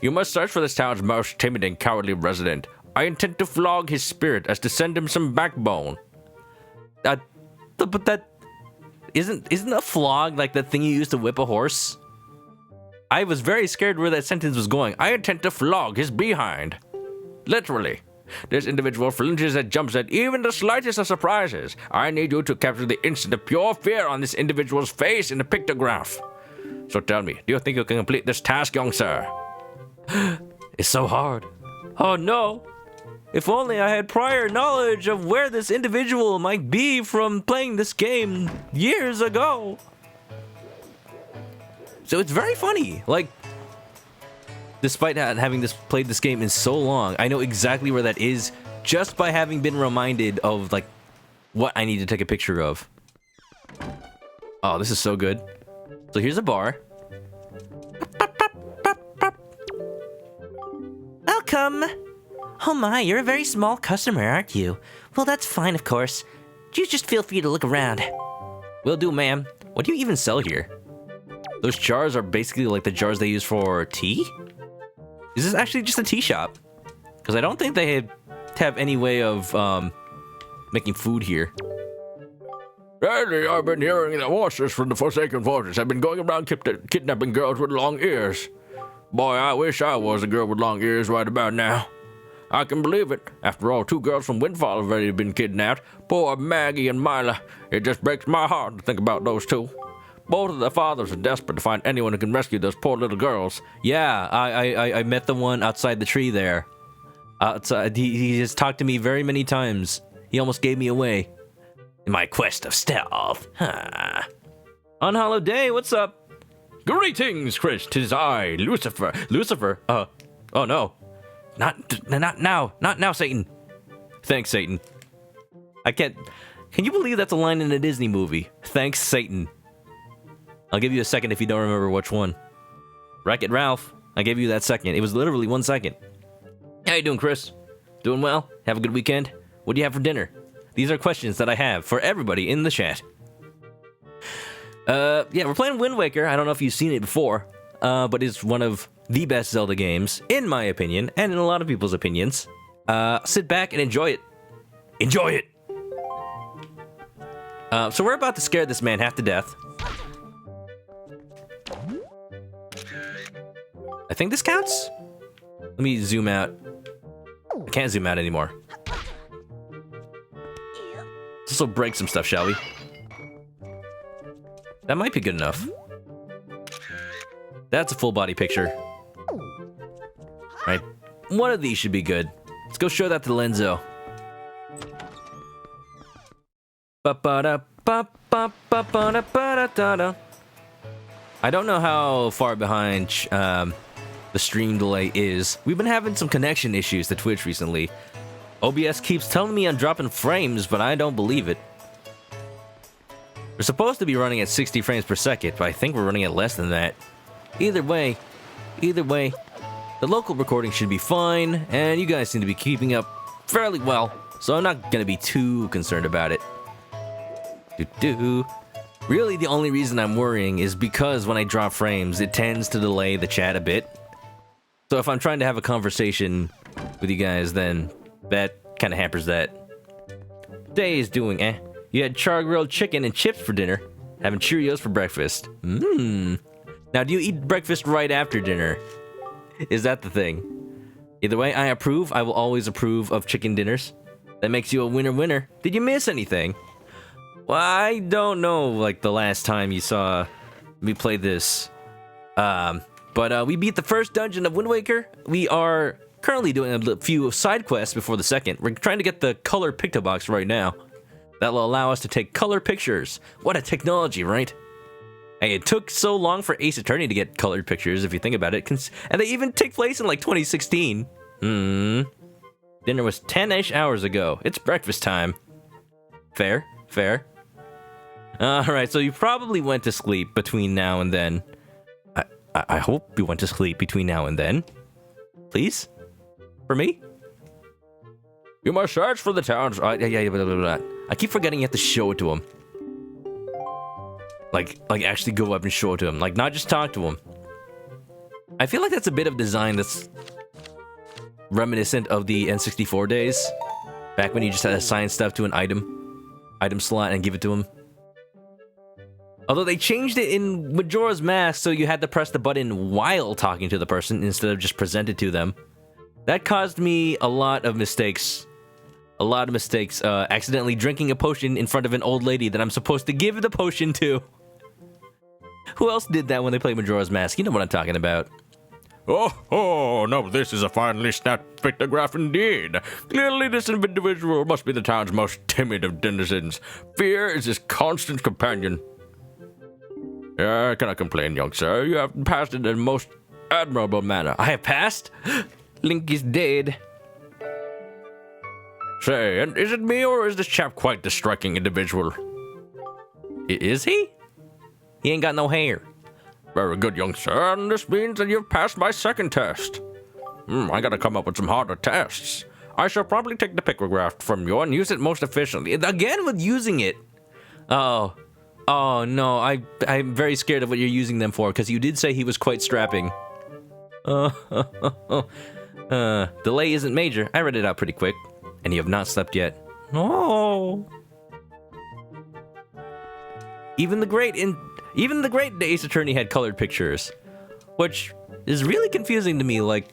You must search for this town's most timid and cowardly resident. I intend to flog his spirit as to send him some backbone. But that... Isn't a flog like that thing you use to whip a horse? I was very scared where that sentence was going. I intend to flog his behind. Literally. This individual flinches and jumps at even the slightest of surprises. I need you to capture the instant of pure fear on this individual's face in the pictograph. So tell me, do you think you can complete this task, young sir? It's so hard. Oh no! If only I had prior knowledge of where this individual might be from playing this game years ago. So it's very funny. Like, despite having played this game in so long, I know exactly where that is just by having been reminded of, like, what I need to take a picture of. Oh, this is so good. So here's a bar. Welcome. Oh my, you're a very small customer, aren't you? Well, that's fine, of course. You just feel free to look around. Will do, ma'am. What do you even sell here? Those jars are basically like the jars they use for tea? Is this actually just a tea shop? Because I don't think they have any way of making food here. Lately, I've been hearing that monsters from the Forsaken Fortress have been going around kidnapping girls with long ears. Boy, I wish I was a girl with long ears right about now. I can believe it. After all, 2 girls from Windfall have already been kidnapped. Poor Maggie and Mila. It just breaks my heart to think about those 2. Both of their fathers are desperate to find anyone who can rescue those poor little girls. Yeah, I met the one outside the tree there. Outside, he has talked to me very many times. He almost gave me away. In my quest of stealth. Huh. Unhallowed day, what's up? Greetings, Chris. 'Tis I, Lucifer. Lucifer? Oh no. Not now, Satan. Thanks, Satan. I can't... Can you believe that's a line in a Disney movie? Thanks, Satan. I'll give you a second if you don't remember which one. Wreck-It Ralph. I gave you that second. It was literally 1 second. How you doing, Chris? Doing well? Have a good weekend? What do you have for dinner? These are questions that I have for everybody in the chat. Yeah, we're playing Wind Waker. I don't know if you've seen it before, but it's one of the best Zelda games, in my opinion, and in a lot of people's opinions. Sit back and enjoy it. Enjoy it! So we're about to scare this man half to death. I think this counts? Let me zoom out. I can't zoom out anymore. Let's also break some stuff, shall we? That might be good enough. That's a full body picture. Right. One of these should be good. Let's go show that to Lenzo. I don't know how far behind the stream delay is. We've been having some connection issues to Twitch recently. OBS keeps telling me I'm dropping frames, but I don't believe it. We're supposed to be running at 60 frames per second, but I think we're running at less than that. Either way, the local recording should be fine, and you guys seem to be keeping up fairly well, so I'm not gonna be too concerned about it. Really, the only reason I'm worrying is because when I drop frames, it tends to delay the chat a bit. So if I'm trying to have a conversation with you guys, then that kind of hampers that. Day is doing You had char-grilled chicken and chips for dinner. Having Cheerios for breakfast. Now, do you eat breakfast right after dinner? Is that the thing? Either way, I approve. I will always approve of chicken dinners. That makes you a winner. Did you miss anything? Well, I don't know, like, the last time you saw me play this. But we beat the first dungeon of Wind Waker. We are currently doing a few side quests before the second. We're trying to get the color picto box right now. That will allow us to take color pictures. What a technology, right? Hey, it took so long for Ace Attorney to get colored pictures, if you think about it. And they even take place in, like, 2016. Dinner was 10-ish hours ago. It's breakfast time. Fair. Alright, so you probably went to sleep between now and then. I hope you went to sleep between now and then. Please? For me? You must search for the towns. I keep forgetting you have to show it to him. Like actually go up and show it to him. Like, not just talk to him. I feel like that's a bit of design that's reminiscent of the N64 days. Back when you just had to assign stuff to an item slot and give it to him. Although they changed it in Majora's Mask so you had to press the button while talking to the person instead of just present it to them. That caused me a lot of mistakes. Accidentally drinking a potion in front of an old lady that I'm supposed to give the potion to. Who else did that when they played Majora's Mask? You know what I'm talking about. Oh, no, this is a finely snapped pictograph indeed. Clearly this individual must be the town's most timid of denizens. Fear is his constant companion. I cannot complain, young sir. You have passed it in a most admirable manner. I have passed? Link is dead. Say, and is it me or is this chap quite the striking individual? Is he? He ain't got no hair. Very good, young sir, and this means that you've passed my second test. I gotta come up with some harder tests. I shall probably take the pictograph from you and use it most efficiently. Again with using it. Oh no, I'm very scared of what you're using them for, because you did say he was quite strapping. Delay isn't major. I read it out pretty quick. And you have not slept yet. No. Even the great Ace Attorney had colored pictures, which is really confusing to me. Like,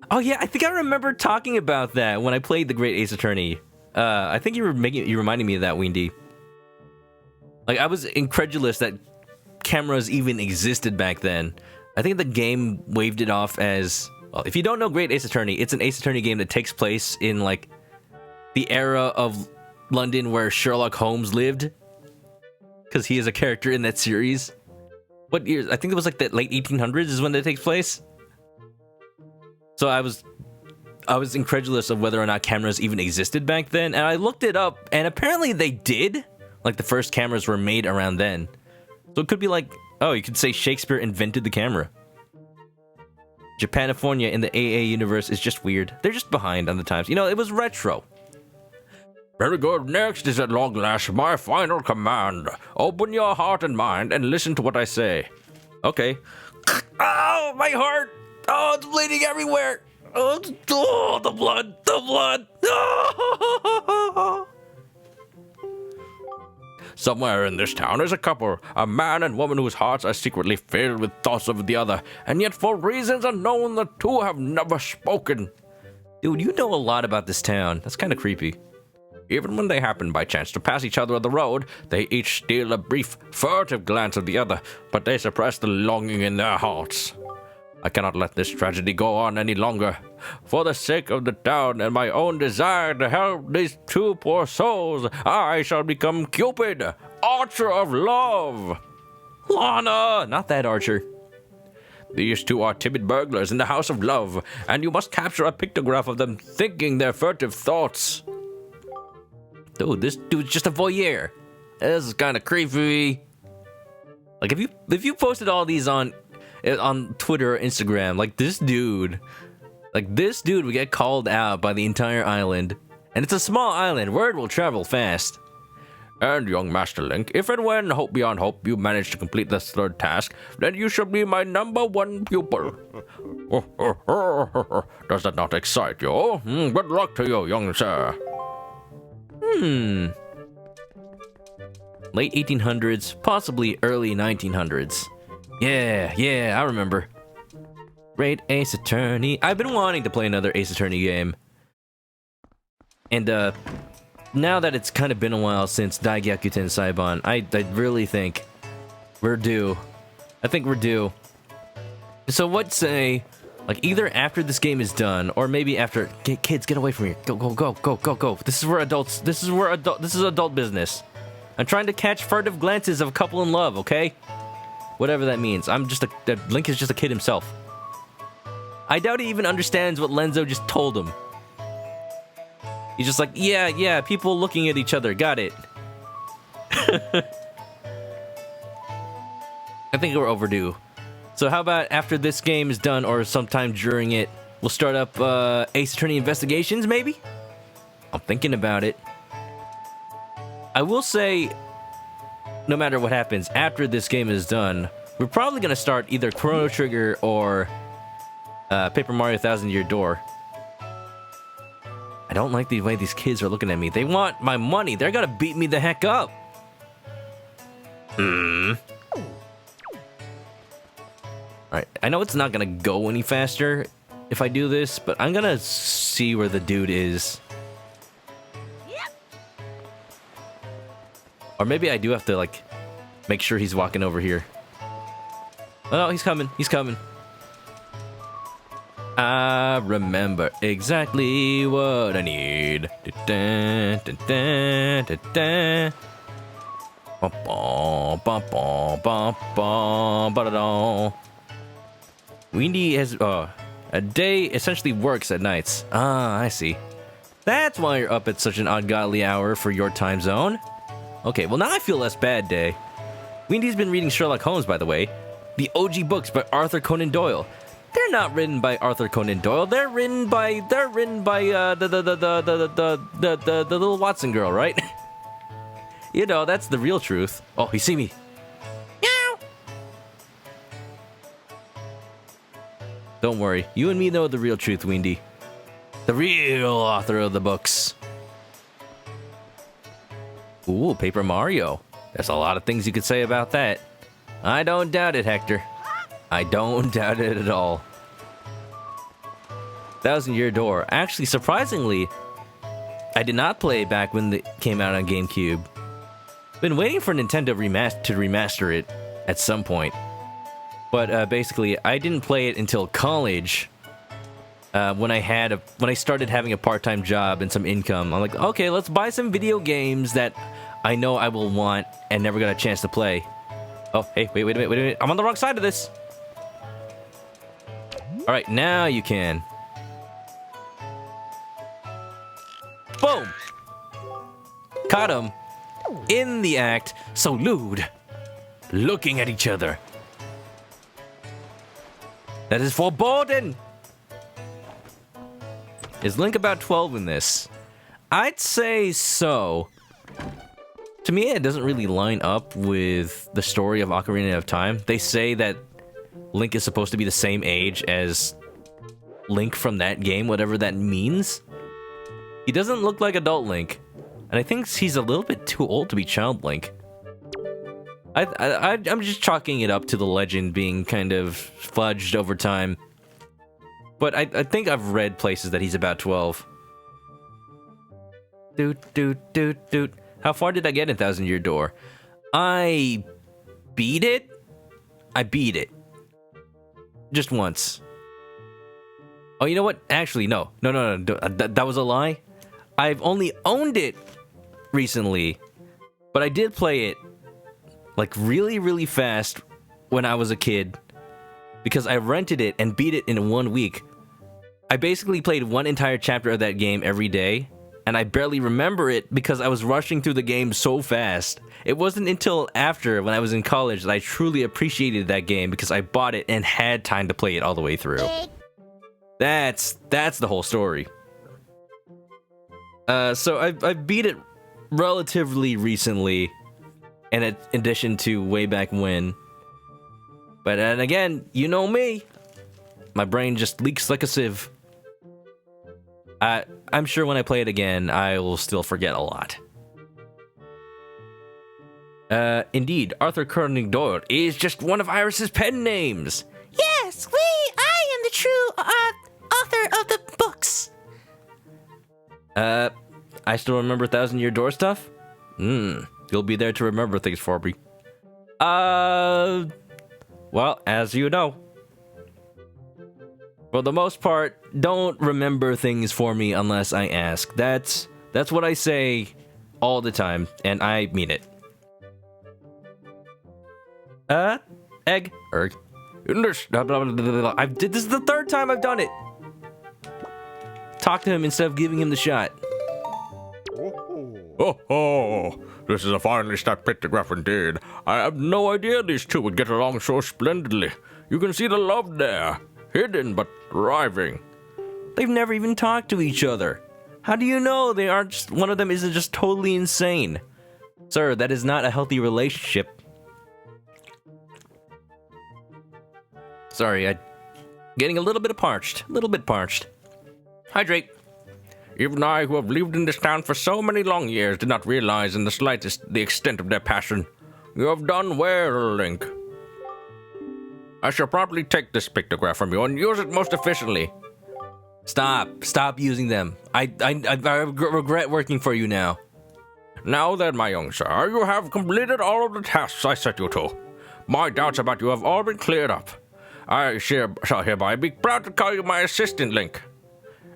oh yeah, I think I remember talking about that when I played the Great Ace Attorney. I think you reminded me of that, Windy. Like, I was incredulous that cameras even existed back then. I think the game waved it off as, well, if you don't know Great Ace Attorney, it's an Ace Attorney game that takes place in, like, the era of London where Sherlock Holmes lived. Because he is a character in that series. What years? I think it was like the late 1800s is when that takes place. So I was incredulous of whether or not cameras even existed back then, and I looked it up, and apparently they did. Like, the first cameras were made around then. So it could be like, oh, you could say Shakespeare invented the camera. Japanifornia in the AA universe is just weird. They're just behind on the times. You know, it was retro. Very good. Next is at long last my final command. Open your heart and mind and listen to what I say. Okay. Oh, my heart! Oh, it's bleeding everywhere! Oh, the blood! The blood! Oh! Somewhere in this town is a couple, a man and woman whose hearts are secretly filled with thoughts of the other, and yet for reasons unknown the two have never spoken. Dude, you know a lot about this town. That's kind of creepy. Even when they happen by chance to pass each other on the road, they each steal a brief, furtive glance at the other, but they suppress the longing in their hearts. I cannot let this tragedy go on any longer. For the sake of the town and my own desire to help these two poor souls, I shall become Cupid, Archer of Love. Lana! Not that Archer. These two are timid burglars in the House of Love, and you must capture a pictograph of them thinking their furtive thoughts. Dude, this dude's just a voyeur. This is kind of creepy. Like, if you posted all these on Twitter or Instagram, like this dude would get called out by the entire island. And it's a small island. Word will travel fast. And young Master Link, if and when, hope beyond hope, you manage to complete this third task, then you shall be my #1 pupil. Does that not excite you? Good luck to you, young sir. Late 1800s, possibly early 1900s. Yeah, I remember. Great Ace Attorney. I've been wanting to play another Ace Attorney game. And, now that it's kind of been a while since Daigyakuten Saiban, I really think we're due. I think we're due. So what say, like, either after this game is done, or maybe after... Kids, get away from here. Go. This is adult business. I'm trying to catch furtive glances of a couple in love, okay? Whatever that means. Link is just a kid himself. I doubt he even understands what Lenzo just told him. He's just like, yeah, people looking at each other. Got it. I think we're overdue. So how about after this game is done, or sometime during it, we'll start up Ace Attorney Investigations, maybe? I'm thinking about it. I will say, no matter what happens, after this game is done, we're probably going to start either Chrono Trigger or Paper Mario Thousand Year Door. I don't like the way these kids are looking at me. They want my money. They're gonna beat me the heck up. Alright, I know it's not gonna go any faster if I do this, but I'm gonna see where the dude is. Or maybe I do have to, like, make sure he's walking over here. Oh, no, he's coming. I remember exactly what I need. Windy has a day essentially works at nights. Ah, I see. That's why you're up at such an ungodly hour for your time zone. Okay, well now I feel less bad, Day. Windy's been reading Sherlock Holmes, by the way. The OG books by Arthur Conan Doyle. They're not written by Arthur Conan Doyle. They're written by the little Watson girl, right? You know, that's the real truth. Oh, he see me. Meow. Don't worry, you and me know the real truth, Windy. The real author of the books. Ooh, Paper Mario. There's a lot of things you could say about that. I don't doubt it, Hector. I don't doubt it at all. Thousand Year Door. Actually, surprisingly, I did not play it back when it came out on GameCube. Been waiting for Nintendo to remaster it at some point. But basically, I didn't play it until college. When I started having a part-time job and some income. I'm like, okay, let's buy some video games that I know I will want and never got a chance to play. Oh, hey, wait a minute. I'm on the wrong side of this. All right, now you can. Boom! Caught him. In the act, so lewd. Looking at each other. That is foreboding! Is Link about 12 in this? I'd say so. To me, it doesn't really line up with the story of Ocarina of Time. They say that Link is supposed to be the same age as Link from that game, whatever that means. He doesn't look like adult Link, and I think he's a little bit too old to be child Link. I'm just chalking it up to the legend being kind of fudged over time. But I think I've read places that he's about 12. Doot. How far did I get in Thousand Year Door? I beat it? I beat it. Just once. Oh, you know what? Actually, no. That was a lie. I've only owned it recently. But I did play it like really, really fast when I was a kid. Because I rented it and beat it in 1 week. I basically played one entire chapter of that game every day. And I barely remember it because I was rushing through the game so fast. It wasn't until after, when I was in college, that I truly appreciated that game because I bought it and had time to play it all the way through. That's the whole story. So I beat it relatively recently, in addition to way back when. But then again, you know me. My brain just leaks like a sieve. I'm sure when I play it again, I will still forget a lot. Indeed, Arthur Conan Doyle is just one of Iris's pen names. Yes, I am the true author of the books. I still remember Thousand Year Door stuff? You'll be there to remember things for me. Well, as you know. For the most part, don't remember things for me unless I ask. That's what I say all the time, and I mean it. Egg. This is the third time I've done it. Talk to him instead of giving him the shot. Oh, this is a finely stacked pictograph indeed. I have no idea these two would get along so splendidly. You can see the love there. Hidden but thriving. They've never even talked to each other. How do you know they aren't just, one of them isn't just totally insane? Sir, that is not a healthy relationship. Sorry, I'm getting a little bit parched. Hydrate. Even I, who have lived in this town for so many long years, did not realize in the slightest the extent of their passion. You have done well, Link. I shall promptly take this pictograph from you and use it most efficiently. Stop using them. I regret working for you now. Now then, my young sir, you have completed all of the tasks I set you to. My doubts about you have all been cleared up. I shall hereby be proud to call you my assistant, Link.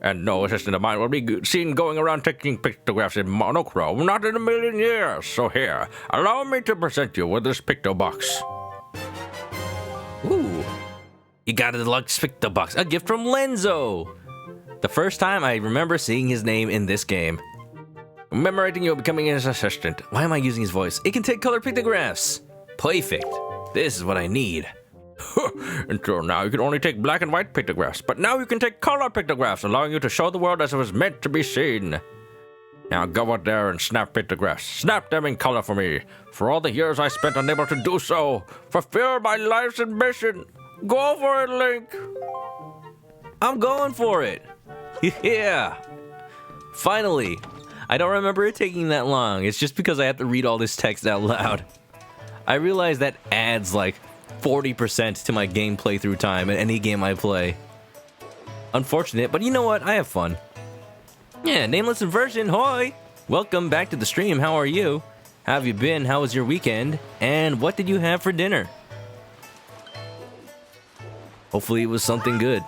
And no assistant of mine will be seen going around taking pictographs in monochrome, not in a million years. So here, allow me to present you with this picto box. Ooh, you got a deluxe picto box, a gift from Lenzo. The first time I remember seeing his name in this game. Commemorating you becoming his assistant. Why am I using his voice? It can take color pictographs. Perfect. This is what I need. Until now, you could only take black and white pictographs, but now you can take color pictographs, allowing you to show the world as it was meant to be seen. Now go out there and snap pictographs. Snap them in color for me. For all the years I spent unable to do so. Fulfill my life's ambition. Go for it, Link. I'm going for it. Yeah. Finally. I don't remember it taking that long. It's just because I have to read all this text out loud. I realize that adds like 40% to my game playthrough time in any game I play. Unfortunate, but you know what? I have fun. Yeah, Nameless Inversion, hoi! Welcome back to the stream, how are you? How have you been? How was your weekend? And what did you have for dinner? Hopefully it was something good.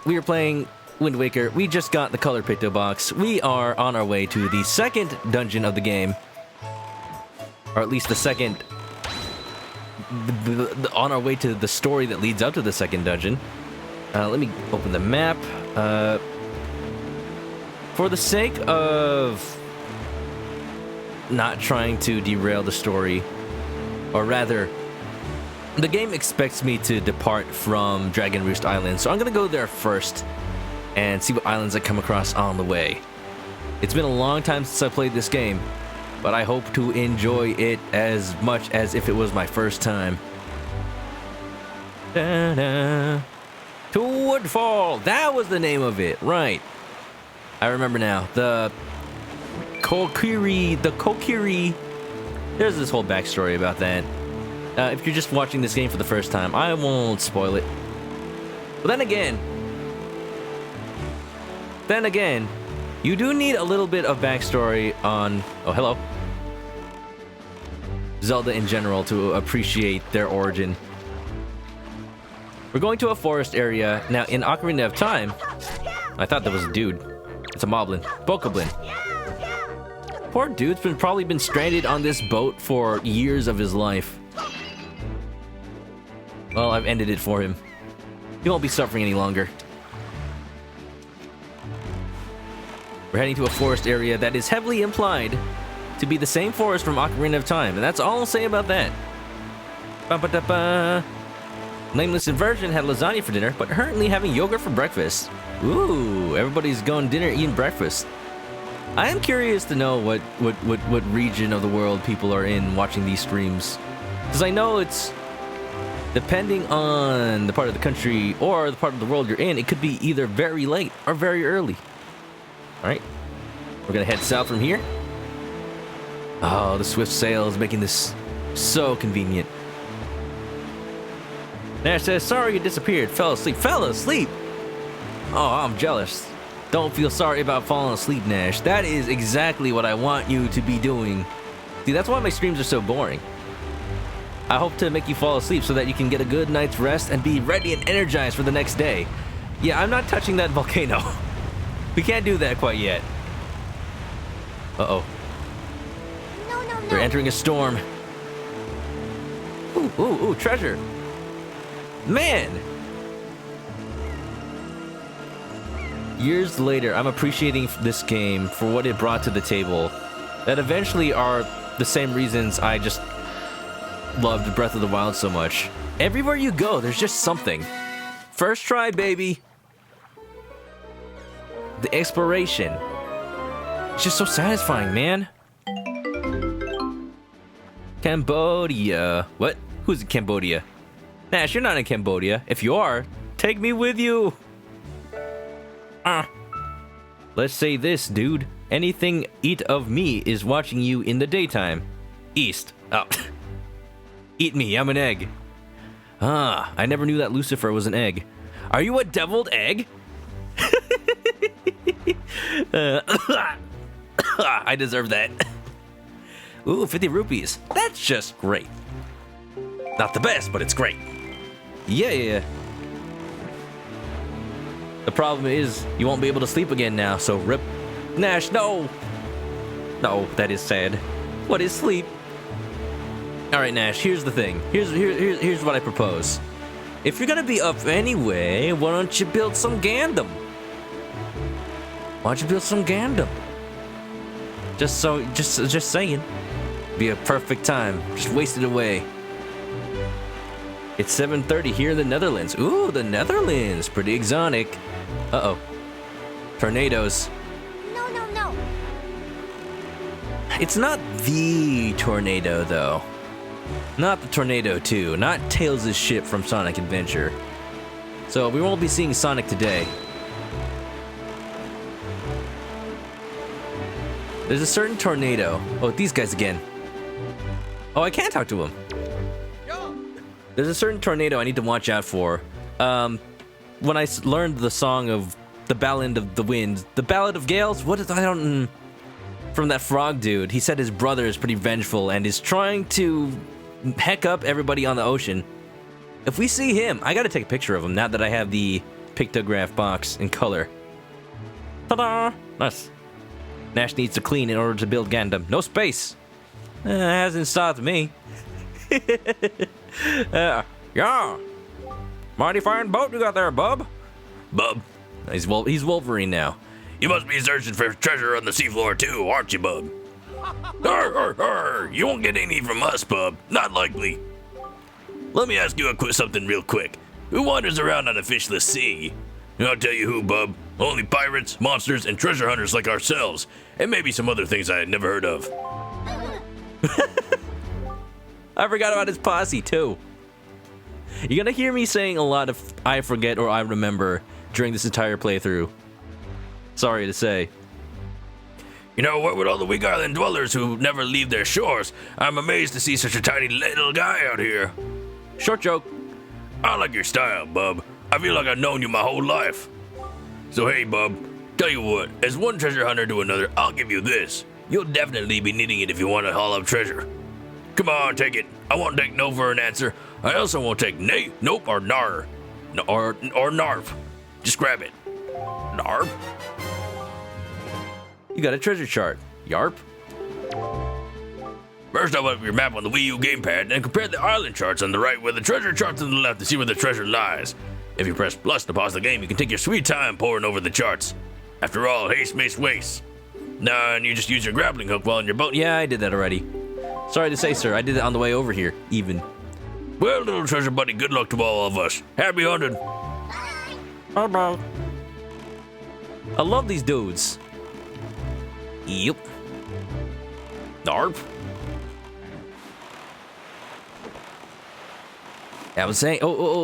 We are playing Wind Waker. We just got the color picto box. We are on our way to the second dungeon of the game. Or at least the second... on our way to the story that leads up to the second dungeon. Let me open the map. For the sake of not trying to derail the story, or rather, The game expects me to depart from Dragon Roost Island, so I'm gonna go there first and see what islands I come across on the way. It's been a long time since I played this game, but I hope to enjoy it as much as if it was my first time. Da-da. To Woodfall! That was the name of it, right. I remember now. The Kokiri... There's this whole backstory about that. If you're just watching this game for the first time, I won't spoil it. But then again, you do need a little bit of backstory on... Oh, hello. Zelda in general to appreciate their origin. We're going to a forest area. Now, in Ocarina of Time... I thought that was a dude. It's a moblin. Bokoblin. Poor dude's probably been stranded on this boat for years of his life. Well, I've ended it for him. He won't be suffering any longer. We're heading to a forest area that is heavily implied to be the same forest from Ocarina of Time, and that's all I'll say about that. Ba-ba-da-ba. Nameless Inversion had lasagna for dinner, but currently having yogurt for breakfast. Ooh, everybody's going dinner, eating breakfast. I am curious to know what region of the world people are in watching these streams. Because I know it's... Depending on the part of the country or the part of the world you're in, it could be either very late or very early. Alright. We're gonna head south from here. Oh, the swift sail is making this so convenient. Nash says, sorry you disappeared. Fell asleep. Fell asleep? Oh, I'm jealous. Don't feel sorry about falling asleep, Nash. That is exactly what I want you to be doing. See, that's why my streams are so boring. I hope to make you fall asleep so that you can get a good night's rest and be ready and energized for the next day. Yeah, I'm not touching that volcano. We can't do that quite yet. Uh-oh. No, no, no. We're entering a storm. Ooh, treasure. Man! Years later, I'm appreciating this game for what it brought to the table. That eventually are the same reasons I just loved Breath of the Wild so much. Everywhere you go, there's just something. First try, baby. The exploration. It's just so satisfying, man. Cambodia. What? Who's in Cambodia? Nash, you're not in Cambodia. If you are, take me with you. Let's say this, dude. Anything eat of me is watching you in the daytime. East. Oh. Eat me, I'm an egg. I never knew that Lucifer was an egg. Are you a deviled egg? I deserve that. Ooh, 50 rupees. That's just great. Not the best, but it's great. Yeah. The problem is, you won't be able to sleep again now, so rip. Nash, no! No, that is sad. What is sleep? Alright, Nash, here's the thing. Here's what I propose. If you're gonna be up anyway, why don't you build some Gundam? Why don't you build some Gundam? Just saying. Be a perfect time. Just waste it away. It's 7:30 here in the Netherlands. Ooh, the Netherlands. Pretty exotic. Uh-oh. Tornadoes. No, no, no. It's not the tornado, though. Not the Tornado 2. Not Tails' ship from Sonic Adventure. So we won't be seeing Sonic today. There's a certain tornado. Oh, these guys again. Oh, I can't talk to him. There's a certain tornado I need to watch out for. When I learned the song of the Ballad of the Wind, the Ballad of Gales, what is, I don't, from that frog dude, he said his brother is pretty vengeful and is trying to heck up everybody on the ocean. If we see him, I gotta take a picture of him now that I have the pictograph box in color. Ta-da! Nice. Nash needs to clean in order to build Gundam. No space. Hasn't stopped me. Yeah. Mighty fine boat you got there, bub. Bub, He's Wolverine now. you must be searching for treasure on the seafloor too, aren't you, bub? Arr, arr, arr. You won't get any from us, bub. Not likely. let me ask you something real quick. Who wanders around on a fishless sea? And I'll tell you who, bub. Only pirates, monsters, and treasure hunters like ourselves. And maybe some other things I had never heard of. I forgot about his posse, too. You're gonna hear me saying a lot of I forget or I remember during this entire playthrough. Sorry to say. You know, what with all the weak island dwellers who never leave their shores, I'm amazed to see such a tiny little guy out here. Short joke. I like your style, bub. I feel like I've known you my whole life. So hey, bub, tell you what, as one treasure hunter to another, I'll give you this. You'll definitely be needing it if you want to haul up treasure. Come on, take it. I won't take no for an answer. I also won't take nay, nope, or nar. Or narf. Just grab it. Narf? You got a treasure chart. Yarp. First, open up your map on the Wii U gamepad and compare the island charts on the right with the treasure charts on the left to see where the treasure lies. If you press plus to pause the game, you can take your sweet time poring over the charts. After all, haste makes waste. Nah, and you just use your grappling hook while in your boat. Yeah, I did that already. Sorry to say, sir. I did it on the way over here, even. Well, little treasure buddy, good luck to all of us. Happy hunting. Bye-bye. I love these dudes. Yep. Narp. I was saying,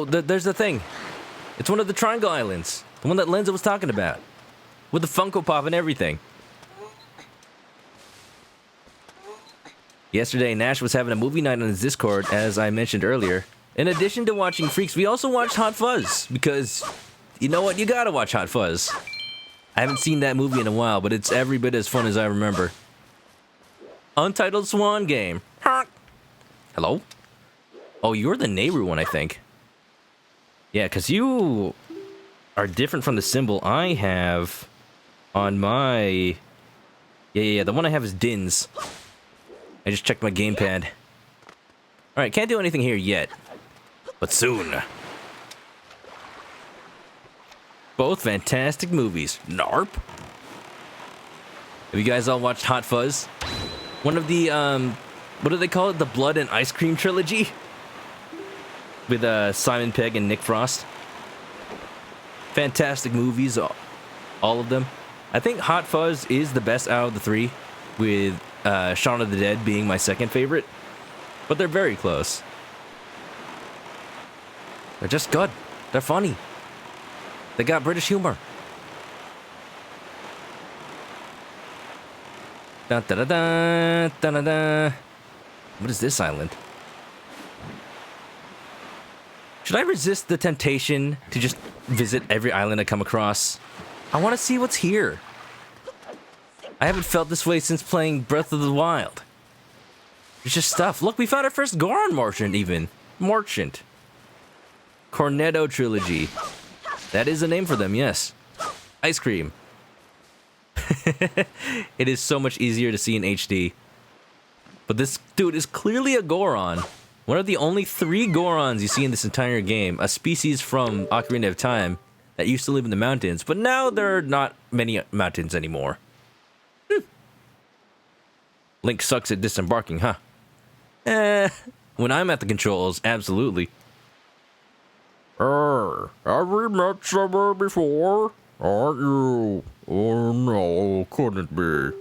there's the thing. It's one of the Triangle Islands. The one that Lenza was talking about. With the Funko Pop and everything. Yesterday, Nash was having a movie night on his Discord, as I mentioned earlier. In addition to watching Freaks, we also watched Hot Fuzz. Because, you know what? You gotta watch Hot Fuzz. I haven't seen that movie in a while, but it's every bit as fun as I remember. Untitled Swan Game. Hello? Oh, you're the Nehru one, I think. Yeah, because you are different from the symbol I have on my... Yeah, the one I have is Din's. I just checked my gamepad. Alright, can't do anything here yet. But soon. Both fantastic movies. Narp. Have you guys all watched Hot Fuzz? One of the, what do they call it? The Blood and Ice Cream trilogy? With Simon Pegg and Nick Frost. Fantastic movies, all of them. I think Hot Fuzz is the best out of the three, with Shaun of the Dead being my second favorite. But they're very close. They're just good. They're funny. They got British humor. Da da da da da da da. What is this island? Should I resist the temptation to just visit every island I come across? I want to see what's here. I haven't felt this way since playing Breath of the Wild. There's just stuff. Look, we found our first Goron merchant even. Merchant. Cornetto Trilogy. That is a name for them, yes. Ice cream. It is so much easier to see in HD. But this dude is clearly a Goron. One of the only 3 Gorons you see in this entire game. A species from Ocarina of Time that used to live in the mountains. But now there are not many mountains anymore. Link sucks at disembarking, huh? When I'm at the controls, absolutely. Have we met somewhere before? Aren't you? Oh no, couldn't be.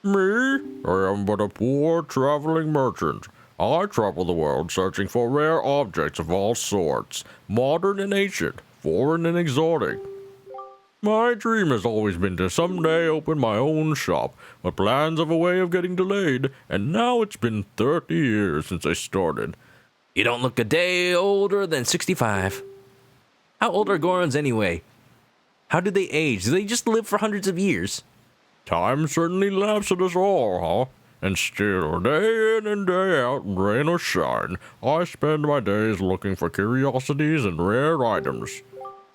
Me? I am but a poor traveling merchant. I travel the world searching for rare objects of all sorts, modern and ancient, foreign and exotic. My dream has always been to someday open my own shop, with plans of a way of getting delayed, and now it's been 30 years since I started. You don't look a day older than 65. How old are Gorons anyway? How do they age? Do they just live for hundreds of years? Time certainly laughs at us all, huh? And still, day in and day out, rain or shine, I spend my days looking for curiosities and rare items.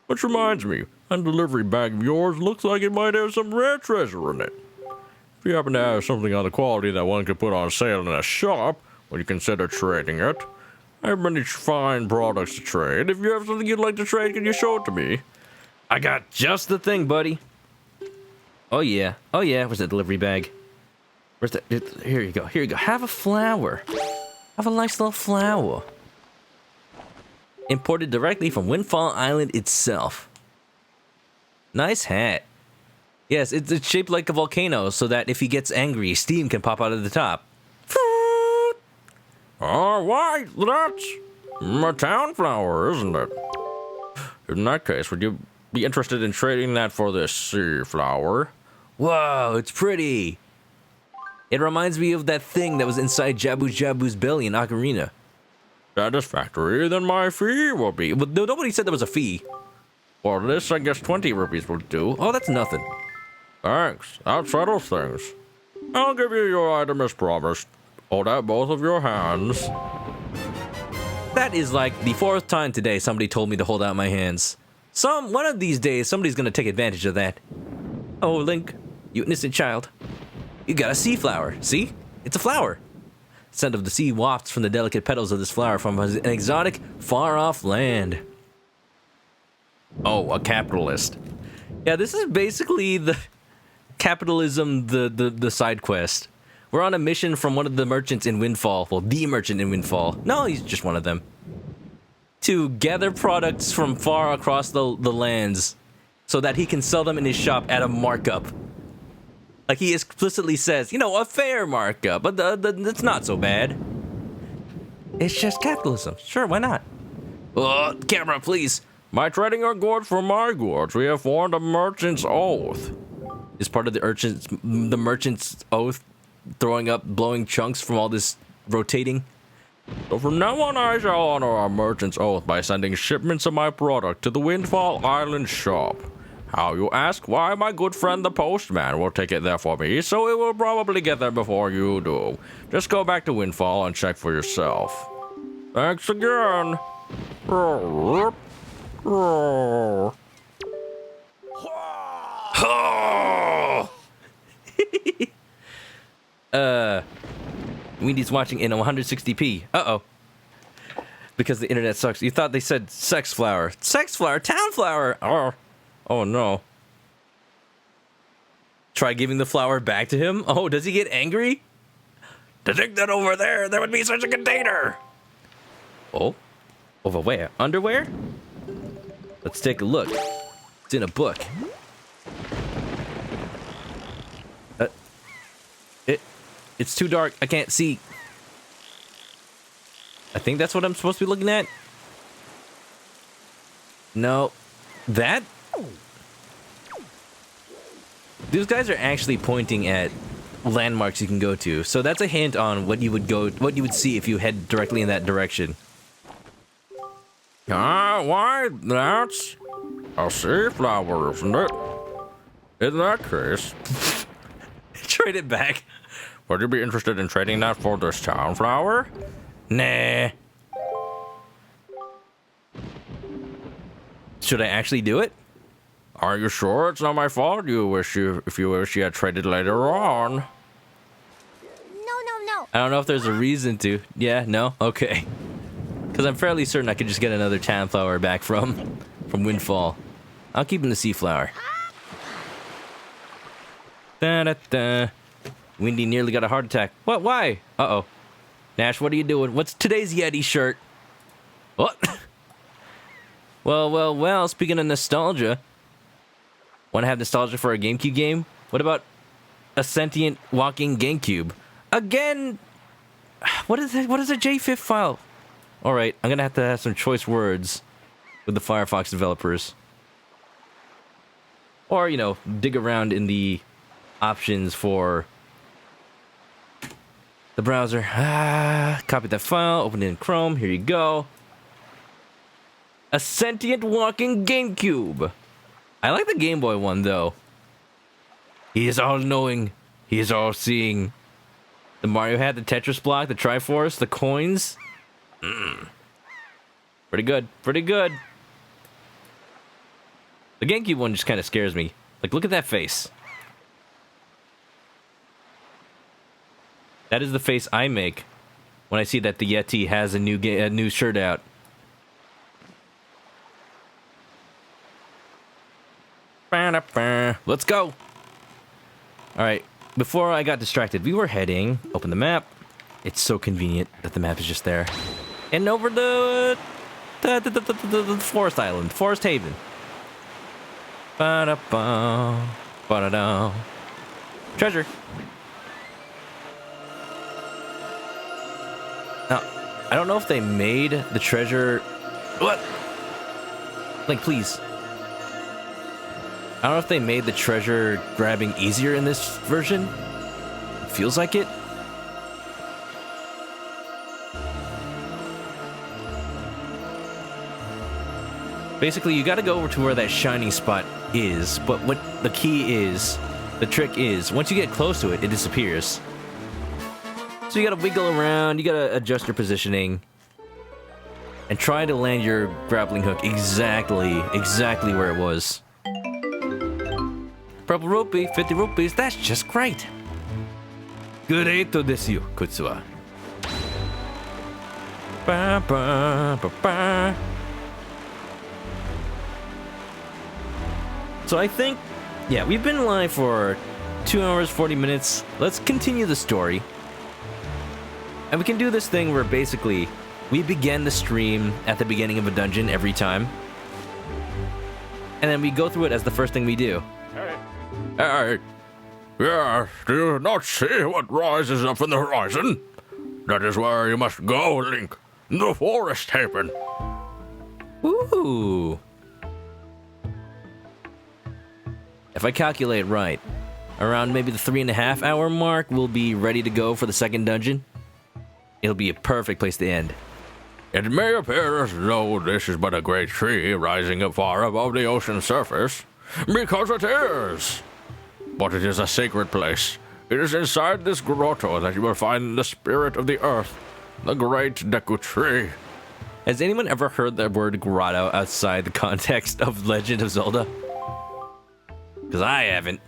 Which reminds me, that delivery bag of yours looks like it might have some rare treasure in it. If you happen to have something on the quality that one could put on sale in a shop, would you consider trading it? I have many fine products to trade. If you have something you'd like to trade, can you show it to me? I got just the thing, buddy. Oh yeah. Where's the delivery bag? Where's the... Here you go. Have a flower. Have a nice little flower. Imported directly from Windfall Island itself. Nice hat. Yes, it's shaped like a volcano so that if he gets angry, steam can pop out of the top. Why, that's a town flower, isn't it? In that case, would you be interested in trading that for this sea flower? Whoa, it's pretty. It reminds me of that thing that was inside Jabu Jabu's belly in Ocarina. Satisfactory, then my fee will be. But nobody said there was a fee. For this, I guess 20 rupees will do. Oh, that's nothing. Thanks, that settles things. I'll give you your item as promised. Hold out both of your hands. That is like the 4th time today somebody told me to hold out my hands. One of these days, somebody's gonna take advantage of that. Oh, Link, you innocent child. You got a sea flower. See? It's a flower. The scent of the sea wafts from the delicate petals of this flower from an exotic, far-off land. Oh, a capitalist. Yeah, this is basically the capitalism, the side quest. We're on a mission from one of the merchants in Windfall. Well, the merchant in Windfall. No, he's just one of them. To gather products from far across the lands so that he can sell them in his shop at a markup. Like he explicitly says, you know, a fair markup, but that's not so bad. It's just capitalism. Sure, why not? Oh, camera, please. By trading your goods for my goods, we have formed a merchant's oath. Is part of the merchant's oath throwing up, blowing chunks from all this rotating? So from now on, I shall honor our merchant's oath by sending shipments of my product to the Windfall Island shop. How, you ask? Why, my good friend the postman will take it there for me, so it will probably get there before you do. Just go back to Windfall and check for yourself. Thanks again. Wendy's watching in 160p. Uh-oh. Because the internet sucks. You thought they said sex flower. Sex flower? Town flower! Oh no. Try giving the flower back to him? Oh, does he get angry? To think that over there would be such a container. Oh? Over where? Underwear? Let's take a look. It's in a book. It's too dark. I can't see. I think that's what I'm supposed to be looking at. No. That? These guys are actually pointing at landmarks you can go to. So that's a hint on what you would see if you head directly in that direction. Why, that's a sea flower, isn't it? In that case, Trade it back. would you be interested in trading that for this town flower? Nah. Should I actually do it? Are you sure it's not my fault? If you wish you had traded later on. No, no, no. I don't know if there's a reason to. Yeah, no? Okay. Because I'm fairly certain I could just get another town flower back from Windfall. I'll keep him the sea flower. Da-da-da. Windy nearly got a heart attack. What? Why? Uh-oh. Nash, what are you doing? What's today's Yeti shirt? What? Well, speaking of nostalgia. Want to have nostalgia for a GameCube game? What about a sentient walking GameCube? Again, what is that? What is a JFIF file? All right, I'm going to have some choice words with the Firefox developers. Or, you know, dig around in the options for the browser. Copy that file, open it in Chrome. Here you go. A sentient walking GameCube. I like the Game Boy one, though. He is all-knowing. He is all-seeing. The Mario hat, the Tetris block, the Triforce, the coins. Pretty good. Pretty good. The GameCube one just kind of scares me. Like, look at that face. That is the face I make when I see that the Yeti has a new shirt out. Let's go. All right. Before I got distracted, we were heading. Open the map. It's so convenient that the map is just there. And over the The Forest Island. Forest Haven. Ba-da-ba. Ba-da-da. Treasure. Now, I don't know if they made the treasure... What? Link, please. I don't know if they made the treasure grabbing easier in this version. It feels like it. Basically, you gotta go over to where that shining spot is, but what the key is, the trick is, once you get close to it, it disappears. So you gotta wiggle around, you gotta adjust your positioning, and try to land your grappling hook exactly where it was. Purple rupee, 50 rupees, that's just great. Great desu, Kutsuwa. Ba, ba, ba, ba. So I think, yeah, we've been live for 2 hours, 40 minutes. Let's continue the story. And we can do this thing where basically we begin the stream at the beginning of a dungeon every time. And then we go through it as the first thing we do. Hey. Yeah, do you not see what rises up in the horizon? That is where you must go, Link. The Forest Haven. Ooh. If I calculate right, around maybe the 3.5 hour mark, we'll be ready to go for the second dungeon. It'll be a perfect place to end. It may appear as though this is but a great tree rising up far above the ocean surface, because it is. But it is a sacred place. It is inside this grotto that you will find the spirit of the earth, the great Deku tree. Has anyone ever heard the word grotto outside the context of Legend of Zelda? Because I haven't.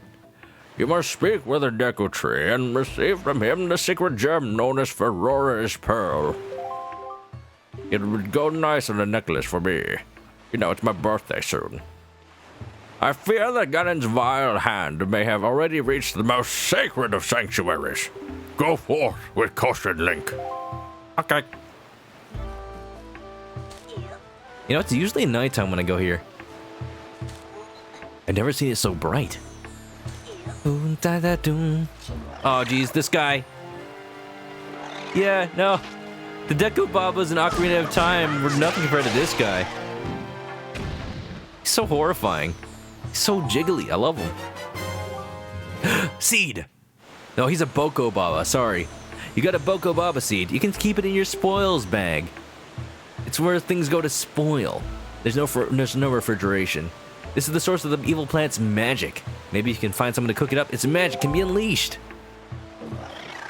You must speak with the Deku tree and receive from him the secret gem known as Ferrora's Pearl. It would go nice on a necklace for me. You know, it's my birthday soon. I fear that Ganon's vile hand may have already reached the most sacred of sanctuaries. Go forth with caution, Link. Okay. You know, it's usually nighttime when I go here. I've never seen it so bright. Oh, geez, this guy. Yeah, no. The Deku Babas in Ocarina of Time were nothing compared to this guy. He's so horrifying. He's so jiggly. I love him. Seed. No, he's a Boko Baba. Sorry. You got a Boko Baba seed. You can keep it in your spoils bag. It's where things go to spoil. There's no refrigeration. This is the source of the evil plant's magic. Maybe you can find someone to cook it up. Its magic can be unleashed.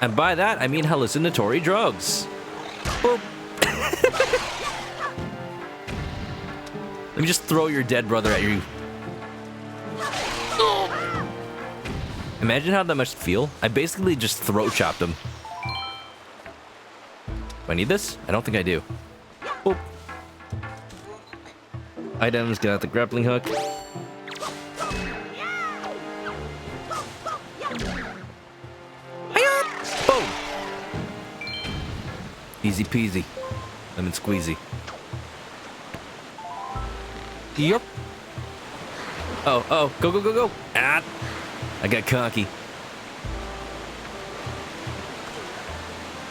And by that, I mean hallucinatory drugs. Boop. Let me just throw your dead brother at you. Imagine how that must feel. I basically just throat chopped him. Do I need this? I don't think I do. Boop. Items, get out the grappling hook. Boom! Easy peasy. Lemon squeezy. Yep. Oh, go, go, go, go. Ah, I got cocky.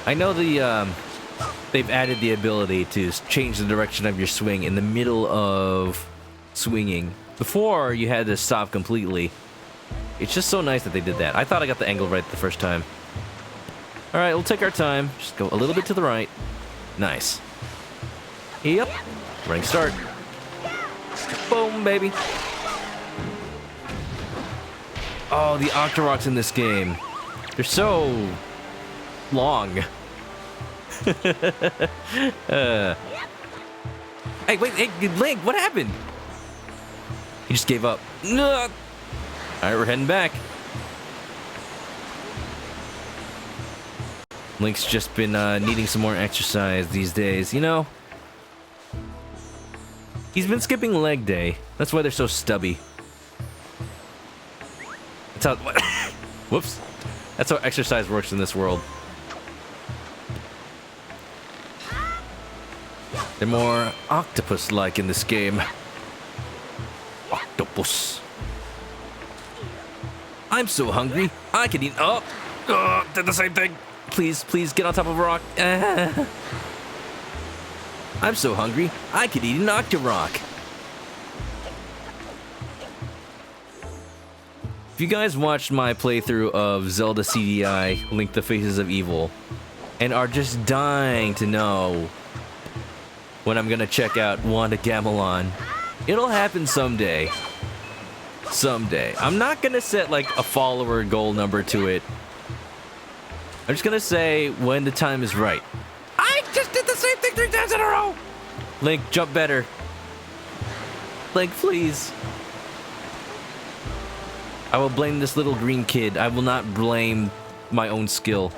I know they've added the ability to change the direction of your swing in the middle of swinging. Before, you had to stop completely. It's just so nice that they did that. I thought I got the angle right the first time. All right, we'll take our time. Just go a little bit to the right. Nice. Yep. Running start. Boom, baby. Oh, the Octoroks in this game. They're so long. Hey, wait, hey, Link, what happened? He just gave up. All right, we're heading back. Link's just been needing some more exercise these days, you know? He's been skipping leg day. That's why they're so stubby. That's how... Whoops. That's how exercise works in this world. They're more octopus-like in this game. Octopus. I'm so hungry. I could eat. Oh, did the same thing. Please, please get on top of a rock. I'm so hungry. I could eat an Octorock. If you guys watched my playthrough of Zelda CDI, Link the Faces of Evil, and are just dying to know when I'm gonna check out Wanda Gamelon, it'll happen someday. Someday. I'm not gonna set like a follower goal number to it. I'm just gonna say when the time is right. I just did the same thing 3 times in a row. Link, jump better. Link, please. I will blame this little green kid. I will not blame my own skill.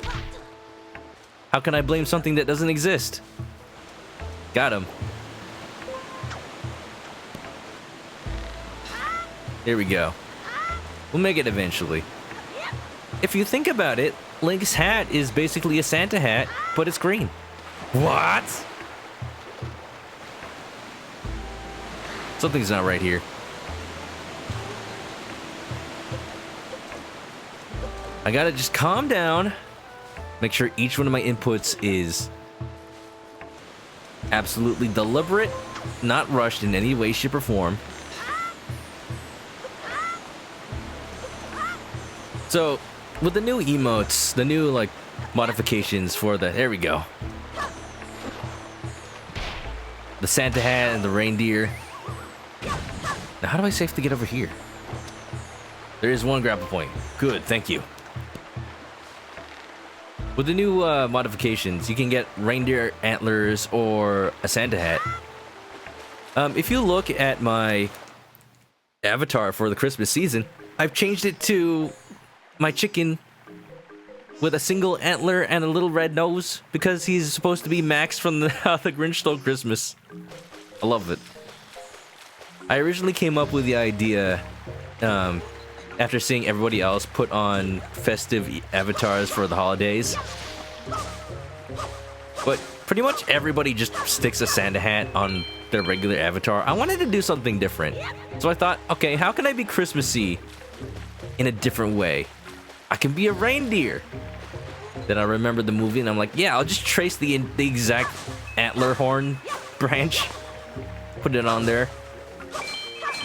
How can I blame something that doesn't exist? Got him. Here we go. We'll make it eventually. If you think about it, Link's hat is basically a Santa hat, but it's green. What? Something's not right here. I gotta just calm down. Make sure each one of my inputs is absolutely deliberate, not rushed in any way, shape, or form. So, with the new emotes, the new, like, modifications for the... There we go. The Santa hat and the reindeer. Now, how do I safely get over here? There is one grapple point. Good, thank you. With the new modifications, you can get reindeer antlers or a Santa hat. If you look at my avatar for the Christmas season, I've changed it to my chicken with a single antler and a little red nose because he's supposed to be Max from the How the Grinch Stole Christmas. I love it. I originally came up with the idea after seeing everybody else put on festive avatars for the holidays. But pretty much everybody just sticks a Santa hat on their regular avatar. I wanted to do something different. So I thought, okay, how can I be Christmassy in a different way? I can be a reindeer. Then I remembered the movie and I'm like, yeah, I'll just trace the exact antler horn branch, put it on there,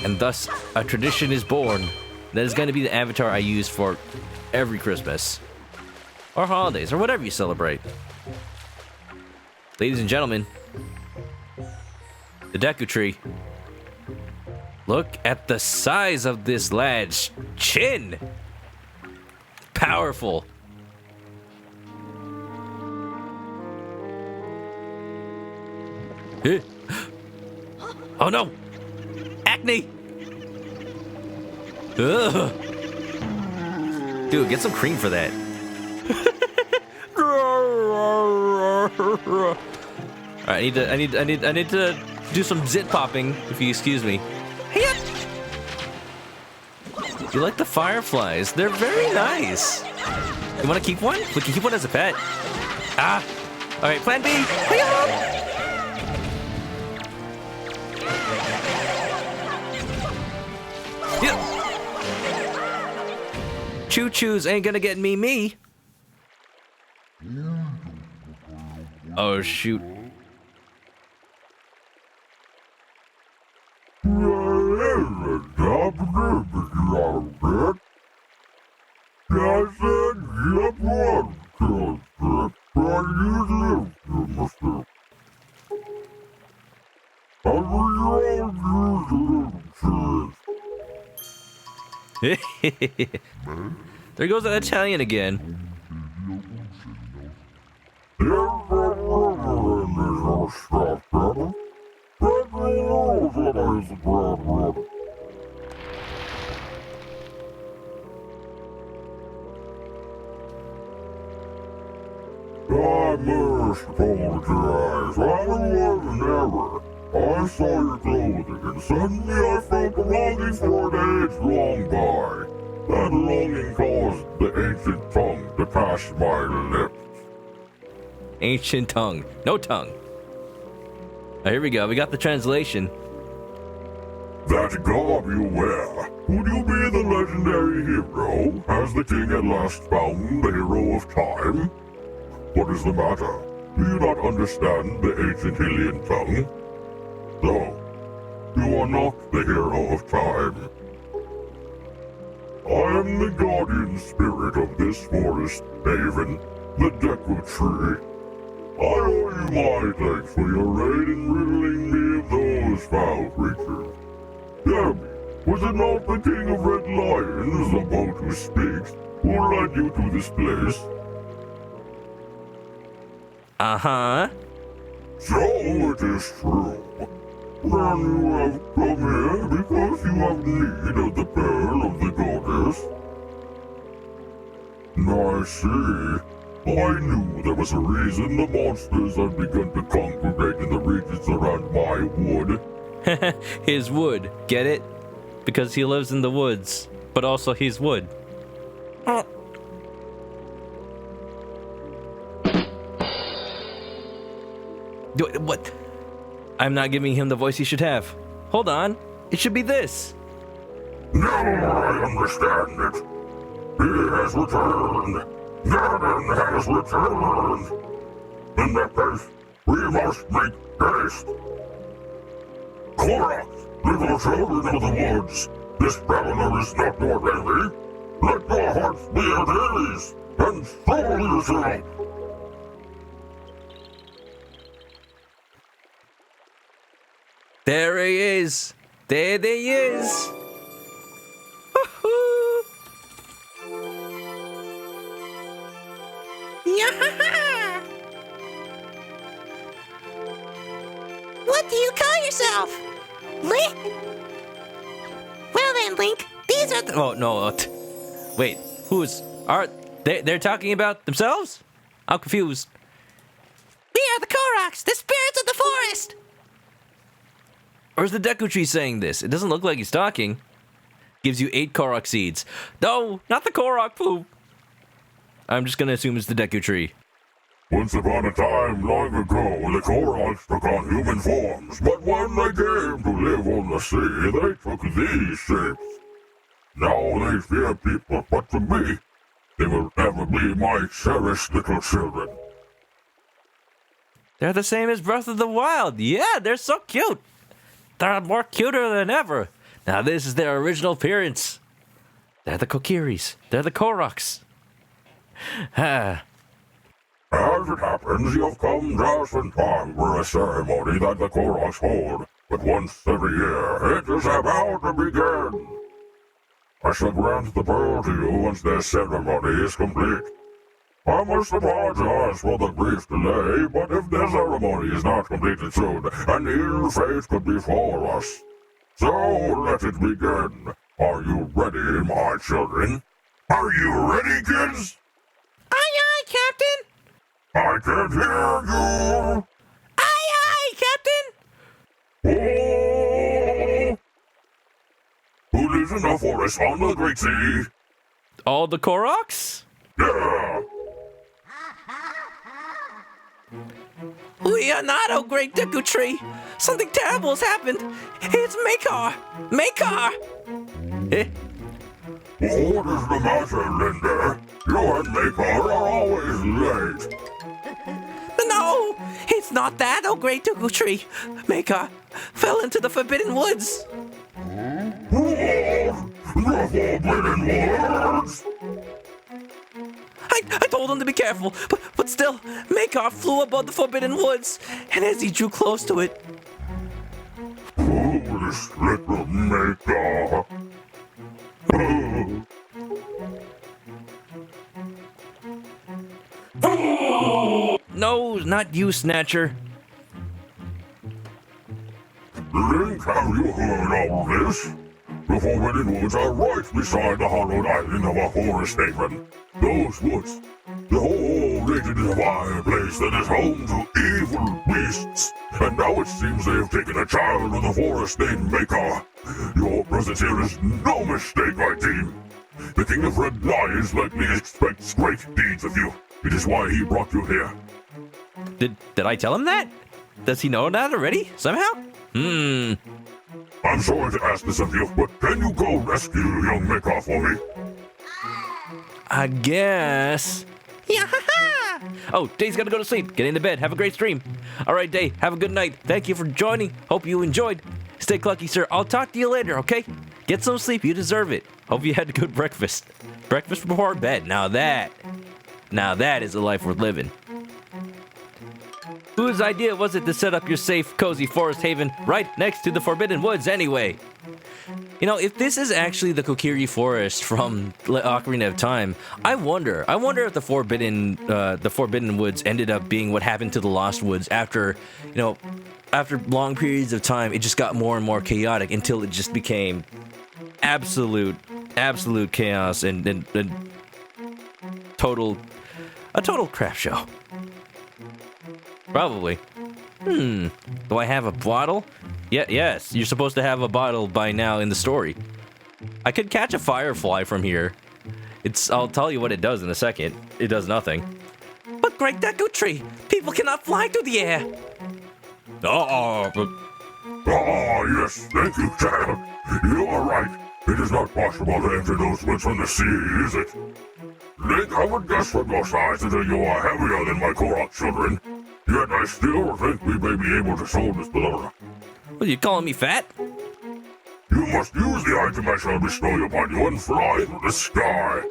and thus a tradition is born. That is going to be the avatar I use for every Christmas or holidays or whatever you celebrate. Ladies and gentlemen, the Deku Tree. Look at the size of this lad's chin. Powerful. Oh no! Acne! Ugh. Dude, get some cream for that. Alright, I need to do some zit popping, if you excuse me. You like the fireflies? They're very nice. You want to keep one? We can keep one as a pet. Ah! Alright, plan B! Yeah. Choo-choos ain't gonna get me. Oh, shoot. There goes that Italian again. I must apologize. I was never. I saw your clothing, and suddenly I felt a longing for days long by. That longing caused the ancient tongue to pass my 'Ancient tongue. No tongue. Ancient tongue. No tongue. I was never. I saw your clothing, and suddenly I felt a longing for days long by. That longing caused the ancient tongue to pass my lips. Ancient tongue. No tongue. Ancient tongue. No tongue. No tongue. Oh, here we go. We got the translation. That garb you wear, would you be the legendary hero? Has the king at last found the hero of time? What is the matter? Do you not understand the ancient Hylian tongue? No, you are not the hero of time. I am the guardian spirit of this forest haven, the Deku Tree. I owe you my thanks for your aid in riddling me of those foul creatures. Tell me, was it not the King of Red Lions, the boat who speaks, who led you to this place? Uh-huh. So it is true. Then you have come here because you have need of the pearl of the goddess. I see. I knew there was a reason the monsters had begun to congregate in the regions around my wood. His wood. Get it? Because he lives in the woods. But also he's wood. What? I'm not giving him the voice he should have. Hold on. It should be this. Now I understand it. He has returned. Ganon has returned. In that case, we must make haste. Korax, little children of the woods, this traveler is not your enemy. Let your hearts be at ease, and soul yourself. There he is. There he is. Woohoo! Yeah! What do you call yourself? Link? Well then, Link, these are the... Oh, no. Wait, who's... Are... They're talking about themselves? I'm confused. We are the Koroks, the spirits of the forest! Or is the Deku Tree saying this? It doesn't look like he's talking. Gives you 8 Korok seeds. No, not the Korok poop. I'm just gonna assume it's the Deku Tree. Once upon a time, long ago, the Koroks took on human forms, but when they came to live on the sea, they took these shapes. Now they fear people, but to me, they will ever be my cherished little children. They're the same as Breath of the Wild. Yeah, they're so cute. They're more cuter than ever. Now this is their original appearance. They're the Kokiris. They're the Koroks. Ah. As it happens, you've come just in time for a ceremony that the Koroks hold. But once every year, it is about to begin. I shall grant the pearl to you once this ceremony is complete. I must apologize for the brief delay, but if the ceremony is not completed soon, an ill fate could befall us. So let it begin. Are you ready, my children? Are you ready, kids? Aye, aye, Captain! I can't hear you! Aye, aye, Captain! Oh! Who lives in the forest on the great sea? All the Koroks? Yeah! We are not, oh great Deku Tree! Something terrible has happened! It's Makar! Makar! Eh? What is the matter, Linda? You and Makar are always late. No! It's not that, oh great Deku Tree! Makar fell into the Forbidden Woods! The Forbidden Woods! I told him to be careful, but still, Makar flew above the Forbidden Woods, and as he drew close to it... Foolish little Makar. No, not you, Snatcher. Link, have you heard all this? The Forbidden Woods are right beside the hollowed island of a forest haven. Those woods, the whole region is a vile place that is home to evil beasts. And now it seems they have taken a child of the forest named Makar. Your presence here is no mistake, my team. The King of Red Lions likely expects great deeds of you. It is why he brought you here. Did I tell him that? Does he know that already? Somehow? I'm sorry to ask this of you, but can you go rescue young Mika for me? I guess. Yeah, Oh, Day's gotta go to sleep. Get into bed. Have a great stream. All right, Day. Have a good night. Thank you for joining. Hope you enjoyed. Stay clucky, sir. I'll talk to you later, okay? Get some sleep. You deserve it. Hope you had a good breakfast. Breakfast before bed. Now that is a life worth living. Whose idea was it to set up your safe, cozy forest haven right next to the Forbidden Woods anyway? You know, if this is actually the Kokiri Forest from Ocarina of Time, I wonder if the Forbidden Woods ended up being what happened to the Lost Woods after long periods of time, it just got more and more chaotic until it just became absolute chaos and total crap show. Probably. Do I have a bottle? Yes, you're supposed to have a bottle by now in the story. I could catch a firefly from here. I'll tell you what it does in a second. It does nothing. but Great Deku Tree, people cannot fly through the air. Yes, thank you, child. You are right. It is not possible to enter those woods from the sea, is it? Link, I would guess from your size that you are heavier than my Korok children. Yet I still think we may be able to solve this dilemma. What, you calling me fat? You must use the item I shall bestow upon you and fly through the sky.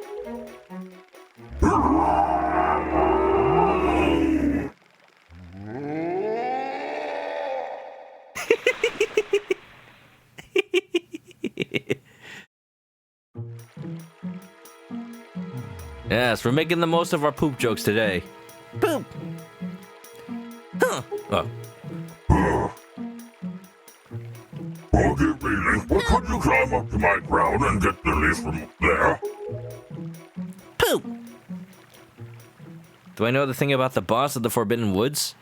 Yes, we're making the most of our poop jokes today. Poop. Huh. Oh. Forgive me, Link, but could you climb up to my ground and get the leaf from there? Poop. Do I know the thing about the boss of the Forbidden Woods?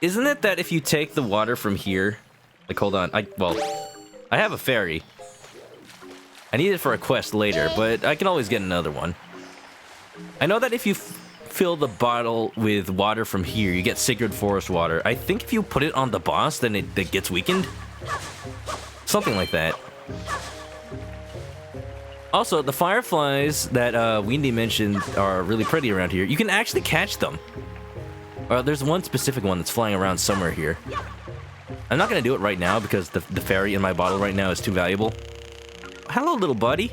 Isn't it that if you take the water from here... Like, hold on. I have a fairy. I need it for a quest later, but I can always get another one. I know that if you fill the bottle with water from here, you get Sacred Forest water. I think if you put it on the boss, then it gets weakened. Something like that. Also, the fireflies that Windy mentioned are really pretty around here. You can actually catch them. There's one specific one that's flying around somewhere here. I'm not going to do it right now because the fairy in my bottle right now is too valuable. Hello, little buddy.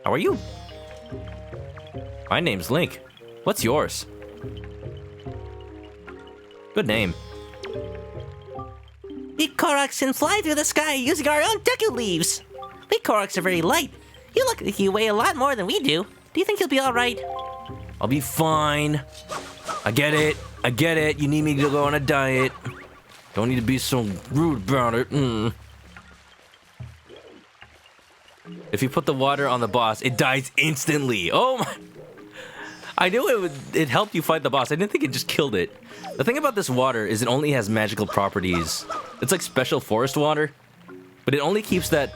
How are you? My name's Link. What's yours? Good name. We Koroks can fly through the sky using our own Deku leaves. We Koroks are very light. You look like you weigh a lot more than we do. Do you think you'll be alright? I'll be fine. I get it. You need me to go on a diet. Don't need to be so rude about it. If you put the water on the boss, it dies instantly. Oh my... I knew it helped you fight the boss. I didn't think it just killed it. The thing about this water is it only has magical properties. It's like special forest water, but it only keeps that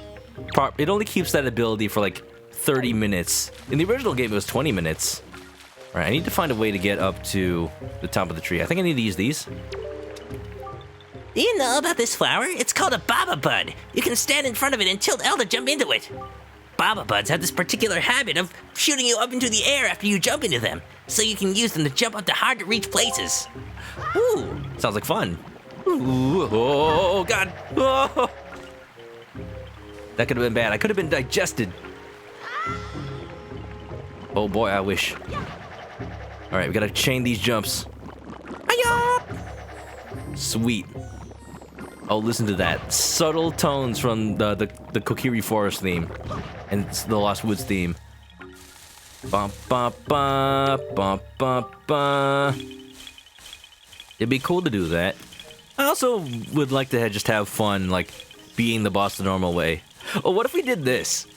ability for like 30 minutes. In the original game, it was 20 minutes. All right, I need to find a way to get up to the top of the tree. I think I need to use these. Do you know about this flower? It's called a Baba Bud. You can stand in front of it and tilt L to jump into it. Baba Buds have this particular habit of shooting you up into the air after you jump into them, so you can use them to jump up to hard-to-reach places. Ooh, sounds like fun. Ooh, oh, God. Oh. That could have been bad. I could have been digested. Oh, boy, I wish. All right, we got to chain these jumps. Hi-ya! Sweet. Oh, listen to that. Subtle tones from the Kokiri Forest theme and the Lost Woods theme. Ba ba ba ba ba ba. It'd be cool to do that. I also would like to just have fun, like being the boss the normal way. Oh, what if we did this?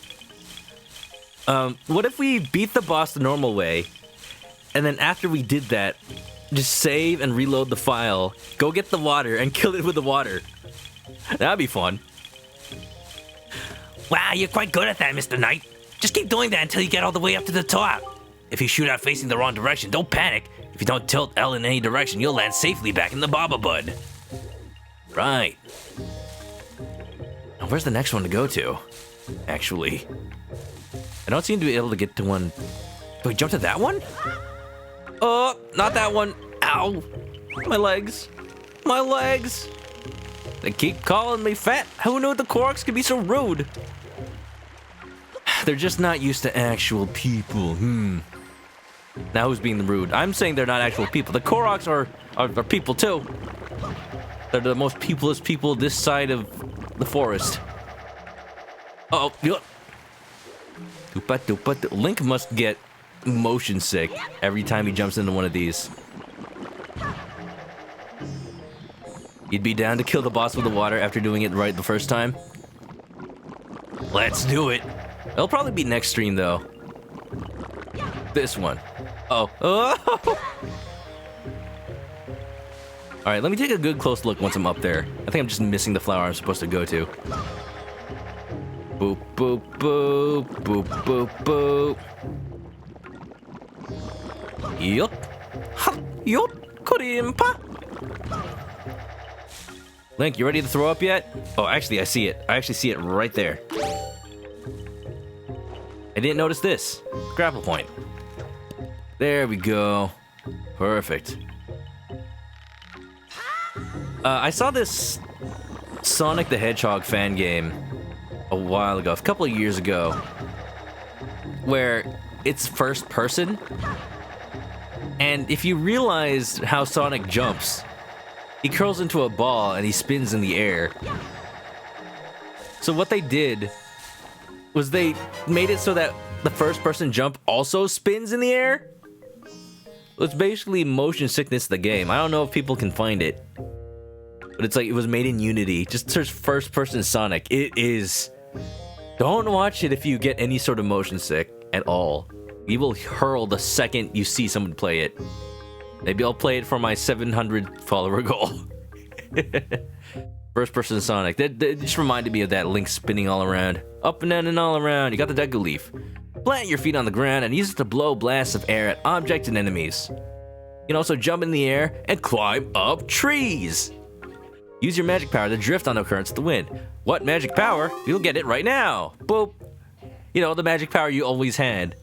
What if we beat the boss the normal way, and then after we did that, just save and reload the file, go get the water, and kill it with the water. That'd be fun. Wow, you're quite good at that, Mr. Knight. Just keep doing that until you get all the way up to the top. If you shoot out facing the wrong direction, don't panic. If you don't tilt L in any direction, you'll land safely back in the Baba Bud. Right. Now, where's the next one to go to? Actually, I don't seem to be able to get to one. Do we jump to that one? Oh, not that one. Ow. My legs. My legs. They keep calling me fat. Who knew the Koroks could be so rude? They're just not used to actual people. Now who's being rude? I'm saying they're not actual people. The Koroks are people too. They're the most peopleless people this side of the forest. Uh-oh. Link must get motion sick every time he jumps into one of these. You'd be down to kill the boss with the water after doing it right the first time? Let's do it. It'll probably be next stream though. This one. Oh. Alright, let me take a good close look once I'm up there. I think I'm just missing the flower I'm supposed to go to. Boop, boop, boop, boop, boop, boop. Yup. Ha, yup, Korimpa. Link, you ready to throw up yet? Oh, actually, I see it. I actually see it right there. I didn't notice this. Grapple point. There we go. Perfect. I saw this Sonic the Hedgehog fan game a while ago, a couple of years ago, where it's first person. And if you realize how Sonic jumps, he curls into a ball and he spins in the air. So what they did was they made it so that the first person jump also spins in the air. It's basically motion sickness the game. I don't know if people can find it, but it's like it was made in Unity. Just search first person Sonic. It is. Don't watch it if you get any sort of motion sick at all. You will hurl the second you see someone play it. Maybe I'll play it for my 700 follower goal. First person Sonic. That just reminded me of that Link spinning all around. Up and down and all around. You got the Deku Leaf. Plant your feet on the ground and use it to blow blasts of air at objects and enemies. You can also jump in the air and climb up trees. Use your magic power to drift on the currents of the wind. What magic power? You'll get it right now. Boop. You know, the magic power you always had.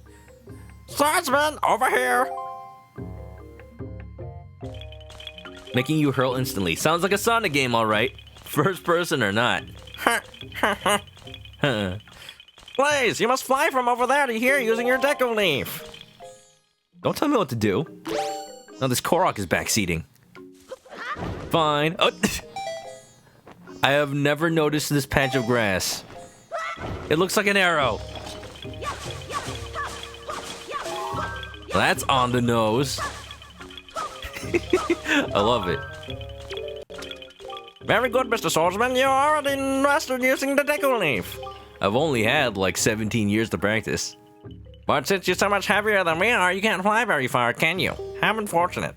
Swordsman, over here. Making you hurl instantly. Sounds like a Sonic game, alright. First person or not. Please, you must fly from over there to here using your Deku Leaf. Don't tell me what to do. Now this Korok is backseating. Fine. Oh. I have never noticed this patch of grass. It looks like an arrow. That's on the nose. I love it. Very good, Mr. Swordsman. You already mastered using the Deku Leaf. I've only had like 17 years to practice. But since you're so much heavier than we are, you can't fly very far, can you? How unfortunate.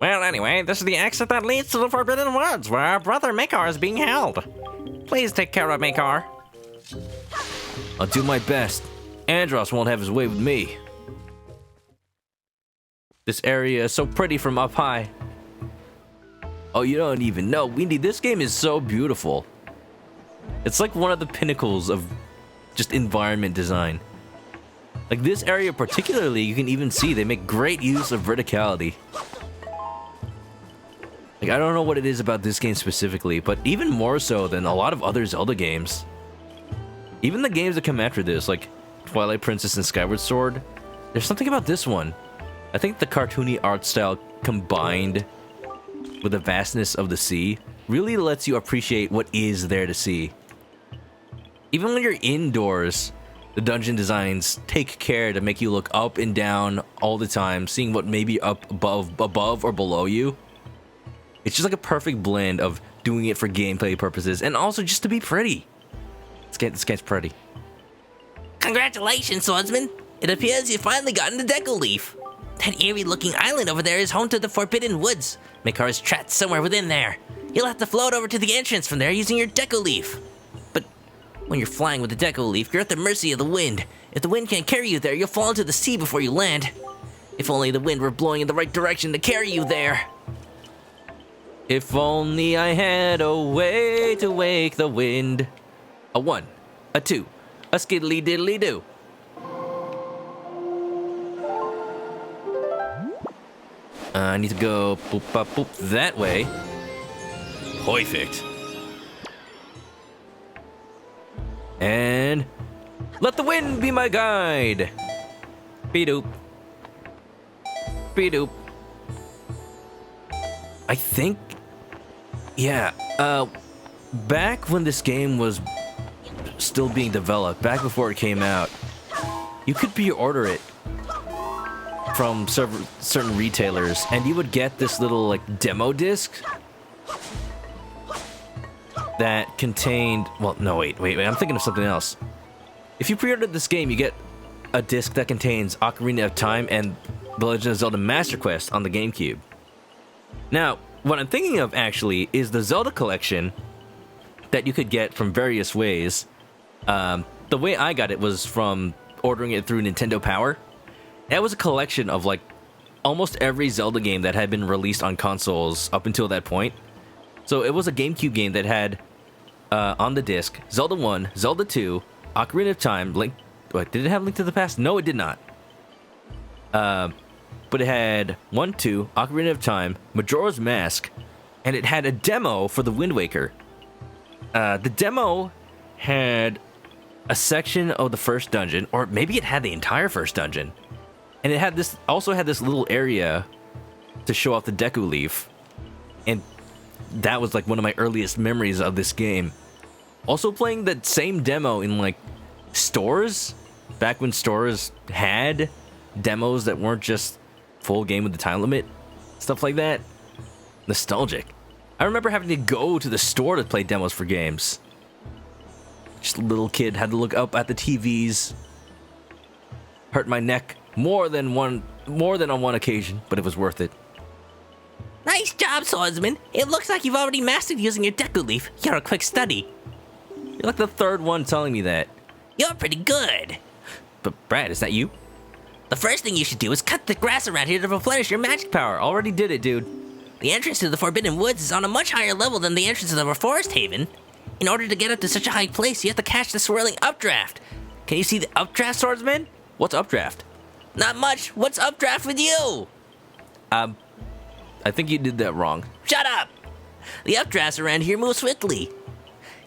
Well, anyway, this is the exit that leads to the Forbidden Woods, where our brother Makar is being held. Please take care of Makar. I'll do my best. Andros won't have his way with me. This area is so pretty from up high. Oh, you don't even know. Windy, this game is so beautiful. It's like one of the pinnacles of just environment design. Like this area particularly, you can even see they make great use of verticality. Like I don't know what it is about this game specifically, but even more so than a lot of other Zelda games. Even the games that come after this, like Twilight Princess and Skyward Sword, there's something about this one. I think the cartoony art style combined with the vastness of the sea really lets you appreciate what is there to see. Even when you're indoors, the dungeon designs take care to make you look up and down all the time, seeing what may be up above or below you. It's just like a perfect blend of doing it for gameplay purposes and also just to be pretty. This game's pretty. Congratulations, Swordsman. It appears you've finally gotten the Deku Leaf. That eerie-looking island over there is home to the Forbidden Woods. Makar is trapped somewhere within there. You'll have to float over to the entrance from there using your Deku Leaf. But when you're flying with the Deku Leaf, you're at the mercy of the wind. If the wind can't carry you there, you'll fall into the sea before you land. If only the wind were blowing in the right direction to carry you there. If only I had a way to wake the wind. A 1, a 2, a skiddly diddly do. I need to go boop bop boop that way. Perfect. And let the wind be my guide. Bedoop. Bedoop. I think, yeah, back when this game was still being developed, back before it came out, you could pre-order it from certain retailers, and you would get this little like demo disc that contained, well, no, wait, I'm thinking of something else. If you pre-ordered this game, you get a disc that contains Ocarina of Time and The Legend of Zelda Master Quest on the GameCube. Now, what I'm thinking of actually is the Zelda collection that you could get from various ways. The way I got it was from ordering it through Nintendo Power. That was a collection of like almost every Zelda game that had been released on consoles up until that point. So it was a GameCube game that had on the disc Zelda 1, Zelda 2, Ocarina of Time, Link. What, did it have Link to the Past? No, it did not. But it had 1, 2, Ocarina of Time, Majora's Mask, and it had a demo for the Wind Waker. The demo had a section of the first dungeon, or maybe it had the entire first dungeon. And it had this, also had this little area to show off the Deku Leaf. And that was like one of my earliest memories of this game. Also playing that same demo in like stores, back when stores had demos that weren't just full game with the time limit, stuff like that. Nostalgic. I remember having to go to the store to play demos for games. Just a little kid, had to look up at the TVs. Hurt my neck more than on one occasion, but it was worth it. Nice job, swordsman. It looks like you've already mastered using your Deku Leaf. You're a quick study. You're like the third one telling me that. You're pretty good. But Brad, is that you? The first thing you should do is cut the grass around here to replenish your magic power. Already did it, dude. The entrance to the Forbidden Woods is on a much higher level than the entrance to the Forest Haven. In order to get up to such a high place, you have to catch the swirling updraft. Can you see the updraft, swordsman? What's updraft? Not much. What's updraft with you? I think you did that wrong. Shut up! The updrafts around here move swiftly.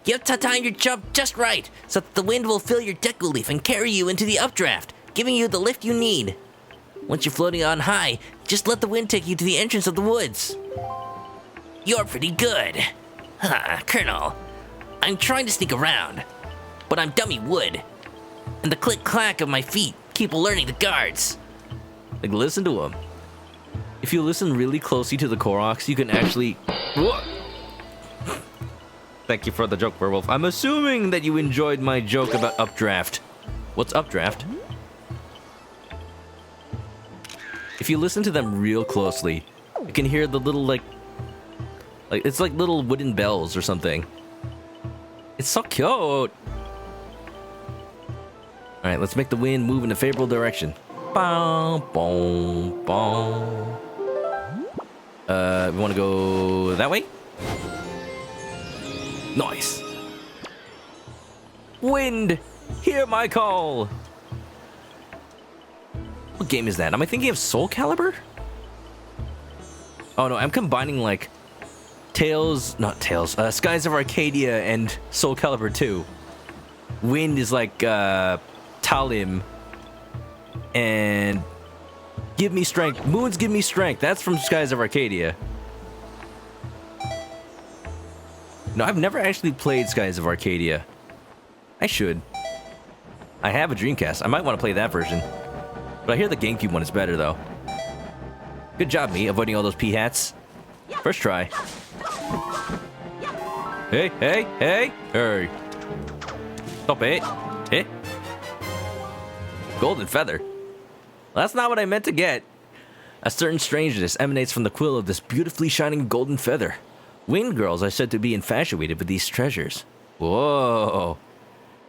You have to time your jump just right, so that the wind will fill your Deku Leaf and carry you into the updraft, giving you the lift you need. Once you're floating on high, just let the wind take you to the entrance of the woods. You're pretty good. Colonel, I'm trying to sneak around, but I'm dummy wood. And the click-clack of my feet keep alerting the guards. Like, listen to him. If you listen really closely to the Koroks, you can actually... Thank you for the joke, Werewolf. I'm assuming that you enjoyed my joke about updraft. What's updraft? If you listen to them real closely, you can hear the little, like it's like little wooden bells or something. It's so cute. All right, let's make the wind move in a favorable direction. Boom, boom, boom. We want to go that way? Nice. Wind, hear my call. What game is that? Am I thinking of Soul Calibur? Oh no, I'm combining like Skies of Arcadia and Soul Calibur 2. Wind is like Talim, and Give Me Strength. Moons Give Me Strength. That's from Skies of Arcadia. No, I've never actually played Skies of Arcadia. I should. I have a Dreamcast. I might want to play that version. But I hear the GameCube one is better, though. Good job, me, avoiding all those pea hats. First try. Hey, hey, hey, hey. Stop it. Hey. Golden feather. Well, that's not what I meant to get. A certain strangeness emanates from the quill of this beautifully shining golden feather. Winged girls are said to be infatuated with these treasures. Whoa.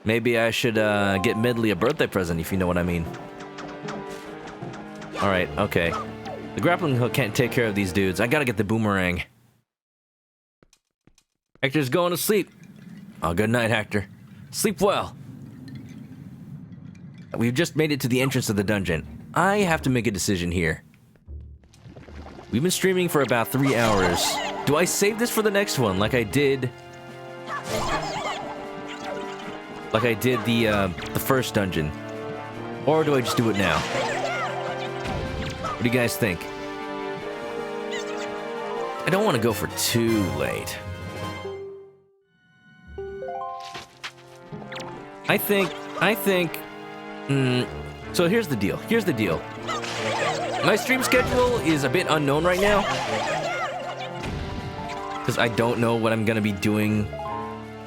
Maybe I should get Medley a birthday present, if you know what I mean. Alright, okay. The grappling hook can't take care of these dudes. I gotta get the boomerang. Hector's going to sleep. Oh, good night, Hector. Sleep well. We've just made it to the entrance of the dungeon. I have to make a decision here. We've been streaming for about 3 hours. Do I save this for the next one, like I did... like I did the first dungeon? Or do I just do it now? What do you guys think? I don't want to go for too late. I think... so here's the deal. My stream schedule is a bit unknown right now. Because I don't know what I'm going to be doing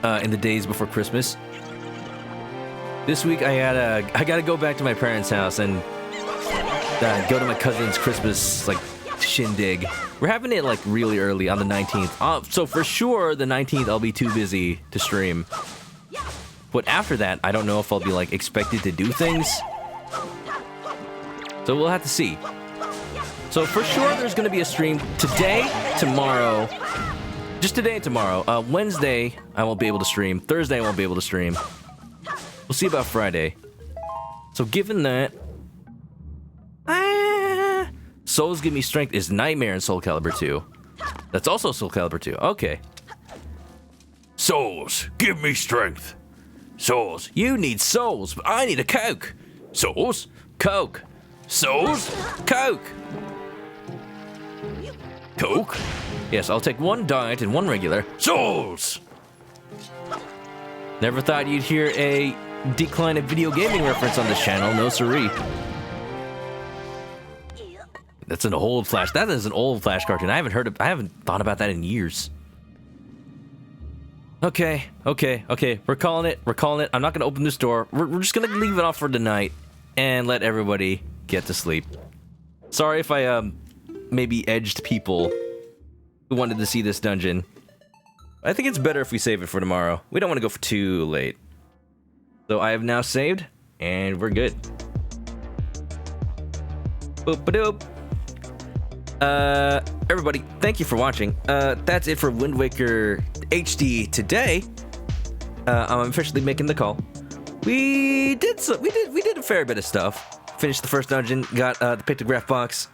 in the days before Christmas. This week I gotta go back to my parents' house and go to my cousin's Christmas, like, shindig. We're having it, like, really early on the 19th. So for sure, the 19th I'll be too busy to stream. But after that, I don't know if I'll be, like, expected to do things. So we'll have to see. So for sure, there's going to be a stream today, tomorrow. Just today and tomorrow. Wednesday, I won't be able to stream. Thursday, I won't be able to stream. We'll see about Friday. So given that... Souls Give Me Strength is Nightmare in Soul Calibur 2. That's also Soul Calibur 2. Okay. Souls, give me strength. Souls, you need souls, but I need a Coke. Souls, Coke. Souls, Coke. Coke? Yes, I'll take one diet and one regular. Souls! Never thought you'd hear a decline of video gaming reference on this channel, no siree. That's an old Flash. That is an old Flash cartoon. I haven't thought about that in years. Okay. We're calling it. I'm not gonna open this door. We're just gonna leave it off for tonight and let everybody get to sleep. Sorry if I maybe edged people who wanted to see this dungeon. I think it's better if we save it for tomorrow. We don't want to go for too late. So I have now saved, and we're good. Boop-a-doop. Everybody, thank you for watching. That's it for Wind Waker HD today. I'm officially making the call. We did a fair bit of stuff. Finished the first dungeon, got the pictograph box,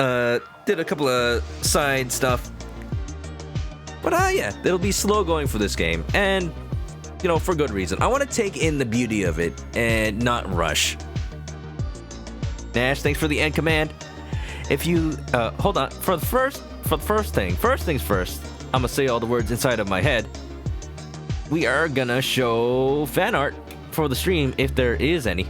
did a couple of side stuff. But yeah, it'll be slow going for this game, and you know, for good reason. I want to take in the beauty of it and not rush. Nash, thanks for the end command. If you hold on for the first things first, I'm gonna say all the words inside of my head. We are gonna show fan art for the stream if there is any.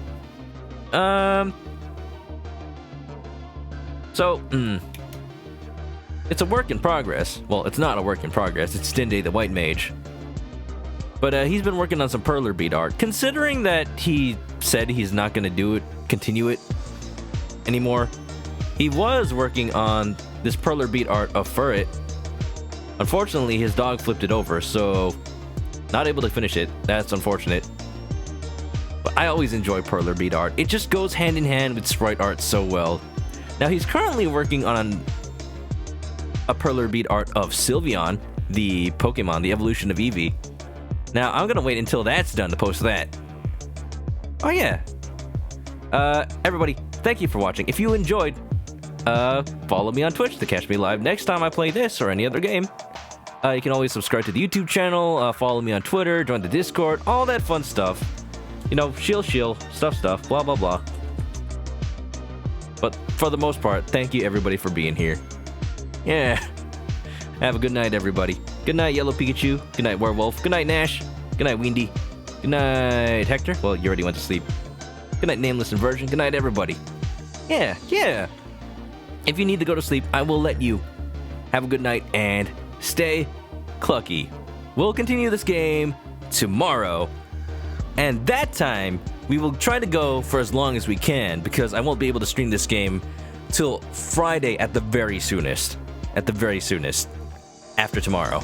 It's a work in progress. Well, it's not a work in progress. It's Stinde the White Mage. But he's been working on some Perler bead art. Considering that he said he's not gonna continue it anymore. He was working on this Perler bead art of Furret. Unfortunately, his dog flipped it over, so not able to finish it. That's unfortunate. But I always enjoy Perler bead art. It just goes hand in hand with sprite art so well. Now he's currently working on a Perler bead art of Sylveon, the Pokemon, the evolution of Eevee. Now I'm gonna wait until that's done to post that. Oh yeah. Everybody, thank you for watching. If you enjoyed, follow me on Twitch to catch me live next time I play this or any other game. You can always subscribe to the YouTube channel, follow me on Twitter, join the Discord, all that fun stuff. You know, shield, stuff, blah, blah, blah. But for the most part, thank you everybody for being here. Yeah. Have a good night, everybody. Good night, Yellow Pikachu. Good night, Werewolf. Good night, Nash. Good night, Windy. Good night, Hector. Well, you already went to sleep. Good night, Nameless Inversion. Good night, everybody. Yeah. If you need to go to sleep, I will let you. Have a good night and stay clucky. We'll continue this game tomorrow. And that time, we will try to go for as long as we can because I won't be able to stream this game till Friday at the very soonest. After tomorrow.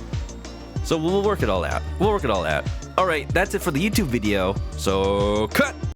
So we'll work it all out. Alright, that's it for the YouTube video. So, cut!